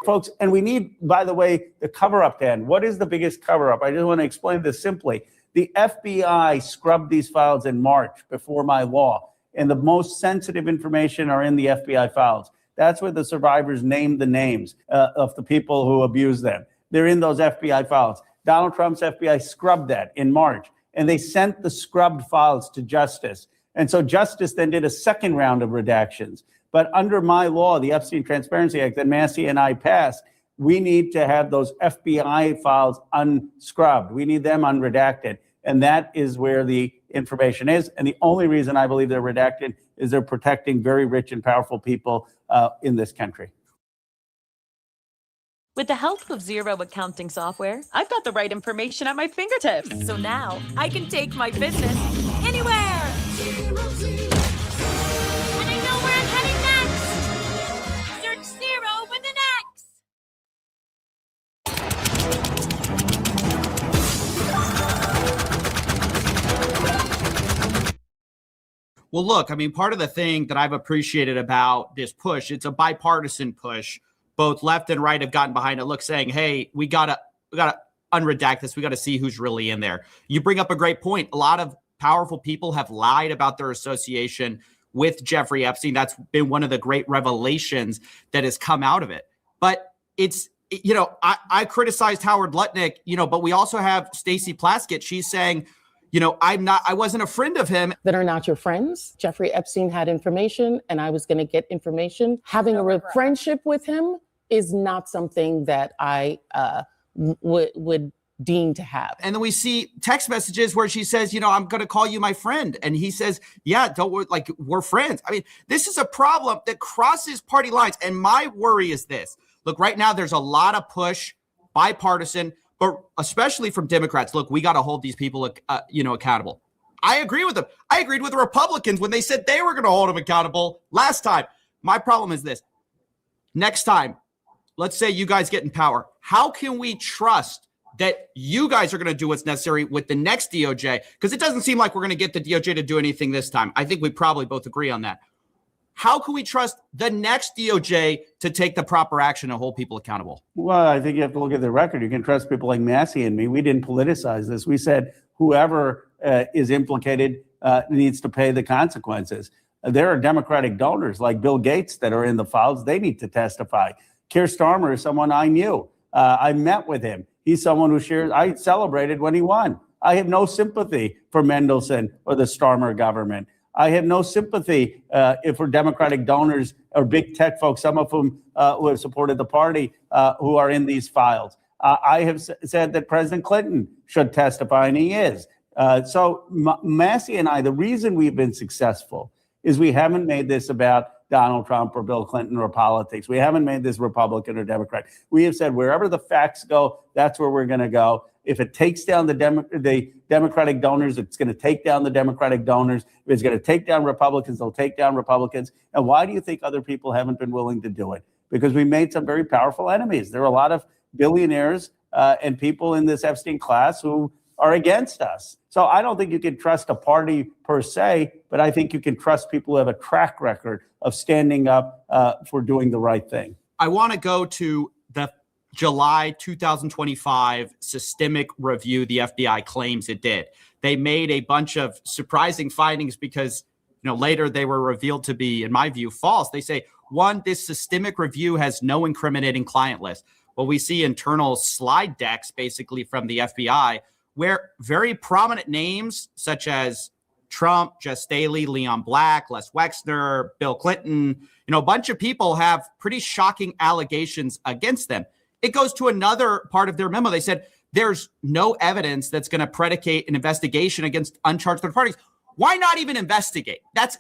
folks. And we need, by the way, the cover-up, Dan. What is the biggest cover-up? I just want to explain this simply. The FBI scrubbed these files in March before my law, and the most sensitive information are in the FBI files. That's where the survivors named the names of the people who abused them. They're in those FBI files. Donald Trump's FBI scrubbed that in March, and they sent the scrubbed files to Justice. And so Justice then did a second round of redactions. But under my law, the Epstein Transparency Act that Massey and I passed, we need to have those FBI files unscrubbed. We need them unredacted. And that is where the information is. And the only reason I believe they're redacted is they're protecting very rich and powerful people in this country. With the help of Zero accounting software, I've got the right information at my fingertips. So now I can take my business anywhere. And I know where I'm heading next. Search Zero with an X. Well, look, I mean, part of the thing that I've appreciated about this push, it's a bipartisan push. Both left and right have gotten behind it. Look, saying, hey, we gotta unredact this. We got to see who's really in there. You bring up a great point. A lot of powerful people have lied about their association with Jeffrey Epstein. That's been one of the great revelations that has come out of it. But it's, I criticized Howard Lutnick, but we also have Stacey Plaskett. She's saying, I wasn't a friend of him. That are not your friends. Jeffrey Epstein had information and I was going to get information. Having a friendship with him is not something that I would deem to have. And then we see text messages where she says, I'm going to call you my friend. And he says, yeah, don't worry, like we're friends. I mean, this is a problem that crosses party lines. And my worry is this. Look, right now, there's a lot of push, bipartisan, but especially from Democrats. Look, we got to hold these people, accountable. I agree with them. I agreed with the Republicans when they said they were going to hold them accountable last time. My problem is this. Next time, let's say you guys get in power. How can we trust that you guys are going to do what's necessary with the next DOJ? Because it doesn't seem like we're going to get the DOJ to do anything this time. I think we probably both agree on that. How can we trust the next DOJ to take the proper action and hold people accountable? Well, I think you have to look at the record. You can trust people like Massey and me. We didn't politicize this. We said whoever is implicated needs to pay the consequences. There are Democratic donors like Bill Gates that are in the files. They need to testify. Keir Starmer is someone I knew. I met with him. He's someone who shares. I celebrated when he won. I have no sympathy for Mendelsohn or the Starmer government. I have no sympathy for Democratic donors or big tech folks, some of whom who have supported the party, who are in these files. I have said that President Clinton should testify, and he is. So Massey and I, the reason we've been successful is we haven't made this about Donald Trump or Bill Clinton or politics. We haven't made this Republican or Democrat. We have said wherever the facts go, that's where we're going to go. If it takes down the Democratic donors, it's going to take down the Democratic donors. If it's going to take down Republicans, they'll take down Republicans. And why do you think other people haven't been willing to do it? Because we made some very powerful enemies. There are a lot of billionaires and people in this Epstein class who are against us. So I don't think you can trust a party per se, but I think you can trust people who have a track record of standing up for doing the right thing. I want to go to the July 2025 systemic review the FBI claims it did. They made a bunch of surprising findings because later they were revealed to be, in my view, false. They say, one, this systemic review has no incriminating client list. Well, we see internal slide decks basically from the FBI where very prominent names such as Trump, Jess Staley, Leon Black, Les Wexner, Bill Clinton, a bunch of people have pretty shocking allegations against them. It goes to another part of their memo. They said there's no evidence that's going to predicate an investigation against uncharged third parties. Why not even investigate? That's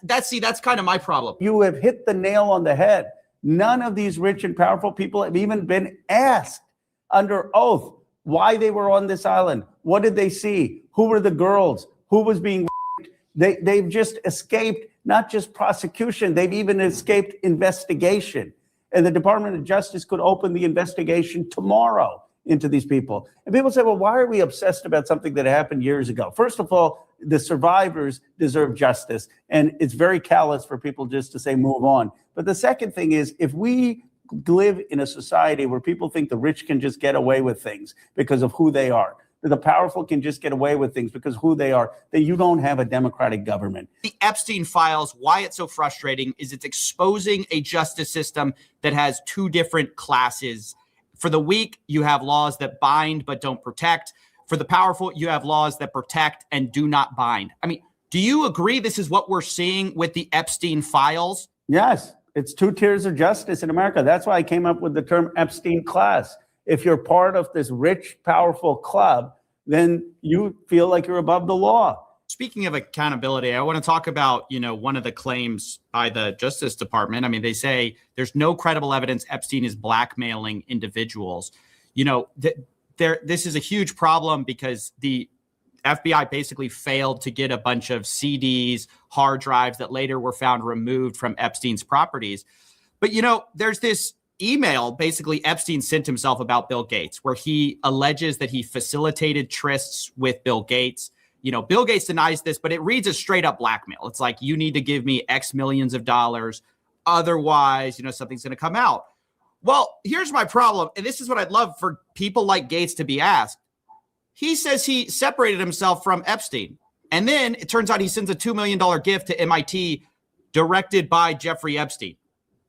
kind of my problem. You have hit the nail on the head. None of these rich and powerful people have even been asked under oath why they were on this island. What did they see? Who were the girls? Who was being raped? They've just escaped not just prosecution, they've even escaped investigation. And the Department of Justice could open the investigation tomorrow into these people. And people say, well, why are we obsessed about something that happened years ago? First of all, the survivors deserve justice. And it's very callous for people just to say, move on. But the second thing is, if we live in a society where people think the rich can just get away with things because of who they are, that the powerful can just get away with things because of who they are, that you don't have a democratic government. The Epstein files, why it's so frustrating is it's exposing a justice system that has two different classes. For the weak, you have laws that bind but don't protect. For the powerful, you have laws that protect and do not bind. I mean, do you agree this is what we're seeing with the Epstein files? Yes, it's two tiers of justice in America. That's why I came up with the term Epstein class. If you're part of this rich, powerful club, then you feel like you're above the law. Speaking of accountability, I want to talk about, one of the claims by the Justice Department. I mean, they say there's no credible evidence Epstein is blackmailing individuals. This is a huge problem because the FBI basically failed to get a bunch of CDs, hard drives that later were found removed from Epstein's properties. But, there's this email basically Epstein sent himself about Bill Gates, where he alleges that he facilitated trysts with Bill Gates. Bill Gates denies this, but it reads as straight up blackmail. It's like, you need to give me X millions of dollars. Otherwise, something's going to come out. Well, here's my problem. And this is what I'd love for people like Gates to be asked. He says he separated himself from Epstein. And then it turns out he sends a $2 million gift to MIT directed by Jeffrey Epstein.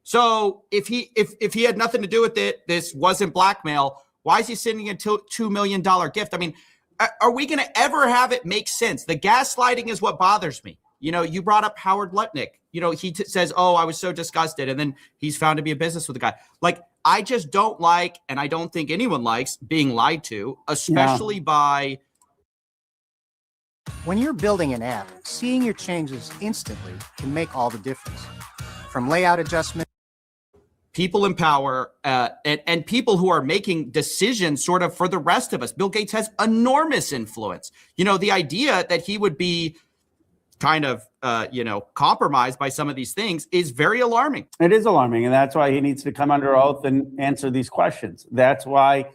So if he had nothing to do with it, this wasn't blackmail, why is he sending a $2 million gift? I mean, are we going to ever have it make sense? The gaslighting is what bothers me. You know, you brought up Howard Lutnick. You know, he says, oh, I was so disgusted. And then he's found to be a business with the guy. Like, I just don't like, and I don't think anyone likes being lied to, especially by. When you're building an app, seeing your changes instantly can make all the difference. From layout adjustment. People in power and people who are making decisions sort of for the rest of us. Bill Gates has enormous influence. You know, the idea that he would be kind of, compromised by some of these things is very alarming. It is alarming. And that's why he needs to come under oath and answer these questions. That's why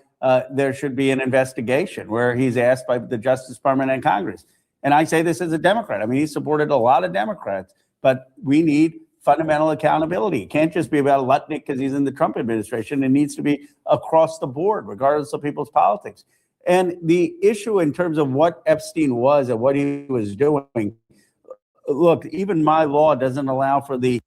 there should be an investigation where he's asked by the Justice Department and Congress. And I say this as a Democrat. I mean, he supported a lot of Democrats, but we need fundamental accountability. It can't just be about Lutnick because he's in the Trump administration. It needs to be across the board, regardless of people's politics. And the issue in terms of what Epstein was and what he was doing, look, even my law doesn't allow for the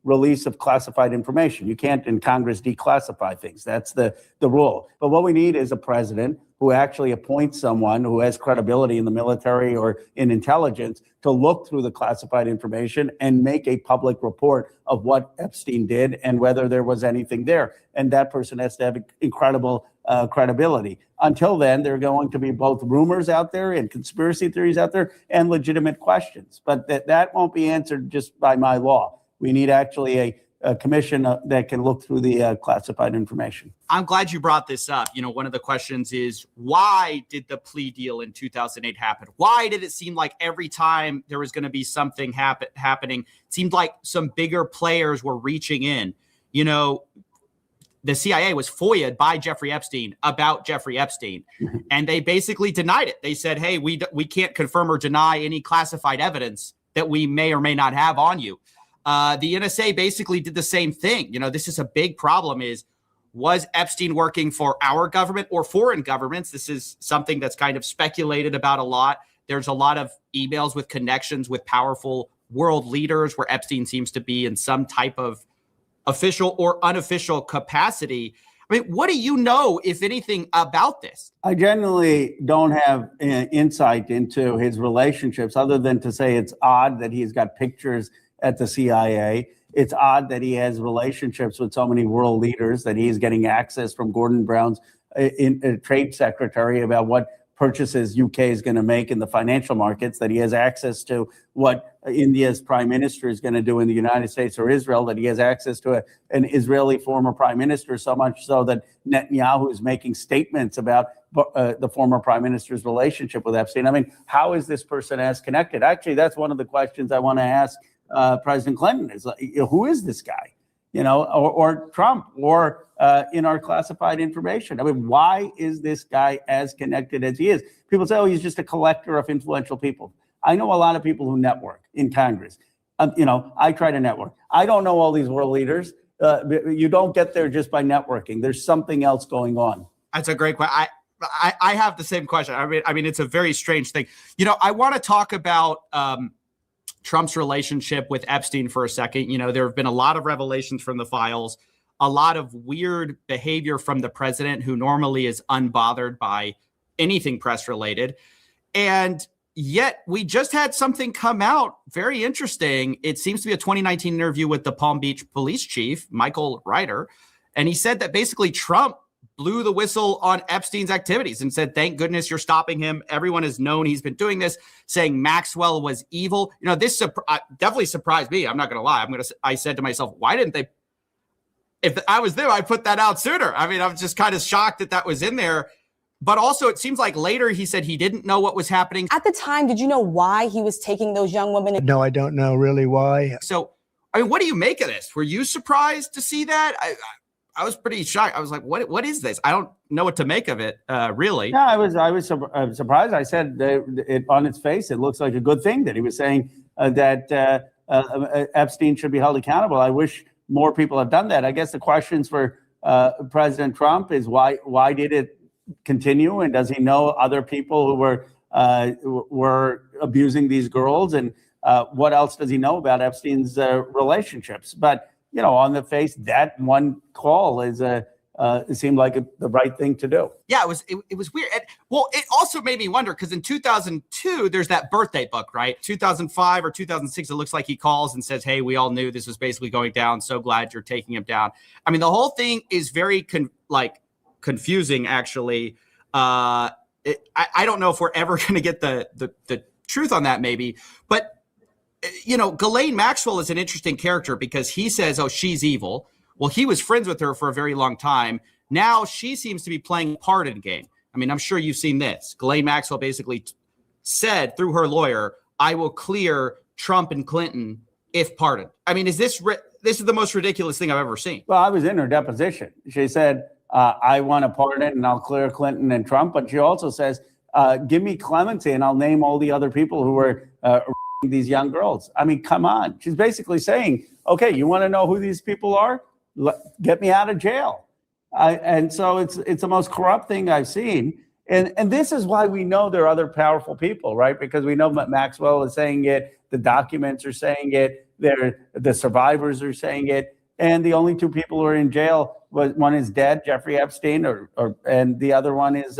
release of classified information. You can't in Congress declassify things. That's the rule. But what we need is a president who actually appoints someone who has credibility in the military or in intelligence to look through the classified information and make a public report of what Epstein did and whether there was anything there. And that person has to have incredible credibility. Until then, there are going to be both rumors out there and conspiracy theories out there and legitimate questions. But that won't be answered just by my law. We need actually a commission that can look through the classified information. I'm glad you brought this up. You know, one of the questions is, why did the plea deal in 2008 happen? Why did it seem like every time there was going to be something happening, it seemed like some bigger players were reaching in? You know, the CIA was FOIA'd by Jeffrey Epstein about Jeffrey Epstein, and they basically denied it. They said, hey, we can't confirm or deny any classified evidence that we may or may not have on you. The NSA basically did the same thing. You know, this is a big problem was Epstein working for our government or foreign governments? This is something that's kind of speculated about a lot. There's a lot of emails with connections with powerful world leaders where Epstein seems to be in some type of official or unofficial capacity. I mean, what do you know, if anything, about this? I generally don't have insight into his relationships other than to say it's odd that he's got pictures at the CIA. It's odd that he has relationships with so many world leaders, that he's getting access from Gordon Brown's trade secretary about what purchases UK is going to make in the financial markets, that he has access to what India's prime minister is going to do in the United States or Israel, that he has access to an Israeli former prime minister, so much so that Netanyahu is making statements about the former prime minister's relationship with Epstein. I mean, how is this person as connected? Actually, that's one of the questions I want to ask President Clinton is, who is this guy, or Trump, or in our classified information? I mean, why is this guy as connected as he is? People say, oh, he's just a collector of influential people. I know a lot of people who network in Congress. I try to network. I don't know all these world leaders. You don't get there just by networking. There's something else going on. That's a great question. I have the same question. I mean, it's a very strange thing. I want to talk about Trump's relationship with Epstein for a second. There have been a lot of revelations from the files, a lot of weird behavior from the president, who normally is unbothered by anything press related. And yet we just had something come out very interesting. It seems to be a 2019 interview with the Palm Beach police chief, Michael Ryder. And he said that basically Trump blew the whistle on Epstein's activities and said, thank goodness you're stopping him. Everyone has known he's been doing this, saying Maxwell was evil. This definitely surprised me. I'm not going to lie. I said to myself, why didn't they? If I was there, I'd put that out sooner. I mean, I was just kind of shocked that was in there. But also, it seems like later he said he didn't know what was happening. At the time, did you know why he was taking those young women? No, I don't know really why. So, I mean, what do you make of this? Were you surprised to see that? I was pretty shocked. I was like, what is this? I don't know what to make of it, really. No, I was surprised. I said it on its face, it looks like a good thing that he was saying that Epstein should be held accountable. I wish more people have done that. I guess the questions for President Trump is why did it continue? And does he know other people who were abusing these girls? And what else does he know about Epstein's relationships? But on the face, that one call is it seemed like the right thing to do. Yeah, it was weird. And, well, it also made me wonder because in 2002, there's that birthday book, right? 2005 or 2006, it looks like he calls and says, "Hey, we all knew this was basically going down. So glad you're taking him down." I mean, the whole thing is very confusing, actually. I don't know if we're ever going to get the truth on that, maybe, but Ghislaine Maxwell is an interesting character because he says, "Oh, she's evil." Well, he was friends with her for a very long time. Now she seems to be playing a part in the game. I mean, I'm sure you've seen this. Ghislaine Maxwell basically said through her lawyer, "I will clear Trump and Clinton if pardoned." I mean, this is the most ridiculous thing I've ever seen. Well, I was in her deposition. She said, "I want a pardon and I'll clear Clinton and Trump." But she also says, "Give me clemency and I'll name all the other people who were these young girls." I mean, come on. She's basically saying, "Okay, you want to know who these people are? Get me out of jail." And so it's the most corrupt thing I've seen. And this is why we know there are other powerful people, right? Because we know that Maxwell is saying it, the documents are saying it, the survivors are saying it, and the only two people who are in jail, one is dead, Jeffrey Epstein, and the other one is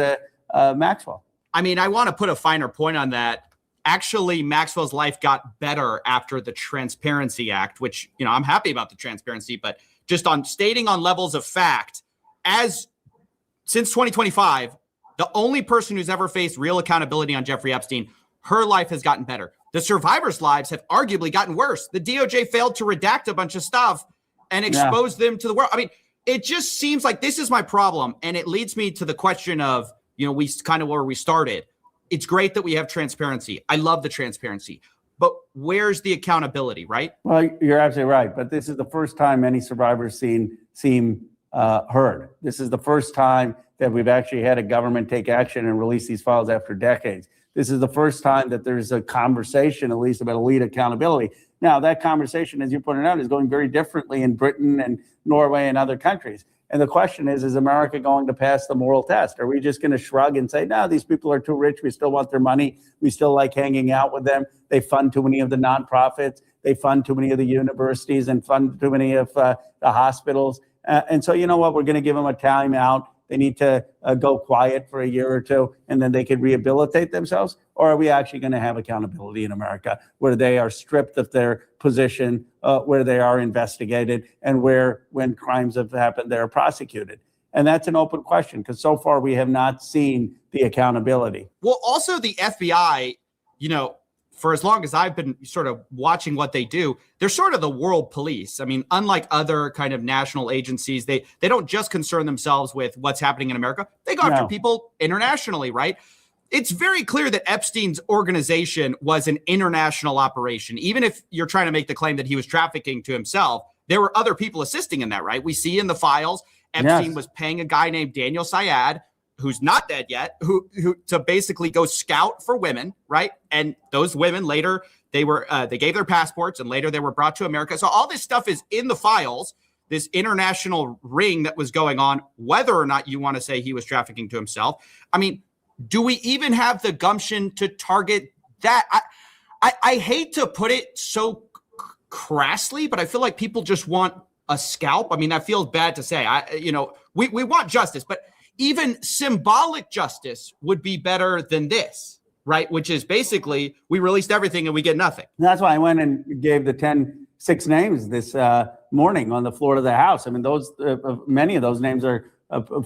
Maxwell. I mean, I want to put a finer point on that. Actually, Maxwell's life got better after the Transparency Act, which, I'm happy about the transparency, but just on stating on levels of fact, since 2025, the only person who's ever faced real accountability on Jeffrey Epstein, her life has gotten better. The survivors' lives have arguably gotten worse. The DOJ failed to redact a bunch of stuff and expose them to the world. I mean, it just seems like this is my problem. And it leads me to the question of, we kind of where we started. It's great that we have transparency. I love the transparency. But where's the accountability, right? Well, you're absolutely right. But this is the first time any survivors seem heard. This is the first time that we've actually had a government take action and release these files after decades. This is the first time that there's a conversation, at least, about elite accountability. Now, that conversation, as you pointed out, is going very differently in Britain and Norway and other countries. And the question is America going to pass the moral test? Are we just going to shrug and say, no, these people are too rich. We still want their money. We still like hanging out with them. They fund too many of the nonprofits. They fund too many of the universities and fund too many of the hospitals. And so, you know what? We're going to give them a timeout. They need to go quiet for a year or two, and then they can rehabilitate themselves? Or are we actually going to have accountability in America where they are stripped of their position, where they are investigated, and where, when crimes have happened, they're prosecuted? And that's an open question because so far we have not seen the accountability. Well, also the FBI, for as long as I've been sort of watching what they do, they're sort of the world police. I mean, unlike other kind of national agencies, they don't just concern themselves with what's happening in America. They go after people internationally, right? It's very clear that Epstein's organization was an international operation. Even if you're trying to make the claim that he was trafficking to himself, there were other people assisting in that, right? We see in the files, Epstein was paying a guy named Daniel Syed, who's not dead yet, who to basically go scout for women, right? And those women later, they gave their passports and later they were brought to America. So all this stuff is in the files, this international ring that was going on, whether or not you want to say he was trafficking to himself. I mean, do we even have the gumption to target that? I hate to put it so crassly, but I feel like people just want a scalp. I mean, that feels bad to say. We want justice, but even symbolic justice would be better than this, right? Which is basically we released everything and we get nothing. That's why I went and gave the 6 names this morning on the floor of the House. I mean, many of those names are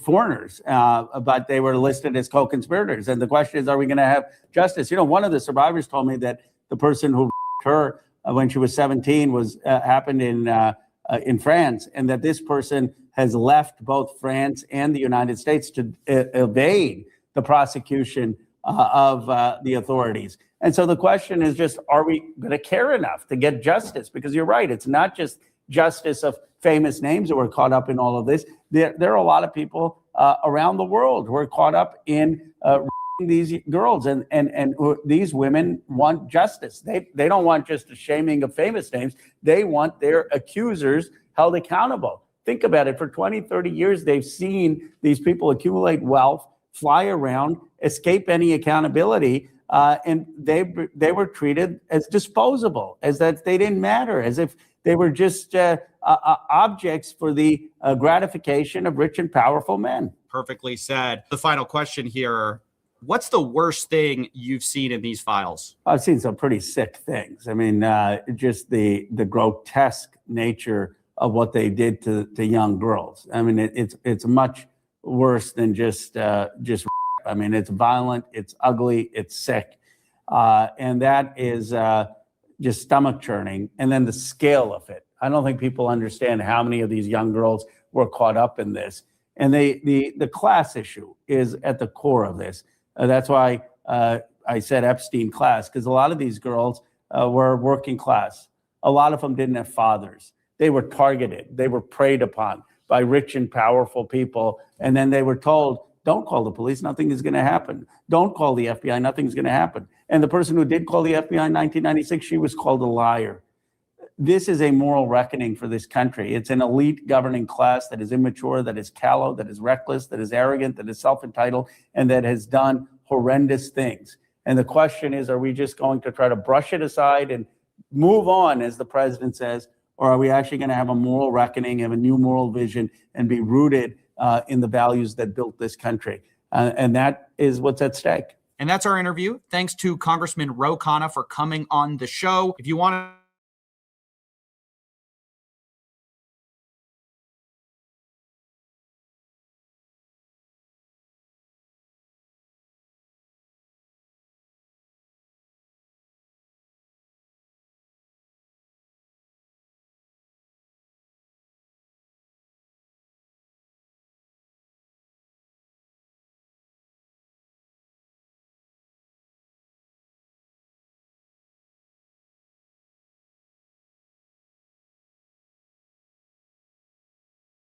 foreigners, but they were listed as co-conspirators. And the question is, are we going to have justice? One of the survivors told me that the person who her when she was 17 happened in France, and that this person has left both France and the United States to evade the prosecution of the authorities. And so the question is just, are we going to care enough to get justice? Because you're right, it's not just justice of famous names that were caught up in all of this. There are a lot of people around the world who are caught up in these girls, and these women want justice. They don't want just a shaming of famous names. They want their accusers held accountable. Think about it. For 20, 30 years, they've seen these people accumulate wealth, fly around, escape any accountability, and they were treated as disposable, as that they didn't matter, as if They were just objects for the gratification of rich and powerful men. Perfectly said. The final question here. What's the worst thing you've seen in these files? I've seen some pretty sick things. I mean, just the grotesque nature of what they did to young girls. I mean, it's much worse than just. I mean, it's violent, it's ugly, it's sick, and that is just stomach churning. And then the scale of it. I don't think people understand how many of these young girls were caught up in this. And the class issue is at the core of this. That's why I said Epstein class, because a lot of these girls were working class. A lot of them didn't have fathers. They were targeted. They were preyed upon by rich and powerful people. And then they were told, don't call the police, nothing is going to happen. Don't call the FBI, nothing's going to happen. And the person who did call the FBI in 1996, she was called a liar. This is a moral reckoning for this country. It's an elite governing class that is immature, that is callow, that is reckless, that is arrogant, that is self-entitled, and that has done horrendous things. And the question is, are we just going to try to brush it aside and move on, as the president says, or are we actually going to have a moral reckoning, have a new moral vision, and be rooted in the values that built this country? And that is what's at stake. And that's our interview. Thanks to Congressman Ro Khanna for coming on the show. If you want to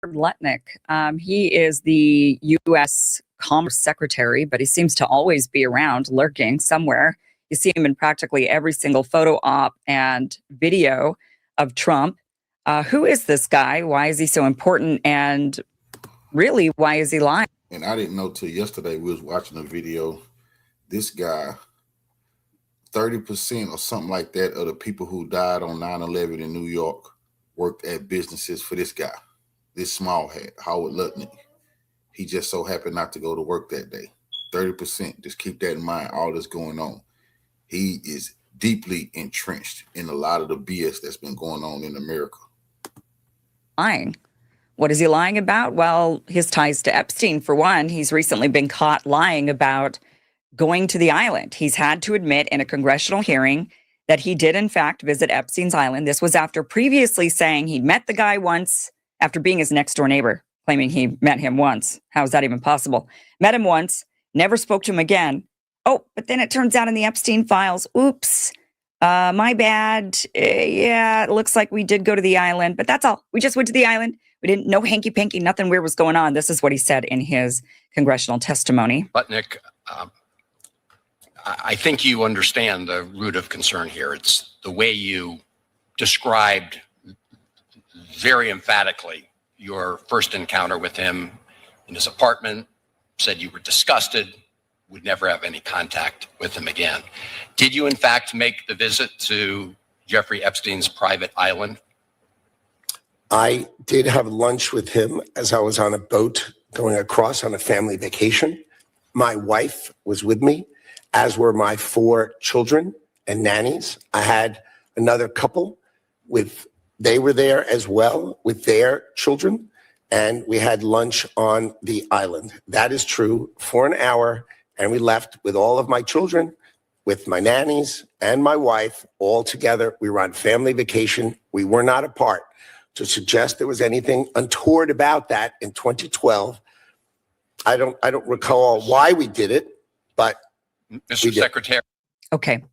Lutnick. He is the U.S. Commerce Secretary, but he seems to always be around, lurking somewhere. You see him in practically every single photo op and video of Trump. Who is this guy? Why is he so important? And really, why is he lying? And I didn't know till yesterday. We was watching a video. This guy, 30% or something like that of the people who died on 9/11 in New York worked at businesses for this guy. This small hat, Howard Lutnick. He just so happened not to go to work that day. 30%. Just keep that in mind, all that's going on. He is deeply entrenched in a lot of the BS that's been going on in America. Lying. What is he lying about? Well, his ties to Epstein, for one. He's recently been caught lying about going to the island. He's had to admit in a congressional hearing that he did, in fact, visit Epstein's island. This was after previously saying he'd met the guy once, after being his next door neighbor, claiming he met him once. How is that even possible? Met him once, never spoke to him again. Oh, but then it turns out in the Epstein files, oops, my bad. Yeah, it looks like we did go to the island, but that's all. We just went to the island. We didn't know hanky-panky, nothing weird was going on. This is what he said in his congressional testimony. Lutnick, I think you understand the root of concern here. It's the way you described very emphatically your first encounter with him in his apartment, said you were disgusted, would never have any contact with him again. Did you in fact make the visit to Jeffrey Epstein's private island? I did have lunch with him as I was on a boat going across on a family vacation. My wife was with me, as were my 4 children and nannies. I had another couple they were there as well with their children, and we had lunch on the island. That is true, for an hour, and we left with all of my children, with my nannies and my wife, all together. We were on family vacation. We were not apart. To suggest there was anything untoward about that in 2012, I don't recall why we did it, but Mr. Secretary. Okay.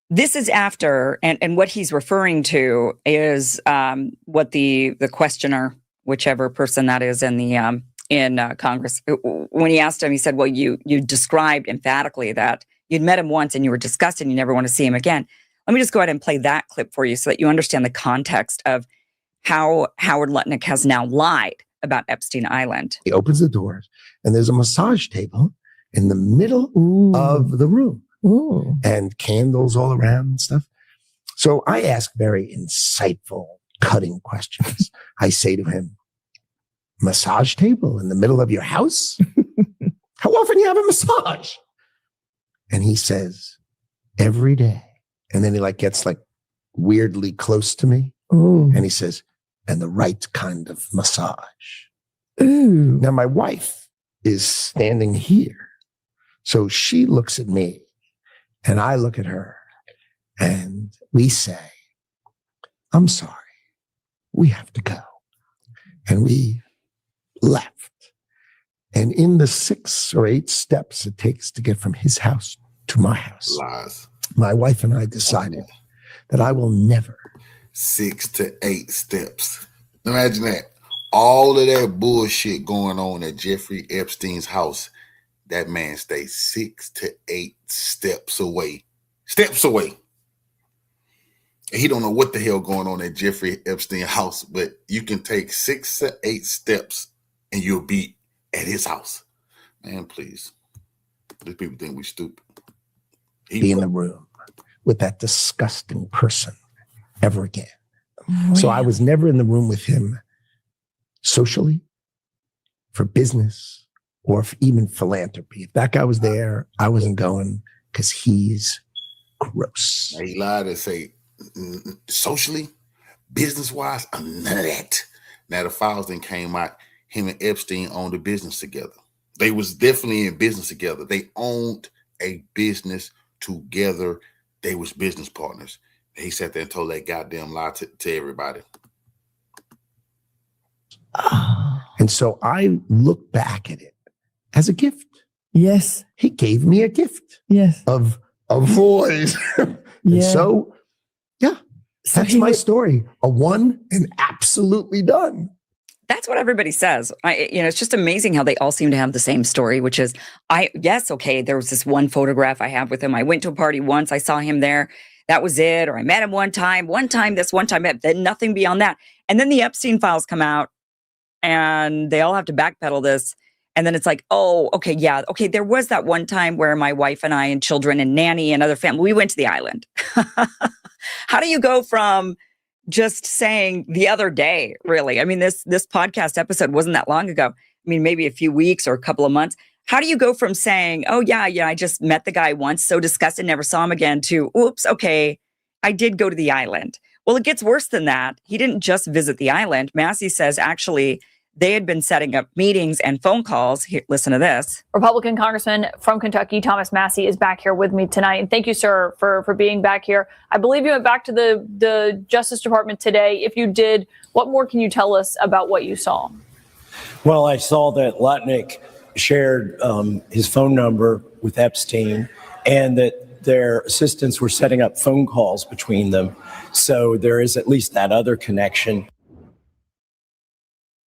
This is after, and what he's referring to is what the questioner, whichever person that is in the in Congress, when he asked him, he said, well, you described emphatically that you'd met him once and you were disgusted and you never want to see him again. Let me just go ahead and play that clip for you so that you understand the context of how Howard Lutnick has now lied about Epstein Island. He opens the doors and there's a massage table in the middle of the room. And candles all around and stuff. So I ask very insightful cutting questions. I say to him, massage table in the middle of your house? How often do you have a massage? And he says, every day. And then he gets weirdly close to me. Ooh. And he says, and the right kind of massage. Ooh. Now my wife is standing here. So she looks at me and I look at her and we say, I'm sorry, we have to go. And we left. And in the 6 or 8 steps it takes to get from his house to my house, Lies. my wife and I decided that I will never. 6 to 8 steps. Imagine that. All of that bullshit going on at Jeffrey Epstein's house. That man stays 6 to 8 steps away. Steps away. And he don't know what the hell going on at Jeffrey Epstein's house, but you can take 6 to 8 steps and you'll be at his house. Man, please. These people think we stupid. Be in the room with that disgusting person ever again. So I was never in the room with him socially, for business, or for even philanthropy. If that guy was there, I wasn't going because he's gross. He lied and say, socially, business-wise, none of that. Now the files then came out, him and Epstein owned a business together. They was definitely in business together. They owned a business together. They was business partners. He sat there and told that goddamn lie to everybody. And so I look back at it as a gift. Yes. He gave me a gift. Yes. Of a voice. And so, yeah, that's my story. A one and absolutely done. That's what everybody says. It's just amazing how they all seem to have the same story, which is, there was this one photograph I have with him. I went to a party once. I saw him there. That was it. Or I met him one time this, one time that, then nothing beyond that. And then the Epstein files come out and they all have to backpedal this. And then it's like, oh, okay, yeah. Okay, there was that one time where my wife and I and children and nanny and other family, we went to the island. How do you go from just saying the other day, really? I mean, this podcast episode wasn't that long ago. I mean, maybe a few weeks or a couple of months. How do you go from saying, oh, yeah, I just met the guy once, so disgusted, never saw him again, to, oops, okay, I did go to the island. Well, it gets worse than that. He didn't just visit the island. Massey says, actually, they had been setting up meetings and phone calls. Here, listen to this. Republican Congressman from Kentucky, Thomas Massey, is back here with me tonight. And thank you, sir, for being back here. I believe you went back to the Justice Department today. If you did, what more can you tell us about what you saw? Well, I saw that Lutnick shared his phone number with Epstein and that their assistants were setting up phone calls between them. So there is at least that other connection.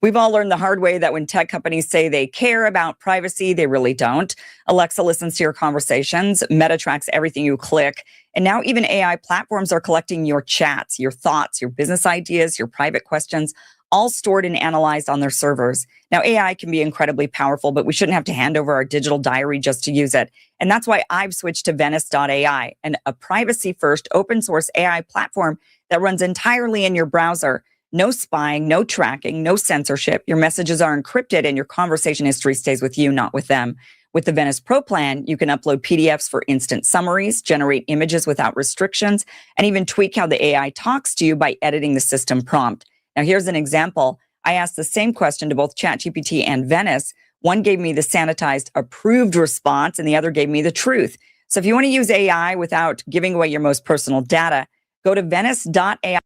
We've all learned the hard way that when tech companies say they care about privacy, they really don't. Alexa listens to your conversations. Meta tracks everything you click. And now even AI platforms are collecting your chats, your thoughts, your business ideas, your private questions, all stored and analyzed on their servers. Now, AI can be incredibly powerful, but we shouldn't have to hand over our digital diary just to use it. And that's why I've switched to Venice.ai, a privacy-first open source AI platform that runs entirely in your browser. No spying, no tracking, no censorship. Your messages are encrypted and your conversation history stays with you, not with them. With the Venice Pro plan, you can upload PDFs for instant summaries, generate images without restrictions, and even tweak how the AI talks to you by editing the system prompt. Now, here's an example. I asked the same question to both ChatGPT and Venice. One gave me the sanitized approved response and the other gave me the truth. So if you want to use AI without giving away your most personal data, go to Venice.ai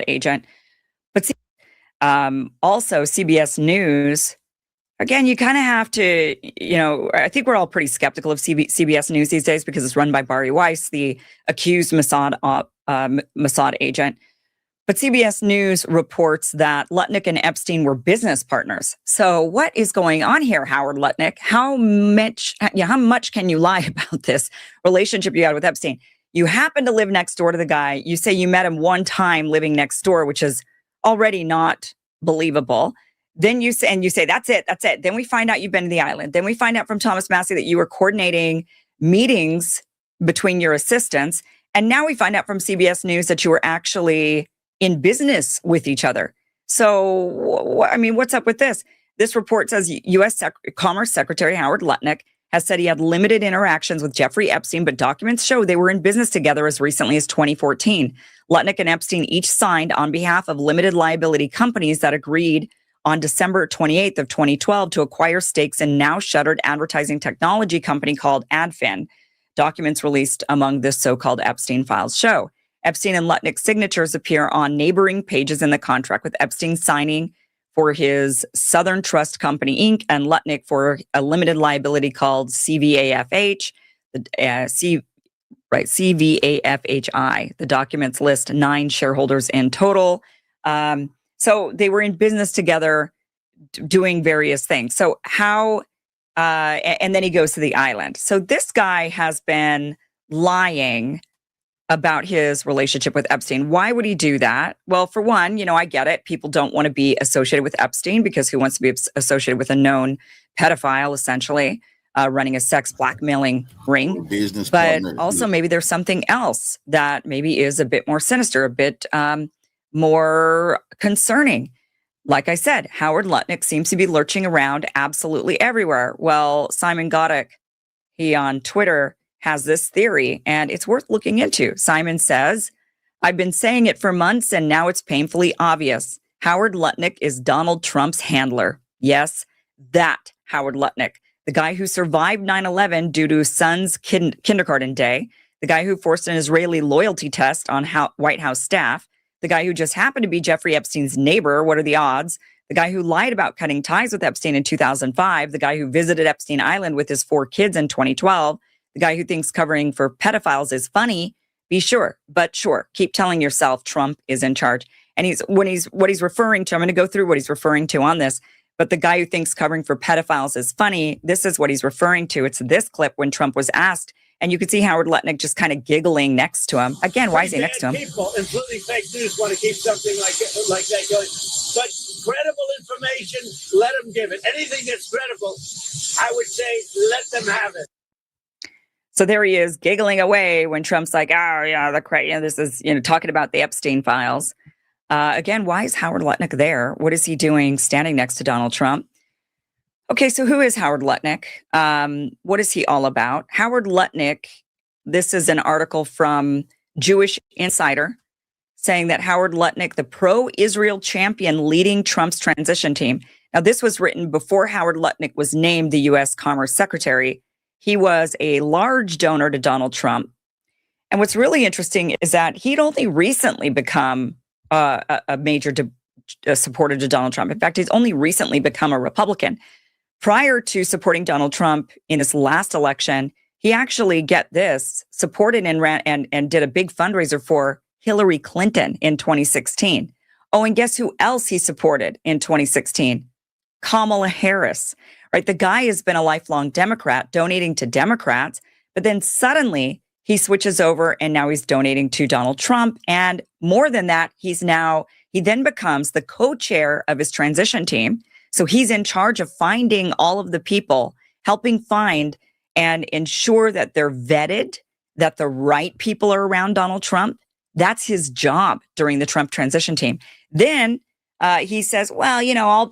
agent. But also CBS News, again, you kind of have to, I think we're all pretty skeptical of CBS News these days because it's run by Bari Weiss, the accused Mossad agent. But CBS News reports that Lutnick and Epstein were business partners. So what is going on here, Howard Lutnick? How much can you lie about this relationship you had with Epstein? You happen to live next door to the guy. You say you met him one time living next door, which is already not believable. Then you say, that's it. Then we find out you've been to the island. Then we find out from Thomas Massey that you were coordinating meetings between your assistants. And now we find out from CBS News that you were actually in business with each other. So, I mean, what's up with this? This report says U.S. Commerce Secretary Howard Lutnick has said he had limited interactions with Jeffrey Epstein, but documents show they were in business together as recently as 2014. Lutnick and Epstein each signed on behalf of limited liability companies that agreed on December 28th of 2012 to acquire stakes in now shuttered advertising technology company called Adfin. Documents released among this so-called Epstein files show. Epstein and Lutnick's signatures appear on neighboring pages in the contract, with Epstein signing for his Southern Trust Company, Inc., and Lutnick for a limited liability called CVAFH, CVAFHI. The documents list 9 shareholders in total. So they were in business together doing various things. So how, and then he goes to the island. So this guy has been lying about his relationship with Epstein. Why would he do that? Well, for one, you know, I get it. People don't want to be associated with Epstein because who wants to be associated with a known pedophile, essentially, running a sex blackmailing ring? Business but partner. also maybe there's something else that maybe is a bit more sinister, a bit more concerning. Like I said, Howard Lutnick seems to be lurching around absolutely everywhere. Well, Simon Godek, he on Twitter has this theory, and it's worth looking into. Simon says, I've been saying it for months, and now it's painfully obvious. Howard Lutnick is Donald Trump's handler. Yes, that Howard Lutnick, the guy who survived 9/11 due to his son's kindergarten day, the guy who forced an Israeli loyalty test on White House staff, the guy who just happened to be Jeffrey Epstein's neighbor, what are the odds? The guy who lied about cutting ties with Epstein in 2005, the guy who visited Epstein Island with his 4 kids in 2012, the guy who thinks covering for pedophiles is funny. Be sure, but sure, keep telling yourself Trump is in charge. And what he's referring to, I'm going to go through what he's referring to on this, but the guy who thinks covering for pedophiles is funny, this is what he's referring to. It's this clip when Trump was asked, and you could see Howard Lutnick just kind of giggling next to him. Again, why is he next to him? People, including fake news, want to keep something like that going. But credible information, let them give it. Anything that's credible, I would say, let them have it. So there he is giggling away when Trump's like, oh, yeah, this is, talking about the Epstein files. Again, why is Howard Lutnick there? What is he doing standing next to Donald Trump? Okay, so who is Howard Lutnick? What is he all about? Howard Lutnick, this is an article from Jewish Insider saying that Howard Lutnick, the pro-Israel champion leading Trump's transition team. Now, this was written before Howard Lutnick was named the U.S. Commerce Secretary. He was a large donor to Donald Trump. And what's really interesting is that he'd only recently become a major supporter to Donald Trump. In fact, he's only recently become a Republican. Prior to supporting Donald Trump in his last election, he actually, get this, supported and ran and did a big fundraiser for Hillary Clinton in 2016. Oh, and guess who else he supported in 2016? Kamala Harris. Right, the guy has been a lifelong Democrat, donating to Democrats, but then suddenly he switches over and now he's donating to Donald Trump. And more than that, he then becomes the co-chair of his transition team. So he's in charge of finding all of the people, helping find and ensure that they're vetted, that the right people are around Donald Trump. That's his job during the Trump transition team. Then he says, well,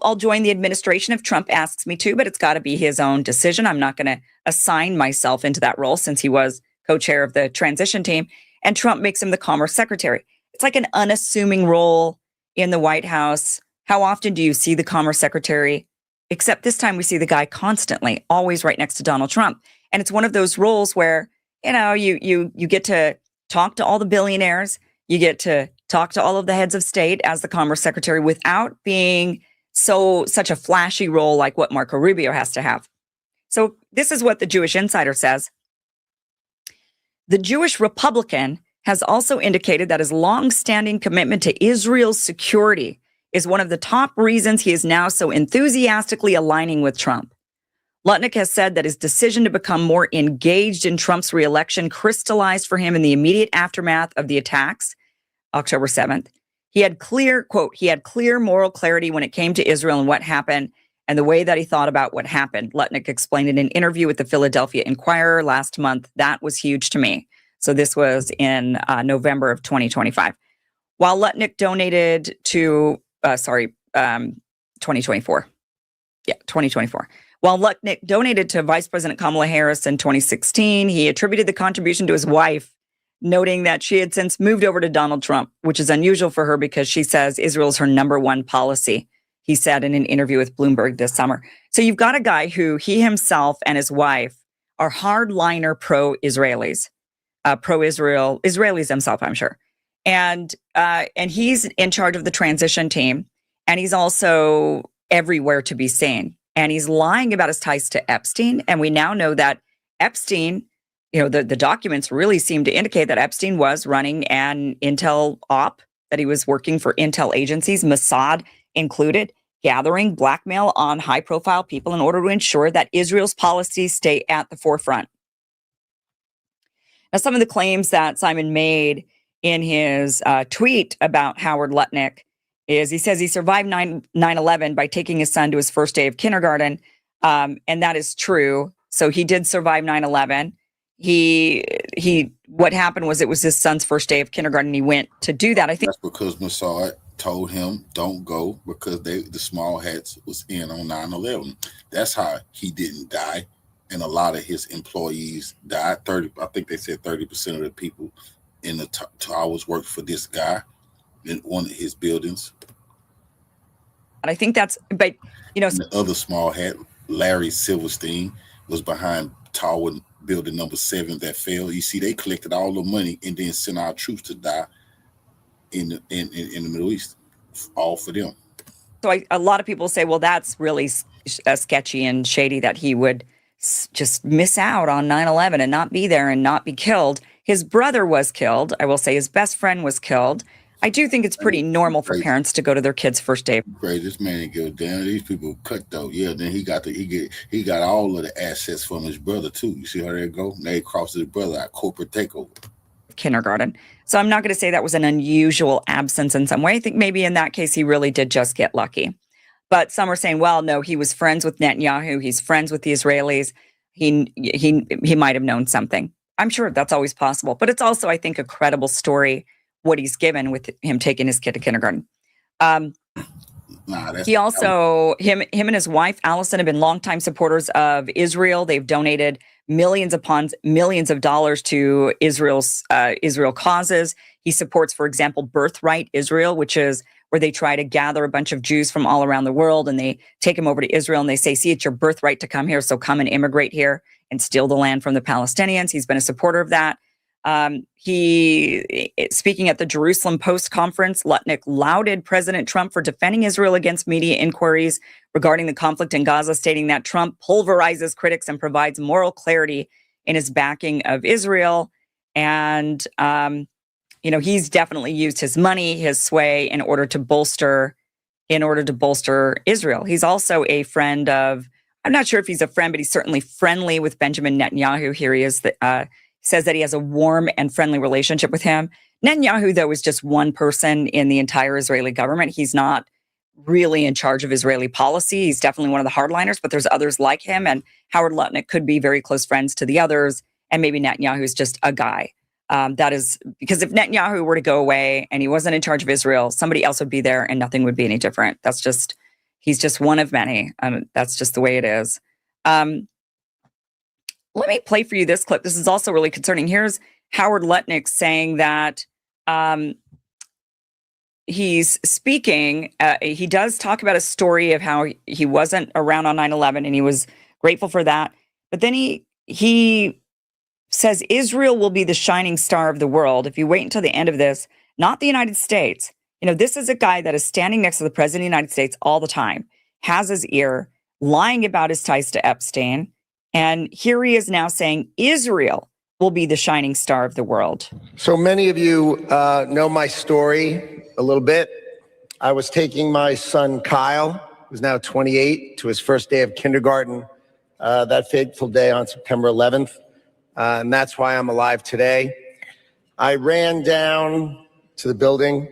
I'll join the administration if Trump asks me to, but it's got to be his own decision. I'm not going to assign myself into that role since he was co-chair of the transition team. And Trump makes him the Commerce Secretary. It's like an unassuming role in the White House. How often do you see the Commerce Secretary? Except this time we see the guy constantly, always right next to Donald Trump. And it's one of those roles where, you get to talk to all the billionaires. You get to talk to all of the heads of state as the Commerce Secretary without being such a flashy role like what Marco Rubio has to have. So this is what the Jewish Insider says. The Jewish Republican has also indicated that his long-standing commitment to Israel's security is one of the top reasons he is now so enthusiastically aligning with Trump. Lutnick has said that his decision to become more engaged in Trump's reelection crystallized for him in the immediate aftermath of the attacks, October 7th. He had clear moral clarity when it came to Israel and what happened and the way that he thought about what happened. Lutnick explained in an interview with the Philadelphia Inquirer last month. That was huge to me. So this was in November of 2025. While Lutnick donated to, 2024. Yeah, 2024. While Lutnick donated to Vice President Kamala Harris in 2016, he attributed the contribution to his wife, noting that she had since moved over to Donald Trump, which is unusual for her because she says Israel is her number one policy, he said in an interview with Bloomberg this summer. So you've got a guy who he himself and his wife are hardliner pro-Israelis, pro-Israel, Israelis themselves, I'm sure. And he's in charge of the transition team, and he's also everywhere to be seen. And he's lying about his ties to Epstein. And we now know that Epstein, the documents really seem to indicate that Epstein was running an intel op, that he was working for intel agencies, Mossad included, gathering blackmail on high-profile people in order to ensure that Israel's policies stay at the forefront. Now, some of the claims that Simon made in his tweet about Howard Lutnick is he says he survived 9/11 by taking his son to his first day of kindergarten. And that is true. So he did survive 9/11. What happened was it was his son's first day of kindergarten. He went to do that. I think that's because Mossad told him don't go because the small hats was in on 9/11. That's how he didn't die. And a lot of his employees died. I think they said 30% of the people in the towers worked for this guy in one of his buildings. And I think that's, but the other small hat, Larry Silverstein, was behind tower building number 7 that fell. You see, they collected all the money and then sent our troops to die in the Middle East, all for them. So a lot of people say, well, that's really sketchy and shady that he would just miss out on 9/11 and not be there and not be killed. His brother was killed. I will say his best friend was killed. I do think it's pretty normal for parents to go to their kids' first day. Great, this man didn't give a damn. These people cut though. Yeah, then he got all of the assets from his brother too. You see how they go? They crossed his brother at corporate takeover. Kindergarten. So I'm not going to say that was an unusual absence in some way. I think maybe in that case he really did just get lucky. But some are saying, well, no, he was friends with Netanyahu. He's friends with the Israelis. He might have known something. I'm sure that's always possible. But it's also, I think, a credible story what he's given with him taking his kid to kindergarten. He also, him and his wife, Allison, have been longtime supporters of Israel. They've donated millions upon millions of dollars to Israel causes. He supports, for example, Birthright Israel, which is where they try to gather a bunch of Jews from all around the world and they take them over to Israel and they say, see, it's your birthright to come here, so come and immigrate here and steal the land from the Palestinians. He's been a supporter of that. Speaking at the Jerusalem Post conference, Lutnick lauded President Trump for defending Israel against media inquiries regarding the conflict in Gaza, stating that Trump pulverizes critics and provides moral clarity in his backing of Israel. And, he's definitely used his money, his sway in order to bolster Israel. He's also a friend of, I'm not sure if he's a friend, but he's certainly friendly with Benjamin Netanyahu. Here he is, says that he has a warm and friendly relationship with him. Netanyahu, though, is just one person in the entire Israeli government. He's not really in charge of Israeli policy. He's definitely one of the hardliners, but there's others like him. And Howard Lutnick could be very close friends to the others. And maybe Netanyahu is just a guy. That is because if Netanyahu were to go away and he wasn't in charge of Israel, somebody else would be there and nothing would be any different. He's just one of many. That's just the way it is. Let me play for you this clip. This is also really concerning. Here's Howard Lutnick saying that he's speaking. He does talk about a story of how he wasn't around on 9/11 and he was grateful for that. But then he says Israel will be the shining star of the world. If you wait until the end of this, not the United States. This is a guy that is standing next to the president of the United States all the time, has his ear, lying about his ties to Epstein. And here he is now saying Israel will be the shining star of the world. So many of you know my story a little bit. I was taking my son Kyle, who's now 28, to his first day of kindergarten that fateful day on September 11th. And that's why I'm alive today. I ran down to the building,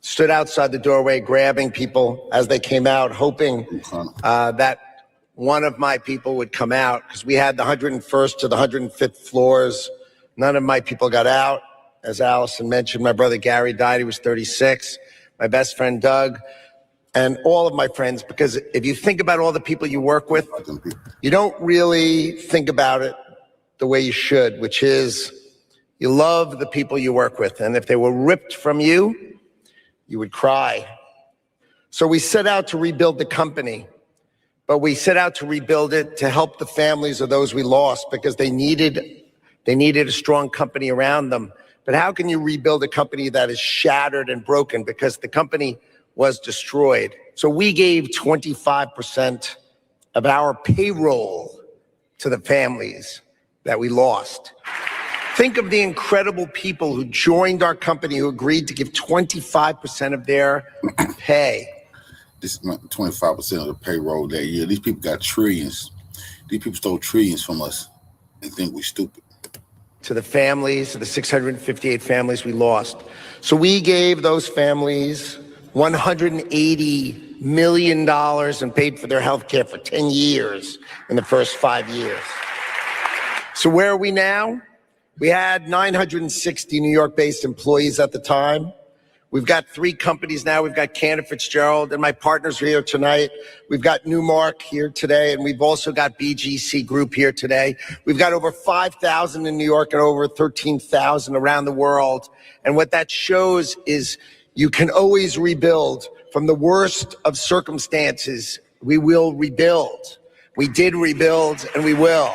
stood outside the doorway, grabbing people as they came out, hoping that one of my people would come out, because we had the 101st to the 105th floors. None of my people got out. As Allison mentioned, my brother Gary died. He was 36. My best friend Doug, and all of my friends, because if you think about all the people you work with, you don't really think about it the way you should, which is you love the people you work with. And if they were ripped from you, you would cry. So we set out to rebuild the company, but we set out to rebuild it to help the families of those we lost because they needed a strong company around them. But how can you rebuild a company that is shattered and broken because the company was destroyed? So we gave 25% of our payroll to the families that we lost. Think of the incredible people who joined our company who agreed to give 25% of their pay. This is 25% of the payroll that year. These people got trillions. These people stole trillions from us and think we're stupid. To the families, to the 658 families we lost. So we gave those families $180 million and paid for their health care for 10 years in the first 5 years. So where are we now? We had 960 New York-based employees at the time. We've got 3 companies now. We've got Cantor Fitzgerald, and my partners are here tonight. We've got Newmark here today, and we've also got BGC Group here today. We've got over 5,000 in New York and over 13,000 around the world. And what that shows is you can always rebuild. From the worst of circumstances, we will rebuild. We did rebuild, and we will.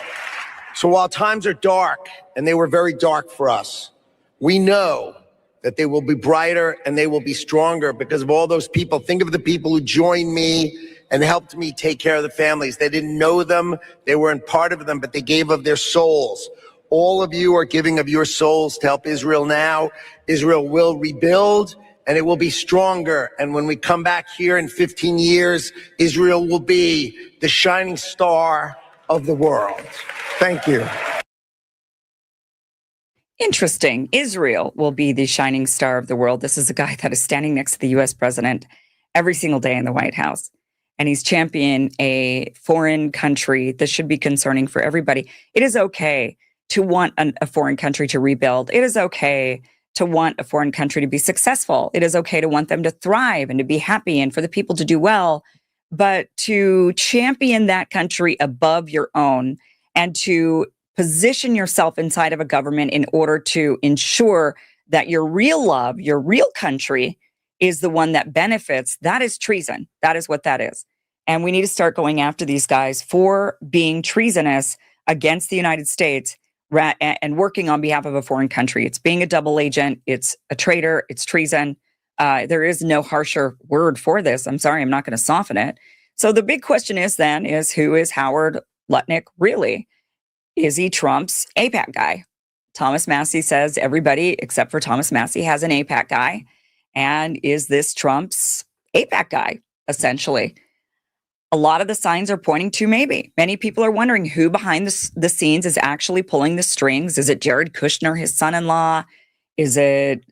So while times are dark, and they were very dark for us, we know that they will be brighter and they will be stronger because of all those people. Think of the people who joined me and helped me take care of the families. They didn't know them, they weren't part of them, but they gave of their souls. All of you are giving of your souls to help Israel now. Israel will rebuild and it will be stronger. And when we come back here in 15 years, Israel will be the shining star of the world. Thank you. Interesting. Israel will be the shining star of the world. This is a guy that is standing next to the US president every single day in the White House. And he's championing a foreign country. This should be concerning for everybody. It is okay to want a foreign country to rebuild. It is okay to want a foreign country to be successful. It is okay to want them to thrive and to be happy and for the people to do well. But to champion that country above your own and to position yourself inside of a government in order to ensure that your real love, your real country is the one that benefits, that is treason. That is what that is. And we need to start going after these guys for being treasonous against the United States and working on behalf of a foreign country. It's being a double agent. It's a traitor. It's treason. There is no harsher word for this. I'm sorry, I'm not going to soften it. So the big question is then is who is Howard Lutnick really? Is he Trump's AIPAC guy? Thomas Massie says everybody except for Thomas Massie has an AIPAC guy. And is this Trump's AIPAC guy, essentially? A lot of the signs are pointing to maybe. Many people are wondering who behind the scenes is actually pulling the strings. Is it Jared Kushner, his son-in-law? Is it,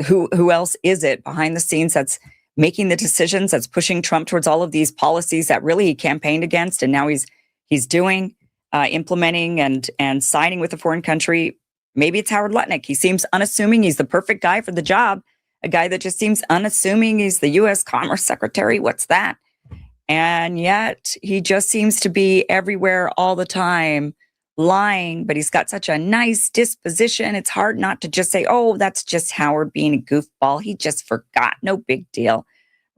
who else is it behind the scenes that's making the decisions, that's pushing Trump towards all of these policies that really he campaigned against and now he's doing? Implementing and siding with a foreign country. Maybe it's Howard Lutnick. He seems unassuming. He's the perfect guy for the job. A guy that just seems unassuming. He's the U.S. Commerce Secretary. What's that? And yet he just seems to be everywhere all the time, lying, but he's got such a nice disposition. It's hard not to just say, oh, that's just Howard being a goofball. He just forgot. No big deal,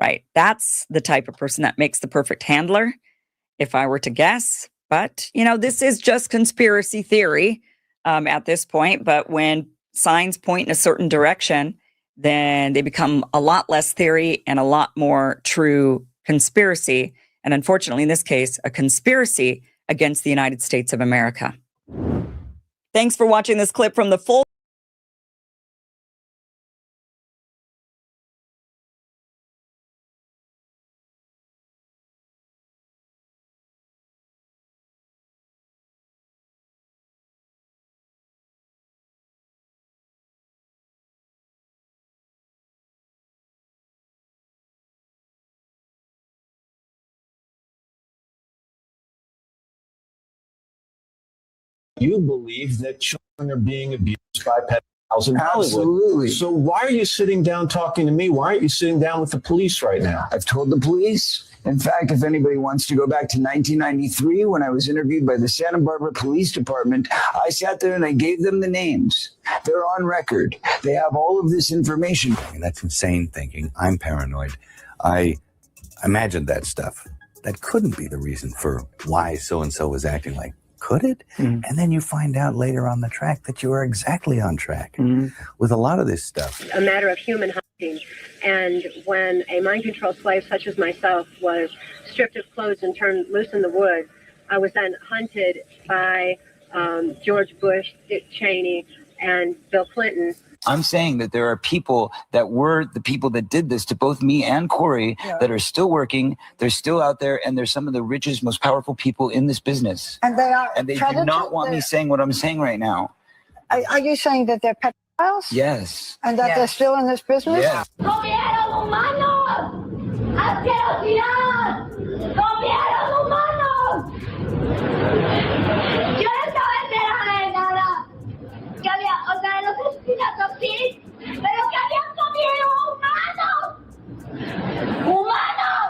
right? That's the type of person that makes the perfect handler, if I were to guess. But, this is just conspiracy theory at this point. But when signs point in a certain direction, then they become a lot less theory and a lot more true conspiracy. And unfortunately, in this case, a conspiracy against the United States of America. Thanks for watching this clip from the full. You believe that children are being abused by pedophiles. in Hollywood. Absolutely. So why are you sitting down talking to me? Why aren't you sitting down with the police right now? I've told the police. In fact, if anybody wants to go back to 1993 when I was interviewed by the Santa Barbara Police Department, I sat there and I gave them the names. They're on record. They have all of this information. And that's insane thinking. I'm paranoid. I imagined that stuff. That couldn't be the reason for why so-and-so was acting like. Could it? And then you find out later on the track that you are exactly on track with a lot of this stuff. A matter of human hunting. And when a mind control slave such as myself was stripped of clothes and turned loose in the woods, I was then hunted by George Bush, Dick Cheney, and Bill Clinton. I'm saying that there are people that were the people that did this to both me and Corey that are still working. They're still out there, and they're some of the richest, most powerful people in this business. And they are. And they do not want me saying what I'm saying right now. Are you saying that they're pedophiles? Yes. And that they're still in this business? Yeah. ¡Comieron humanos! ¡Asquerosidad! ¡Comieron humanos! Yo no estaba enterada de nada. Que había, o sea, los asesinatos sí, pero que habían comido humanos. ¡Humanos!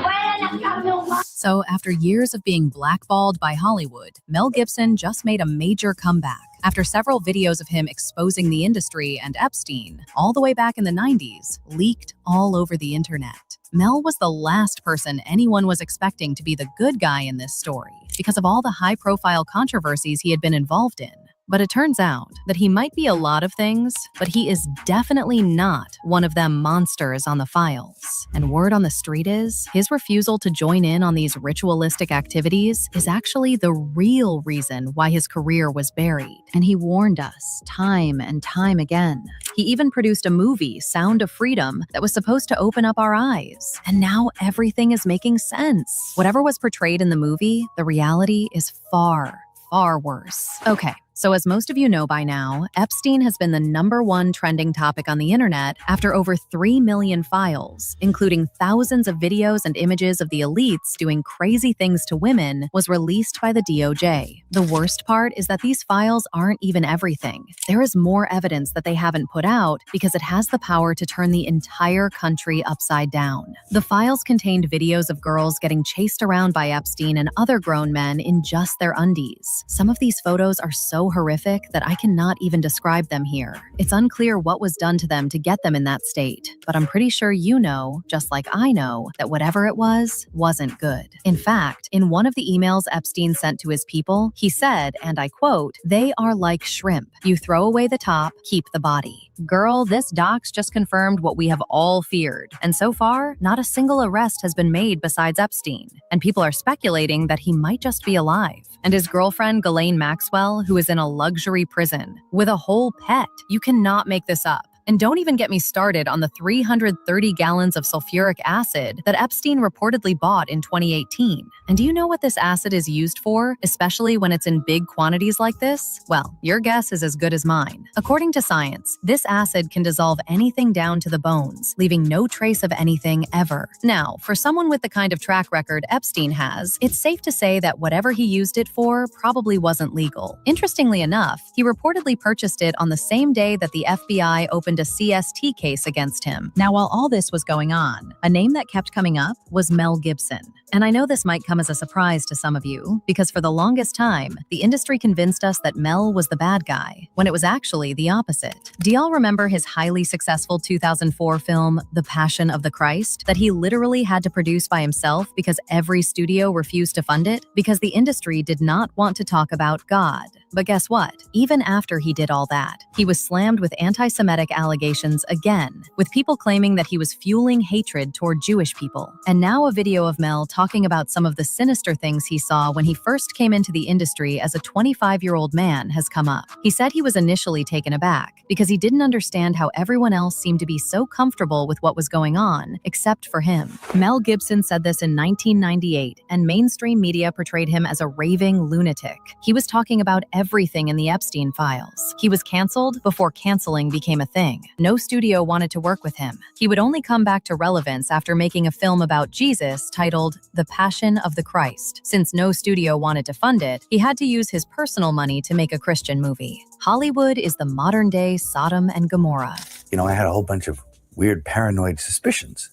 ¡Fuera la carne humana! So, after years of being blackballed by Hollywood, Mel Gibson just made a major comeback. After several videos of him exposing the industry and Epstein, all the way back in the 90s, leaked all over the internet. Mel was the last person anyone was expecting to be the good guy in this story because of all the high-profile controversies he had been involved in. But it turns out that he might be a lot of things, but he is definitely not one of them monsters on the files. And word on the street is, his refusal to join in on these ritualistic activities is actually the real reason why his career was buried. And he warned us time and time again. He even produced a movie, Sound of Freedom, that was supposed to open up our eyes. And now everything is making sense. Whatever was portrayed in the movie, the reality is far worse. Okay. So as most of you know by now, Epstein has been the #1 trending topic on the internet after over 3 million files, including thousands of videos and images of the elites doing crazy things to women, was released by the DOJ. The worst part is that these files aren't even everything. There is more evidence that they haven't put out because it has the power to turn the entire country upside down. The files contained videos of girls getting chased around by Epstein and other grown men in just their undies. Some of these photos are so horrific that I cannot even describe them here. It's unclear what was done to them to get them in that state, but I'm pretty sure you know, just like I know, that whatever it was, wasn't good. In fact, in one of the emails Epstein sent to his people, he said, and I quote, "They are like shrimp. You throw away the top, keep the body." Girl, this docs just confirmed what we have all feared. And so far, not a single arrest has been made besides Epstein. And people are speculating that he might just be alive. And his girlfriend, Ghislaine Maxwell, who is in a luxury prison with a whole pet. You cannot make this up. And don't even get me started on the 330 gallons of sulfuric acid that Epstein reportedly bought in 2018. And do you know what this acid is used for, especially when it's in big quantities like this? Well, your guess is as good as mine. According to science, this acid can dissolve anything down to the bones, leaving no trace of anything ever. Now, for someone with the kind of track record Epstein has, it's safe to say that whatever he used it for probably wasn't legal. Interestingly enough, he reportedly purchased it on the same day that the FBI opened a CST case against him. Now, while all this was going on, a name that kept coming up was Mel Gibson. And I know this might come as a surprise to some of you, because for the longest time, the industry convinced us that Mel was the bad guy, when it was actually the opposite. Do y'all remember his highly successful 2004 film, The Passion of the Christ, that he literally had to produce by himself because every studio refused to fund it? Because the industry did not want to talk about God. But guess what? Even after he did all that, he was slammed with anti-Semitic allegations again, with people claiming that he was fueling hatred toward Jewish people. And now a video of Mel talking about some of the sinister things he saw when he first came into the industry as a 25-year-old man has come up. He said he was initially taken aback because he didn't understand how everyone else seemed to be so comfortable with what was going on, except for him. Mel Gibson said this in 1998, and mainstream media portrayed him as a raving lunatic. He was talking about everything in the Epstein files. He was canceled before canceling became a thing. No studio wanted to work with him. He would only come back to relevance after making a film about Jesus titled The Passion of the Christ. Since no studio wanted to fund it, he had to use his personal money to make a Christian movie. Hollywood is the modern-day Sodom and Gomorrah. You know, I had a whole bunch of weird paranoid suspicions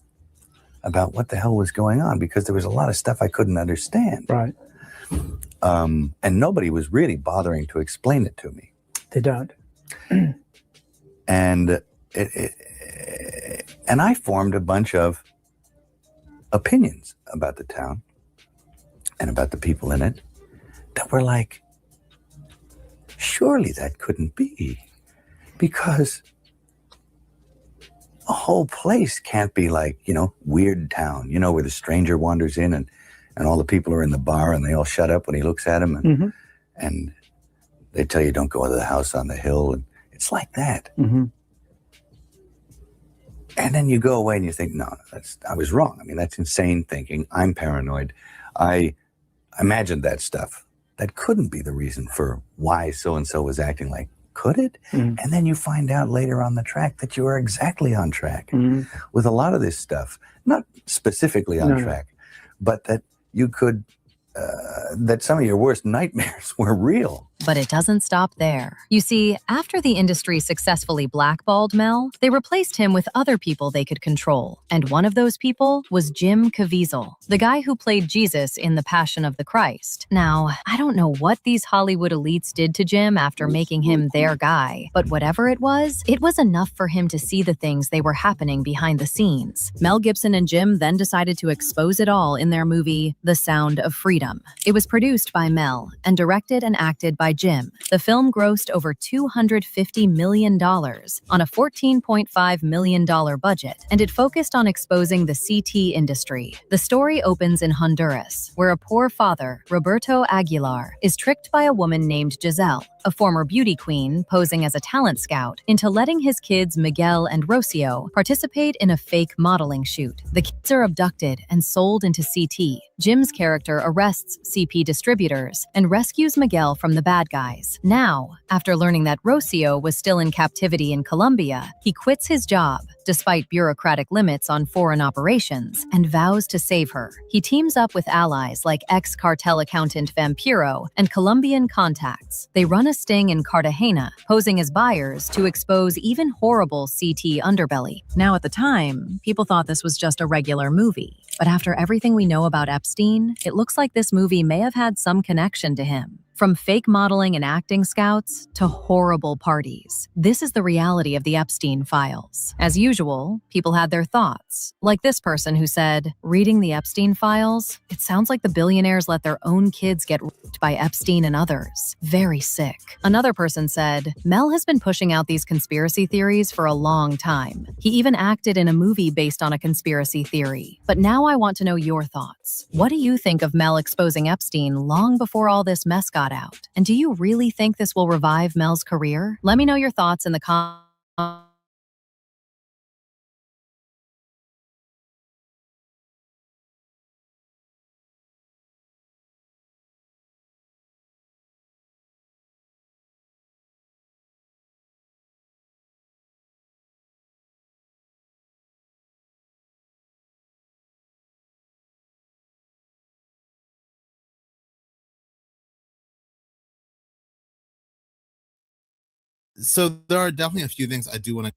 about what the hell was going on because there was a lot of stuff I couldn't understand. Right. And nobody was really bothering to explain it to me. They don't. And and I formed a bunch of opinions about the town and about the people in it that were like, surely that couldn't be, because a whole place can't be like, you know, Weird Town, you know, where the stranger wanders in and all the people are in the bar and they all shut up when he looks at them and and they tell you don't go to the house on the hill, and it's like that. And then you go away and you think, no, I was wrong. I mean, that's insane thinking. I'm paranoid. I imagined that stuff. That couldn't be the reason for why so-and-so was acting like, could it? And then you find out later on the track that you are exactly on track with a lot of this stuff. Not specifically on track, but that you could, that some of your worst nightmares were real. But it doesn't stop there. You see, after the industry successfully blackballed Mel, they replaced him with other people they could control. And one of those people was Jim Caviezel, the guy who played Jesus in The Passion of the Christ. Now, I don't know what these Hollywood elites did to Jim after making him their guy, but whatever it was enough for him to see the things they were happening behind the scenes. Mel Gibson and Jim then decided to expose it all in their movie, The Sound of Freedom. It was produced by Mel and directed and acted by Jim. The film grossed over $250 million on a $14.5 million budget, and it focused on exposing the CT industry. The story opens in Honduras, where a poor father, Roberto Aguilar, is tricked by a woman named Giselle, a former beauty queen posing as a talent scout, into letting his kids Miguel and Rocio participate in a fake modeling shoot. The kids are abducted and sold into CT. Jim's character arrests CP distributors and rescues Miguel from the bad guys. Now, after learning that Rocio was still in captivity in Colombia, he quits his job, despite bureaucratic limits on foreign operations, and vows to save her. He teams up with allies like ex-cartel accountant Vampiro and Colombian contacts. They run a sting in Cartagena, posing as buyers to expose even horrible CT underbelly. Now, at the time, people thought this was just a regular movie. But after everything we know about Epstein, it looks like this movie may have had some connection to him. From fake modeling and acting scouts to horrible parties, this is the reality of the Epstein files. As usual, people had their thoughts, like this person who said, reading the Epstein files, it sounds like the billionaires let their own kids get raped by Epstein and others. Very sick. Another person said, Mel has been pushing out these conspiracy theories for a long time. He even acted in a movie based on a conspiracy theory. But now I want to know your thoughts. What do you think of Mel exposing Epstein long before all this mess got out? And do you really think this will revive Mel's career? Let me know your thoughts in the comments. So there are definitely a few things I do want to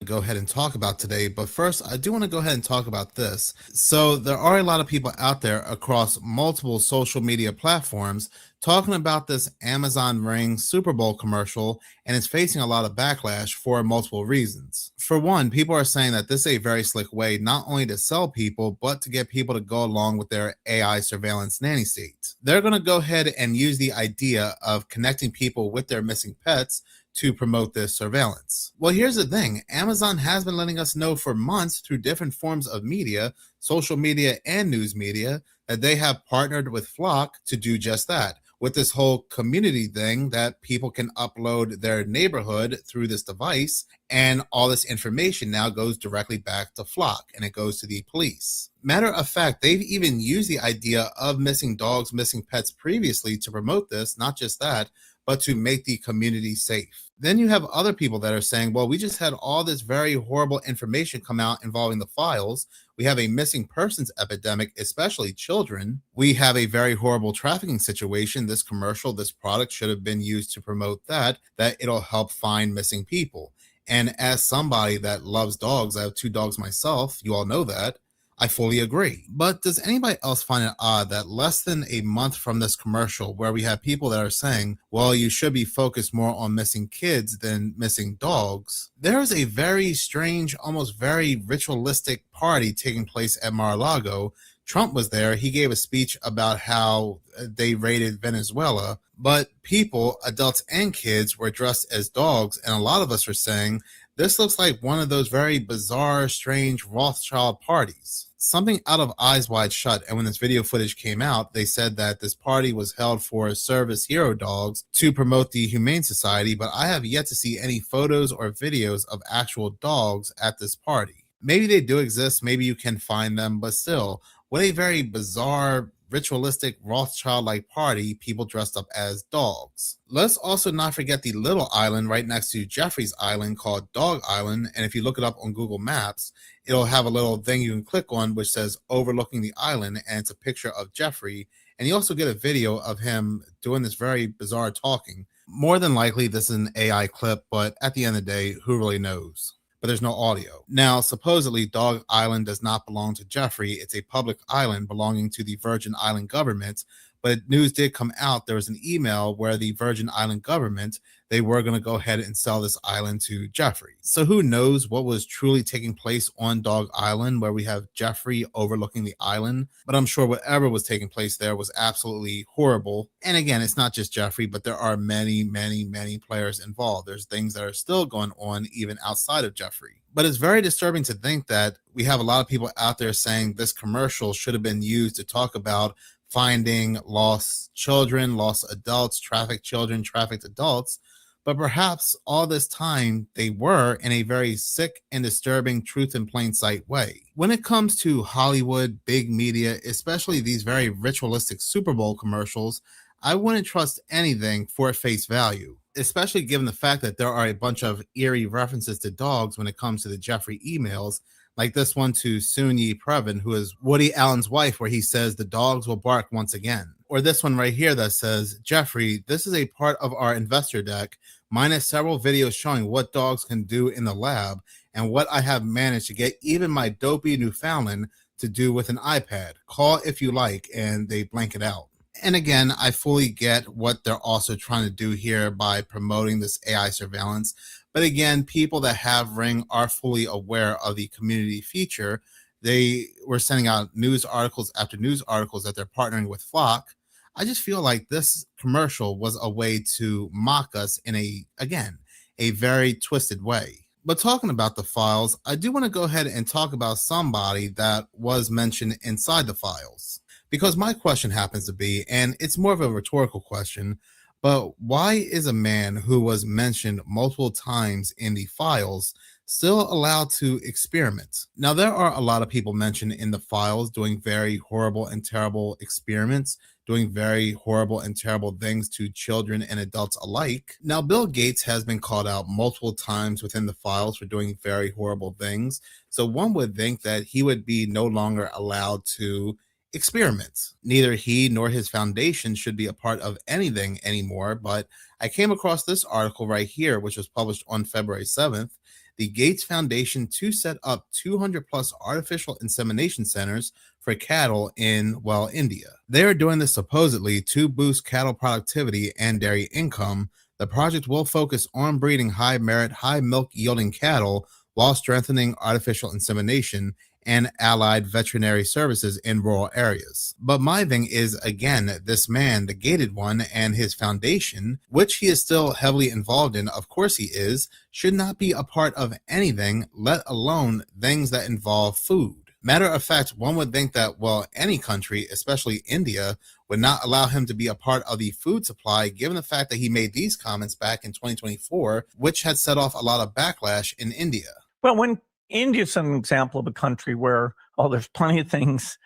go ahead and talk about today, but first I do want to go ahead and talk about this. So there are a lot of people out there across multiple social media platforms talking about this Amazon Ring Super Bowl commercial, and it's facing a lot of backlash for multiple reasons. For one, people are saying that this is a very slick way not only to sell people, but to get people to go along with their AI surveillance nanny state. They're going to go ahead and use the idea of connecting people with their missing pets to promote this surveillance. Well, here's the thing. Amazon has been letting us know for months through different forms of media, social media and news media, that they have partnered with Flock to do just that. with this whole community thing that people can upload their neighborhood through this device, and all this information now goes directly back to Flock and it goes to the police. Matter of fact, they've even used the idea of missing dogs, missing pets previously to promote this, not just that, but to make the community safe. Then you have other people that are saying, well, we just had all this very horrible information come out involving the files. We have a missing persons epidemic, especially children. We have a very horrible trafficking situation. This commercial, this product should have been used to promote that it'll help find missing people. And as somebody that loves dogs, I have 2 dogs myself, you all know that, I fully agree. But does anybody else find it odd that less than a month from this commercial, where we have people that are saying, well, you should be focused more on missing kids than missing dogs, there is a very strange, almost very ritualistic party taking place at Mar-a-Lago. Trump was there. He gave a speech about how they raided Venezuela, but people, adults and kids, were dressed as dogs. And a lot of us are saying, this looks like one of those very bizarre, strange Rothschild parties. Something out of Eyes Wide Shut, and when this video footage came out, they said that this party was held for service hero dogs to promote the Humane Society, but I have yet to see any photos or videos of actual dogs at this party. Maybe they do exist, maybe you can find them, but still, what a very bizarre, ritualistic Rothschild-like party, people dressed up as dogs. Let's also not forget the little island right next to Jeffrey's Island called Dog Island, and if you look it up on Google Maps, it'll have a little thing you can click on which says overlooking the island, and it's a picture of Jeffrey, and you also get a video of him doing this very bizarre talking. More than likely this is an AI clip, but at the end of the day, who really knows? But there's no audio. Now, supposedly Dog Island does not belong to Jeffrey. It's a public island belonging to the Virgin Island government. But news did come out. There was an email where the Virgin Island government, they were going to go ahead and sell this island to Jeffrey. So who knows what was truly taking place on Dog Island, where we have Jeffrey overlooking the island. But I'm sure whatever was taking place there was absolutely horrible. And again, it's not just Jeffrey, but there are many, many, many players involved. There's things that are still going on even outside of Jeffrey. But it's very disturbing to think that we have a lot of people out there saying this commercial should have been used to talk about finding lost children, lost adults, trafficked children, trafficked adults. But perhaps all this time they were in a very sick and disturbing truth in plain sight way. When it comes to Hollywood, big media, especially these very ritualistic Super Bowl commercials, I wouldn't trust anything for face value, especially given the fact that there are a bunch of eerie references to dogs when it comes to the Jeffrey emails, like this one to Soon-Yi Previn, who is Woody Allen's wife, where he says the dogs will bark once again. Or this one right here that says, Jeffrey, this is a part of our investor deck, minus several videos showing what dogs can do in the lab and what I have managed to get even my dopey Newfoundland to do with an iPad. Call if you like, and they blank it out. And again, I fully get what they're also trying to do here by promoting this AI surveillance. But again, people that have Ring are fully aware of the community feature. They were sending out news articles after news articles that they're partnering with Flock. I just feel like this commercial was a way to mock us in a very twisted way. But talking about the files, I do want to go ahead and talk about somebody that was mentioned inside the files. Because my question happens to be, and it's more of a rhetorical question, but why is a man who was mentioned multiple times in the files still allowed to experiment? Now, there are a lot of people mentioned in the files doing very horrible and terrible experiments, doing very horrible and terrible things to children and adults alike. Now, Bill Gates has been called out multiple times within the files for doing very horrible things. So one would think that he would be no longer allowed to experiment. Neither he nor his foundation should be a part of anything anymore, but I came across this article right here, which was published on February 7th. The Gates Foundation to set up 200 plus artificial insemination centers for cattle in, India. They are doing this supposedly to boost cattle productivity and dairy income. The project will focus on breeding high merit, high milk yielding cattle while strengthening artificial insemination and allied veterinary services in rural areas. But my thing is, again, this man, the gated one, and his foundation, which he is still heavily involved in, of course he is, should not be a part of anything, let alone things that involve food. Matter of fact, one would think that, well, any country, especially India, would not allow him to be a part of the food supply, given the fact that he made these comments back in 2024, which had set off a lot of backlash in India. Well, when India's an example of a country where, there's plenty of things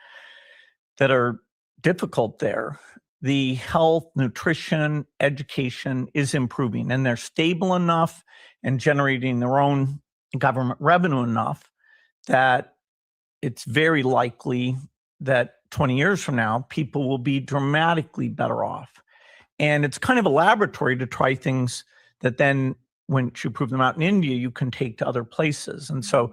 that are difficult there. The health, nutrition, education is improving, and they're stable enough and generating their own government revenue enough that it's very likely that 20 years from now, people will be dramatically better off. And it's kind of a laboratory to try things that then, once you prove them out in India, you can take to other places. And so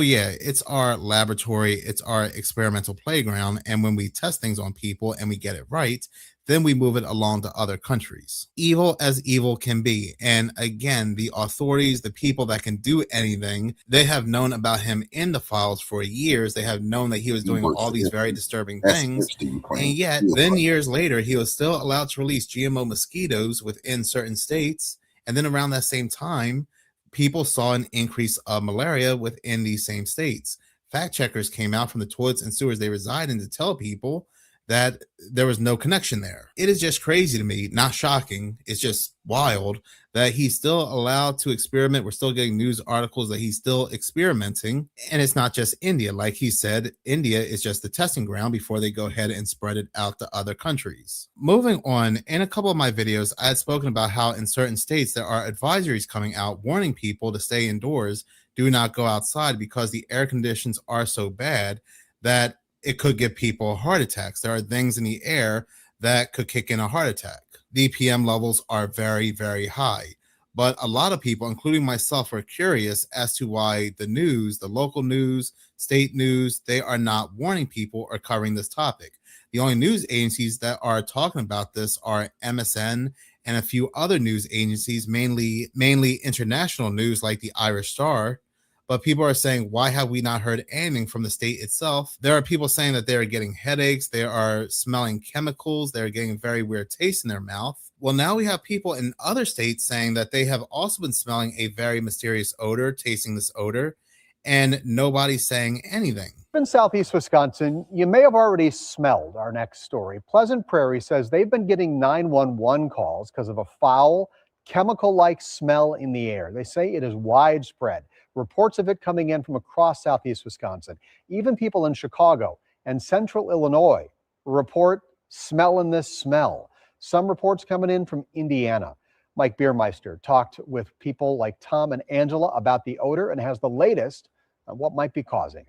yeah, it's our laboratory, it's our experimental playground. And when we test things on people and we get it right, then we move it along to other countries. Evil as evil can be. And again, the authorities, the people that can do anything, they have known about him in the files for years. They have known that he was doing all these very disturbing things. And yet, then years later, he was still allowed to release GMO mosquitoes within certain states. And then around that same time, people saw an increase of malaria within these same states. Fact checkers came out from the toilets and sewers they reside in to tell people that there was no connection there. It is just crazy to me, not shocking. It's just wild that he's still allowed to experiment. We're still getting news articles that he's still experimenting. And it's not just India. Like he said, India is just the testing ground before they go ahead and spread it out to other countries. Moving on, in a couple of my videos, I had spoken about how in certain states there are advisories coming out warning people to stay indoors, do not go outside because the air conditions are so bad that it could give people heart attacks. There are things in the air that could kick in a heart attack. The PM levels are very, very high. But a lot of people, including myself, are curious as to why the news, the local news, state news, they are not warning people or covering this topic. The only news agencies that are talking about this are MSN and a few other news agencies, mainly international news like the Irish Star. But people are saying, why have we not heard anything from the state itself? There are people saying that they are getting headaches, they are smelling chemicals, they're getting very weird taste in their mouth. Well, now we have people in other states saying that they have also been smelling a very mysterious odor, tasting this odor, and nobody's saying anything. In southeast Wisconsin, you may have already smelled our next story. Pleasant Prairie says they've been getting 911 calls because of a foul, chemical-like smell in the air. They say it is widespread. Reports of it coming in from across southeast Wisconsin. Even people in Chicago and central Illinois report smelling this smell. Some reports coming in from Indiana. Mike Biermeister talked with people like Tom and Angela about the odor and has the latest on what might be causing it.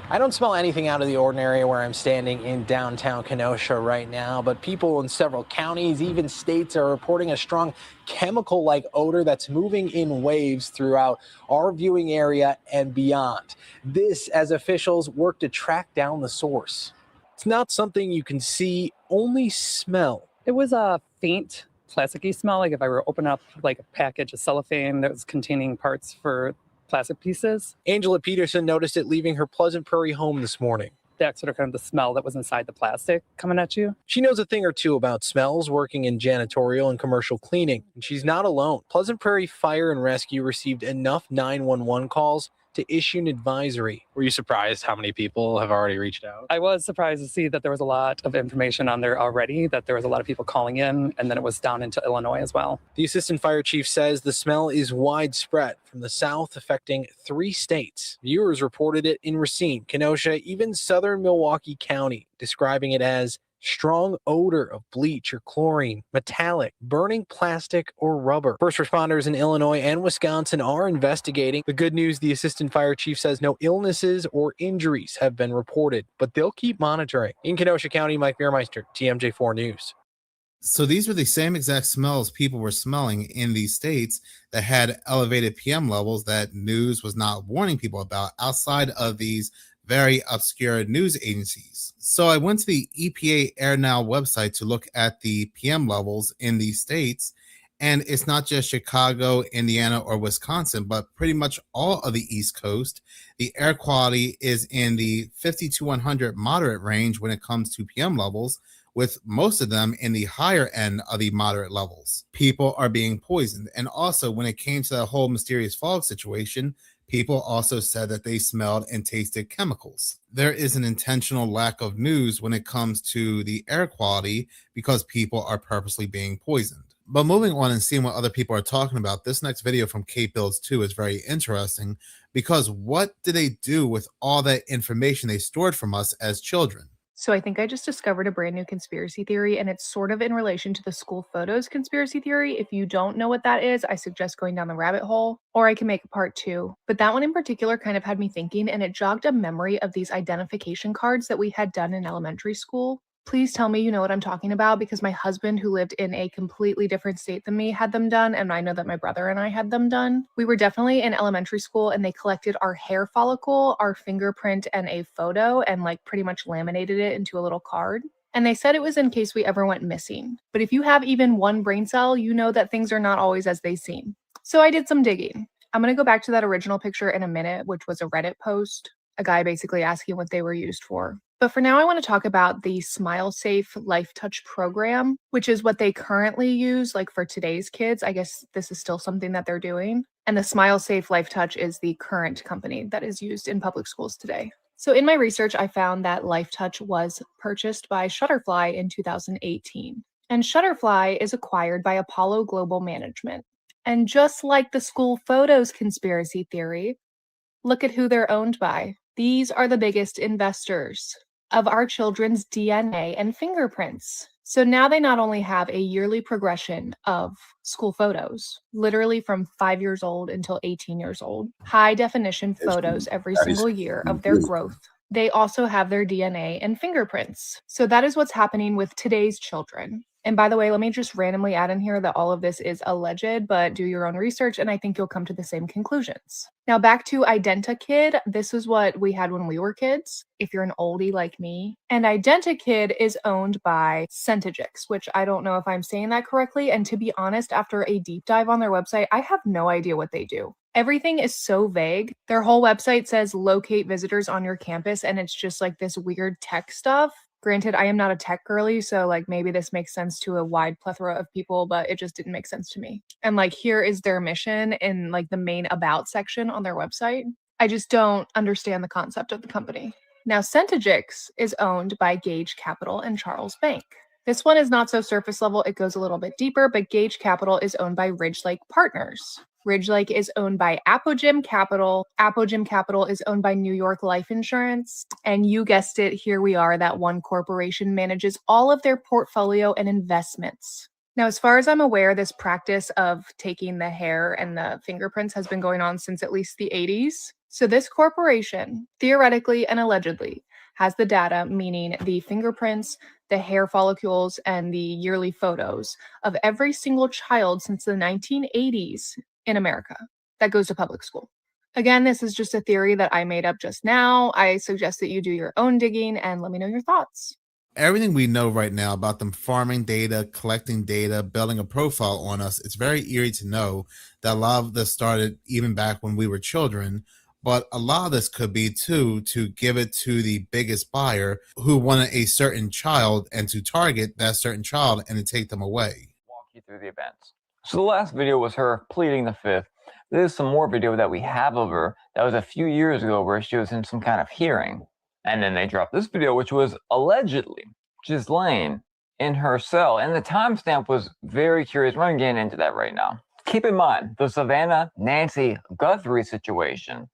I don't smell anything out of the ordinary where I'm standing in downtown Kenosha right now, but people in several counties, even states, are reporting a strong chemical-like odor that's moving in waves throughout our viewing area and beyond. This as officials work to track down the source. It's not something you can see, only smell. It was a faint plasticky smell, like if I were to open up like a package of cellophane that was containing parts for plastic pieces. Angela Peterson noticed it leaving her Pleasant Prairie home this morning. That's sort of kind of the smell that was inside the plastic coming at you. She knows a thing or two about smells, working in janitorial and commercial cleaning, and she's not alone. Pleasant Prairie Fire and Rescue received enough 911 calls to issue an advisory. Were you surprised how many people have already reached out? I was surprised to see that there was a lot of information on there already, that there was a lot of people calling in, and then it was down into Illinois as well. The assistant fire chief says the smell is widespread from the south, affecting 3 states. Viewers reported it in Racine, Kenosha, even southern Milwaukee County, describing it as strong odor of bleach or chlorine, metallic, burning plastic or rubber. First responders in Illinois and Wisconsin are investigating. The good news, the assistant fire chief says no illnesses or injuries have been reported, but they'll keep monitoring. In Kenosha County, Mike Biermeister, TMJ4 News. So these were the same exact smells people were smelling in these states that had elevated PM levels that news was not warning people about outside of these very obscure news agencies. So I went to the EPA Air Now website to look at the PM levels in these states, and it's not just Chicago, Indiana, or Wisconsin, but pretty much all of the East Coast. The air quality is in the 50 to 100 moderate range when it comes to PM levels, with most of them in the higher end of the moderate levels. People are being poisoned. And also, when it came to the whole mysterious fog situation, People also said that they smelled and tasted chemicals. There is an intentional lack of news when it comes to the air quality because people are purposely being poisoned. But moving on and seeing what other people are talking about, this next video from Kate Builds 2 is very interesting because what do they do with all that information they stored from us as children? So I think I just discovered a brand new conspiracy theory, and it's sort of in relation to the school photos conspiracy theory. If you don't know what that is, I suggest going down the rabbit hole, or I can make a part 2. But that one in particular kind of had me thinking, and it jogged a memory of these identification cards that we had done in elementary school. Please tell me you know what I'm talking about, because my husband, who lived in a completely different state than me, had them done, and I know that my brother and I had them done. We were definitely in elementary school, and they collected our hair follicle, our fingerprint, and a photo, and like pretty much laminated it into a little card. And they said it was in case we ever went missing. But if you have even one brain cell, you know that things are not always as they seem. So I did some digging. I'm going to go back to that original picture in a minute, which was a Reddit post, a guy basically asking what they were used for. But for now, I want to talk about the Smile Safe Life Touch program, which is what they currently use, like for today's kids. I guess this is still something that they're doing. And the Smile Safe Life Touch is the current company that is used in public schools today. So in my research, I found that Life Touch was purchased by Shutterfly in 2018. And Shutterfly is acquired by Apollo Global Management. And just like the school photos conspiracy theory, look at who they're owned by. These are the biggest investors of our children's DNA and fingerprints. So now they not only have a yearly progression of school photos, literally from 5 years old until 18 years old, high definition photos every single year of their growth. They also have their DNA and fingerprints. So that is what's happening with today's children. And by the way, let me just randomly add in here that all of this is alleged, but do your own research and I think you'll come to the same conclusions. Now back to IdentiKid. This is what we had when we were kids, if you're an oldie like me. And IdentiKid is owned by Centegix, which I don't know if I'm saying that correctly. And to be honest, after a deep dive on their website, I have no idea what they do. Everything is so vague. Their whole website says locate visitors on your campus, and it's just like this weird tech stuff. Granted, I am not a tech girly, so like maybe this makes sense to a wide plethora of people, but it just didn't make sense to me. And like here is their mission in like the main about section on their website. I just don't understand the concept of the company. Now, Centegix is owned by Gage Capital and Charles Bank. This one is not so surface level, it goes a little bit deeper, but Gage Capital is owned by Ridge Lake Partners. Ridge Lake is owned by Apogem Capital. Apogem Capital is owned by New York Life Insurance. And you guessed it, here we are, that one corporation manages all of their portfolio and investments. Now, as far as I'm aware, this practice of taking the hair and the fingerprints has been going on since at least the 80s. So this corporation, theoretically and allegedly, has the data, meaning the fingerprints, the hair follicles, and the yearly photos of every single child since the 1980s in America that goes to public school. Again, this is just a theory that I made up just now. I suggest that you do your own digging and let me know your thoughts. Everything we know right now about them farming data, collecting data, building a profile on us, it's very eerie to know that a lot of this started even back when we were children. But a lot of this could be, too, to give it to the biggest buyer who wanted a certain child and to target that certain child and to take them away. Walk you through the events. So the last video was her pleading the fifth. This is some more video that we have of her that was a few years ago where she was in some kind of hearing. And then they dropped this video, which was allegedly just laying in her cell. And the timestamp was very curious. We're going to get into that right now. Keep in mind, the Savannah Nancy Guthrie situation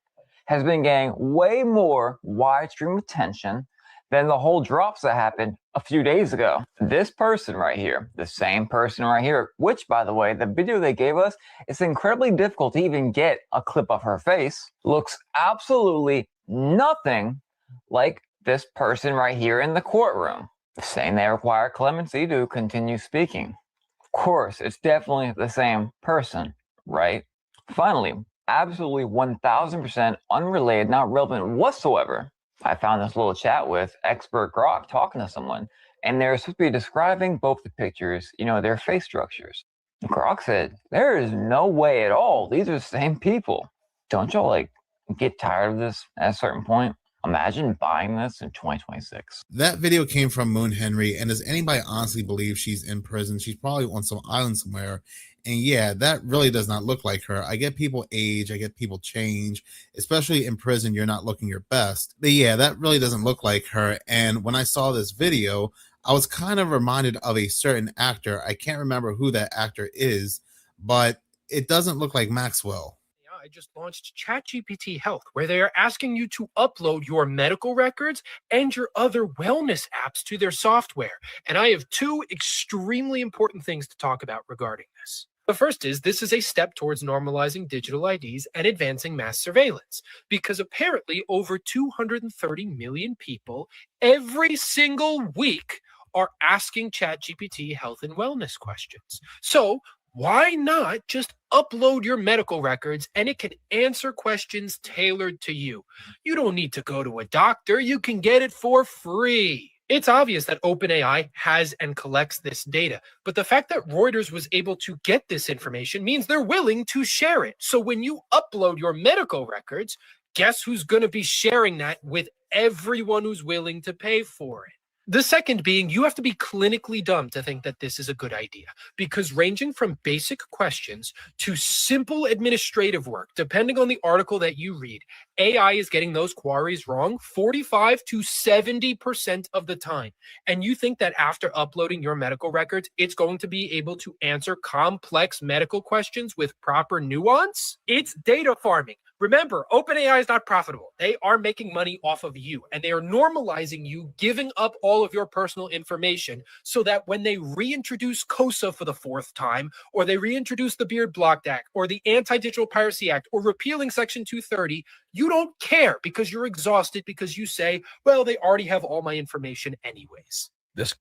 has been getting way more widestream attention than the whole drops that happened a few days ago. This person right here, the same person right here, which, by the way, the video they gave us, it's incredibly difficult to even get a clip of her face, looks absolutely nothing like this person right here in the courtroom, saying they require clemency to continue speaking. Of course, it's definitely the same person, right? Finally, absolutely 1000% unrelated, not relevant whatsoever. I found this little chat with expert Grok talking to someone, and they're supposed to be describing both the pictures, you know, their face structures. Grok said, there is no way at all. These are the same people. Don't y'all like get tired of this at a certain point? Imagine buying this in 2026. That video came from Moon Henry, and does anybody honestly believe she's in prison? She's probably on some island somewhere. And yeah, that really does not look like her. I get people age, I get people change, especially in prison, you're not looking your best. But yeah, that really doesn't look like her. And when I saw this video, I was kind of reminded of a certain actor. I can't remember who that actor is, but it doesn't look like Maxwell. I just launched ChatGPT Health, where they are asking you to upload your medical records and your other wellness apps to their software. And I have two extremely important things to talk about regarding this. The first is this is a step towards normalizing digital IDs and advancing mass surveillance, because apparently over 230 million people every single week are asking ChatGPT health and wellness questions. So why not just upload your medical records and it can answer questions tailored to you? You don't need to go to a doctor. You can get it for free. It's obvious that OpenAI has and collects this data, but the fact that Reuters was able to get this information means they're willing to share it. So when you upload your medical records, guess who's going to be sharing that with everyone who's willing to pay for it? The second being, you have to be clinically dumb to think that this is a good idea, because ranging from basic questions to simple administrative work, depending on the article that you read, AI is getting those queries wrong 45 to 70% of the time. And you think that after uploading your medical records, it's going to be able to answer complex medical questions with proper nuance? It's data farming. Remember, OpenAI is not profitable. They are making money off of you, and they are normalizing you giving up all of your personal information so that when they reintroduce COSA for the fourth time, or they reintroduce the Beard Blocked Act, or the Anti-Digital Piracy Act, or repealing Section 230, you don't care because you're exhausted because you say, well, they already have all my information anyways.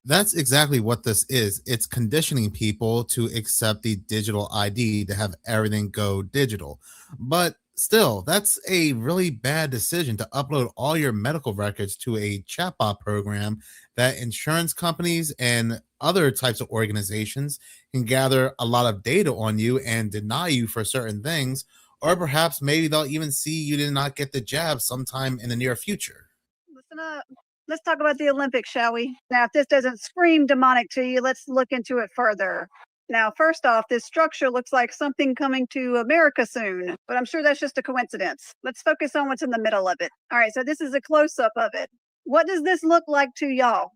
That's exactly what this is. It's conditioning people to accept the digital ID, to have everything go digital. But still, that's a really bad decision to upload all your medical records to a chatbot program that insurance companies and other types of organizations can gather a lot of data on you and deny you for certain things, or perhaps maybe they'll even see you did not get the jab sometime in the near future. Listen up. Let's talk about the Olympics, shall we? Now, if this doesn't scream demonic to you, let's look into it further. Now, first off, this structure looks like something coming to America soon, but I'm sure that's just a coincidence. Let's focus on what's in the middle of it. All right, so this is a close-up of it. What does this look like to y'all?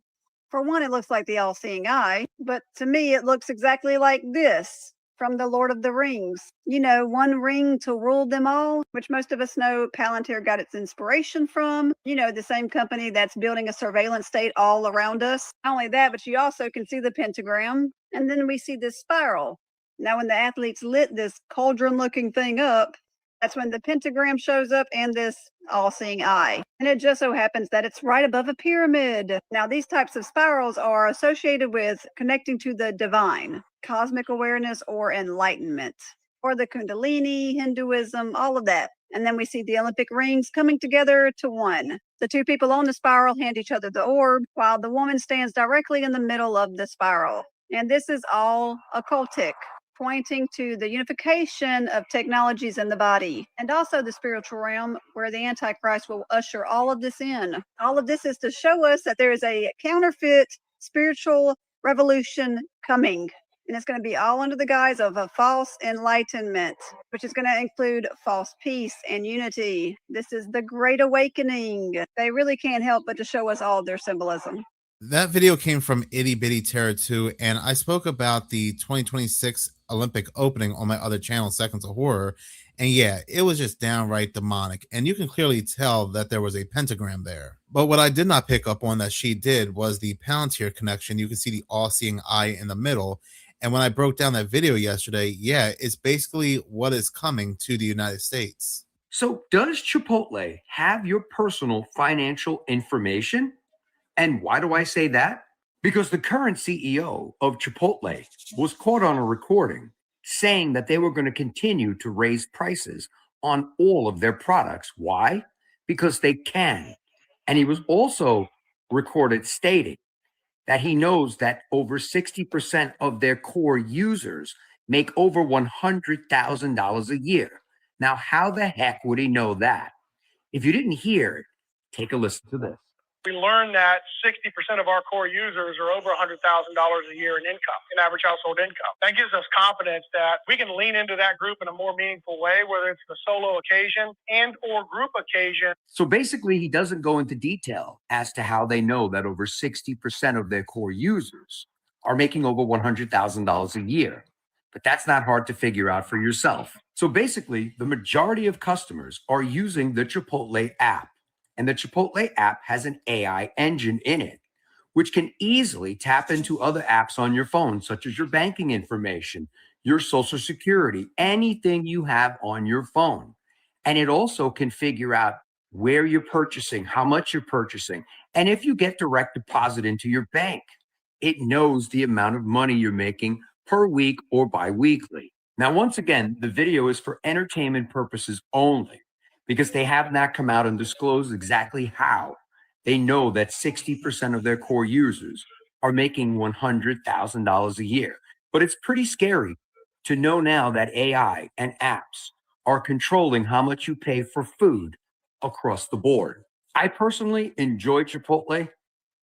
For one, it looks like the all-seeing eye, but to me, it looks exactly like this from the Lord of the Rings. You know, one ring to rule them all, which most of us know Palantir got its inspiration from. You know, the same company that's building a surveillance state all around us. Not only that, but you also can see the pentagram, and then we see this spiral. Now, when the athletes lit this cauldron-looking thing up, that's when the pentagram shows up and this all-seeing eye. And it just so happens that it's right above a pyramid. Now, these types of spirals are associated with connecting to the divine, cosmic awareness, or enlightenment, or the Kundalini, Hinduism, all of that. And then we see the Olympic rings coming together to one. The two people on the spiral hand each other the orb, while the woman stands directly in the middle of the spiral. And this is all occultic, pointing to the unification of technologies in the body, and also the spiritual realm where the Antichrist will usher all of this in. All of this is to show us that there is a counterfeit spiritual revolution coming. And it's going to be all under the guise of a false enlightenment, which is going to include false peace and unity. This is the Great Awakening. They really can't help but to show us all their symbolism. That video came from Itty Bitty Terror 2, and I spoke about the 2026 Olympic opening on my other channel, Seconds of Horror. And yeah, it was just downright demonic. And you can clearly tell that there was a pentagram there. But what I did not pick up on that she did was the Palantir connection. You can see the all-seeing eye in the middle. And when I broke down that video yesterday, yeah, it's basically what is coming to the United States. So does Chipotle have your personal financial information? And why do I say that? Because the current CEO of Chipotle was caught on a recording saying that they were going to continue to raise prices on all of their products. Why? Because they can. And he was also recorded stating that he knows that over 60% of their core users make over $100,000 a year. Now, how the heck would he know that? If you didn't hear it, Take a listen to this. We learned that 60% of our core users are over $100,000 a year in income, in average household income. That gives us confidence that we can lean into that group in a more meaningful way, whether it's the solo occasion and or group occasion. So basically, he doesn't go into detail as to how they know that over 60% of their core users are making over $100,000 a year. But that's not hard to figure out for yourself. So basically, the majority of customers are using the Chipotle app. And the Chipotle app has an AI engine in it, which can easily tap into other apps on your phone, such as your banking information, your social security, anything you have on your phone. And it also can figure out where you're purchasing, how much you're purchasing, and if you get direct deposit into your bank. It knows the amount of money you're making per week or bi-weekly. Now, once again, the video is for entertainment purposes only, because they have not come out and disclosed exactly how. They know that 60% of their core users are making $100,000 a year. But it's pretty scary to know now that AI and apps are controlling how much you pay for food across the board. I personally enjoy Chipotle.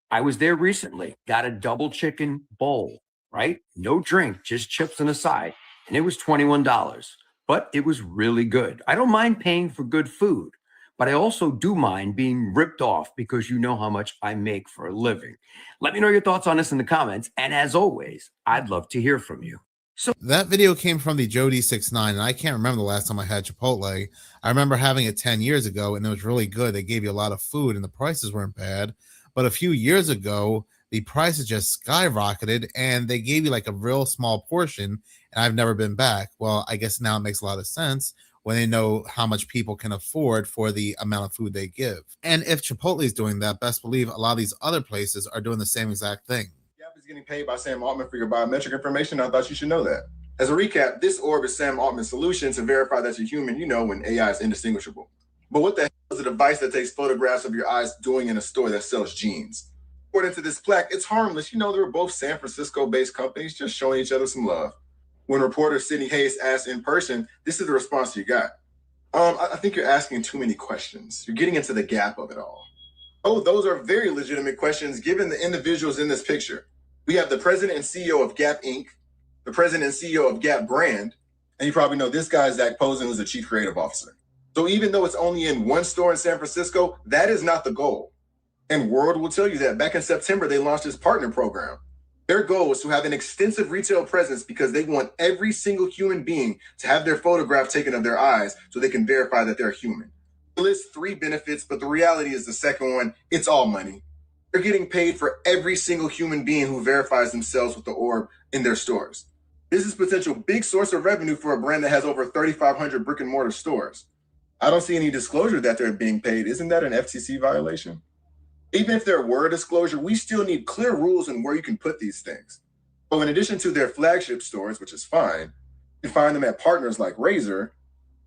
I was there recently, got a double chicken bowl, right? No drink, just chips and a side. And it was $21. But it was really good. I don't mind paying for good food, but I also do mind being ripped off because you know how much I make for a living. Let me know your thoughts on this in the comments. And as always, I'd love to hear from you. So that video came from the Jody69, and I can't remember the last time I had Chipotle. I remember having it 10 years ago, and it was really good. They gave you a lot of food, and the prices weren't bad. But a few years ago, the prices just skyrocketed, and they gave you like a real small portion, and I've never been back. Well, I guess now it makes a lot of sense when they know how much people can afford for the amount of food they give. And if Chipotle is doing that, best believe a lot of these other places are doing the same exact thing. Gap is getting paid by Sam Altman for your biometric information. I thought you should know that. As a recap, this orb is Sam Altman's solution to verify that you're human, when AI is indistinguishable. But what the hell is a device that takes photographs of your eyes doing in a store that sells jeans? According to this plaque, it's harmless. They were both San Francisco-based companies just showing each other some love. When reporter Sydney Hayes asked in person, this is the response you got. I think you're asking too many questions. You're getting into the gap of it all. Oh, those are very legitimate questions given the individuals in this picture. We have the president and CEO of Gap Inc., the president and CEO of Gap Brand, and you probably know this guy is Zach Posen, who's the chief creative officer. So even though it's only in one store in San Francisco, that is not the goal. And World will tell you that back in September, they launched this partner program. Their goal is to have an extensive retail presence because they want every single human being to have their photograph taken of their eyes so they can verify that they're human. It lists 3 benefits, but the reality is the second one, it's all money. They're getting paid for every single human being who verifies themselves with the orb in their stores. This is a potential big source of revenue for a brand that has over 3,500 brick and mortar stores. I don't see any disclosure that they're being paid. Isn't that an FTC violation? Even if there were a disclosure, we still need clear rules on where you can put these things. So in addition to their flagship stores, which is fine, you can find them at partners like Razor,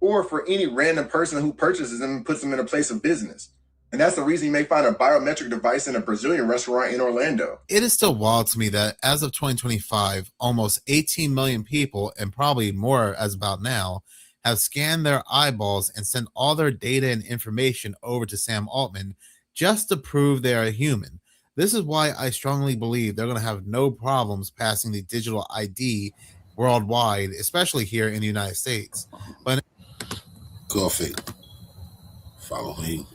or for any random person who purchases them and puts them in a place of business. And that's the reason you may find a biometric device in a Brazilian restaurant in Orlando. It is still wild to me that as of 2025, almost 18 million people, and probably more as about now, have scanned their eyeballs and sent all their data and information over to Sam Altman just to prove they are human. This is why I strongly believe they're going to have no problems passing the digital ID worldwide, especially here in the United States. But Coffee. Follow me.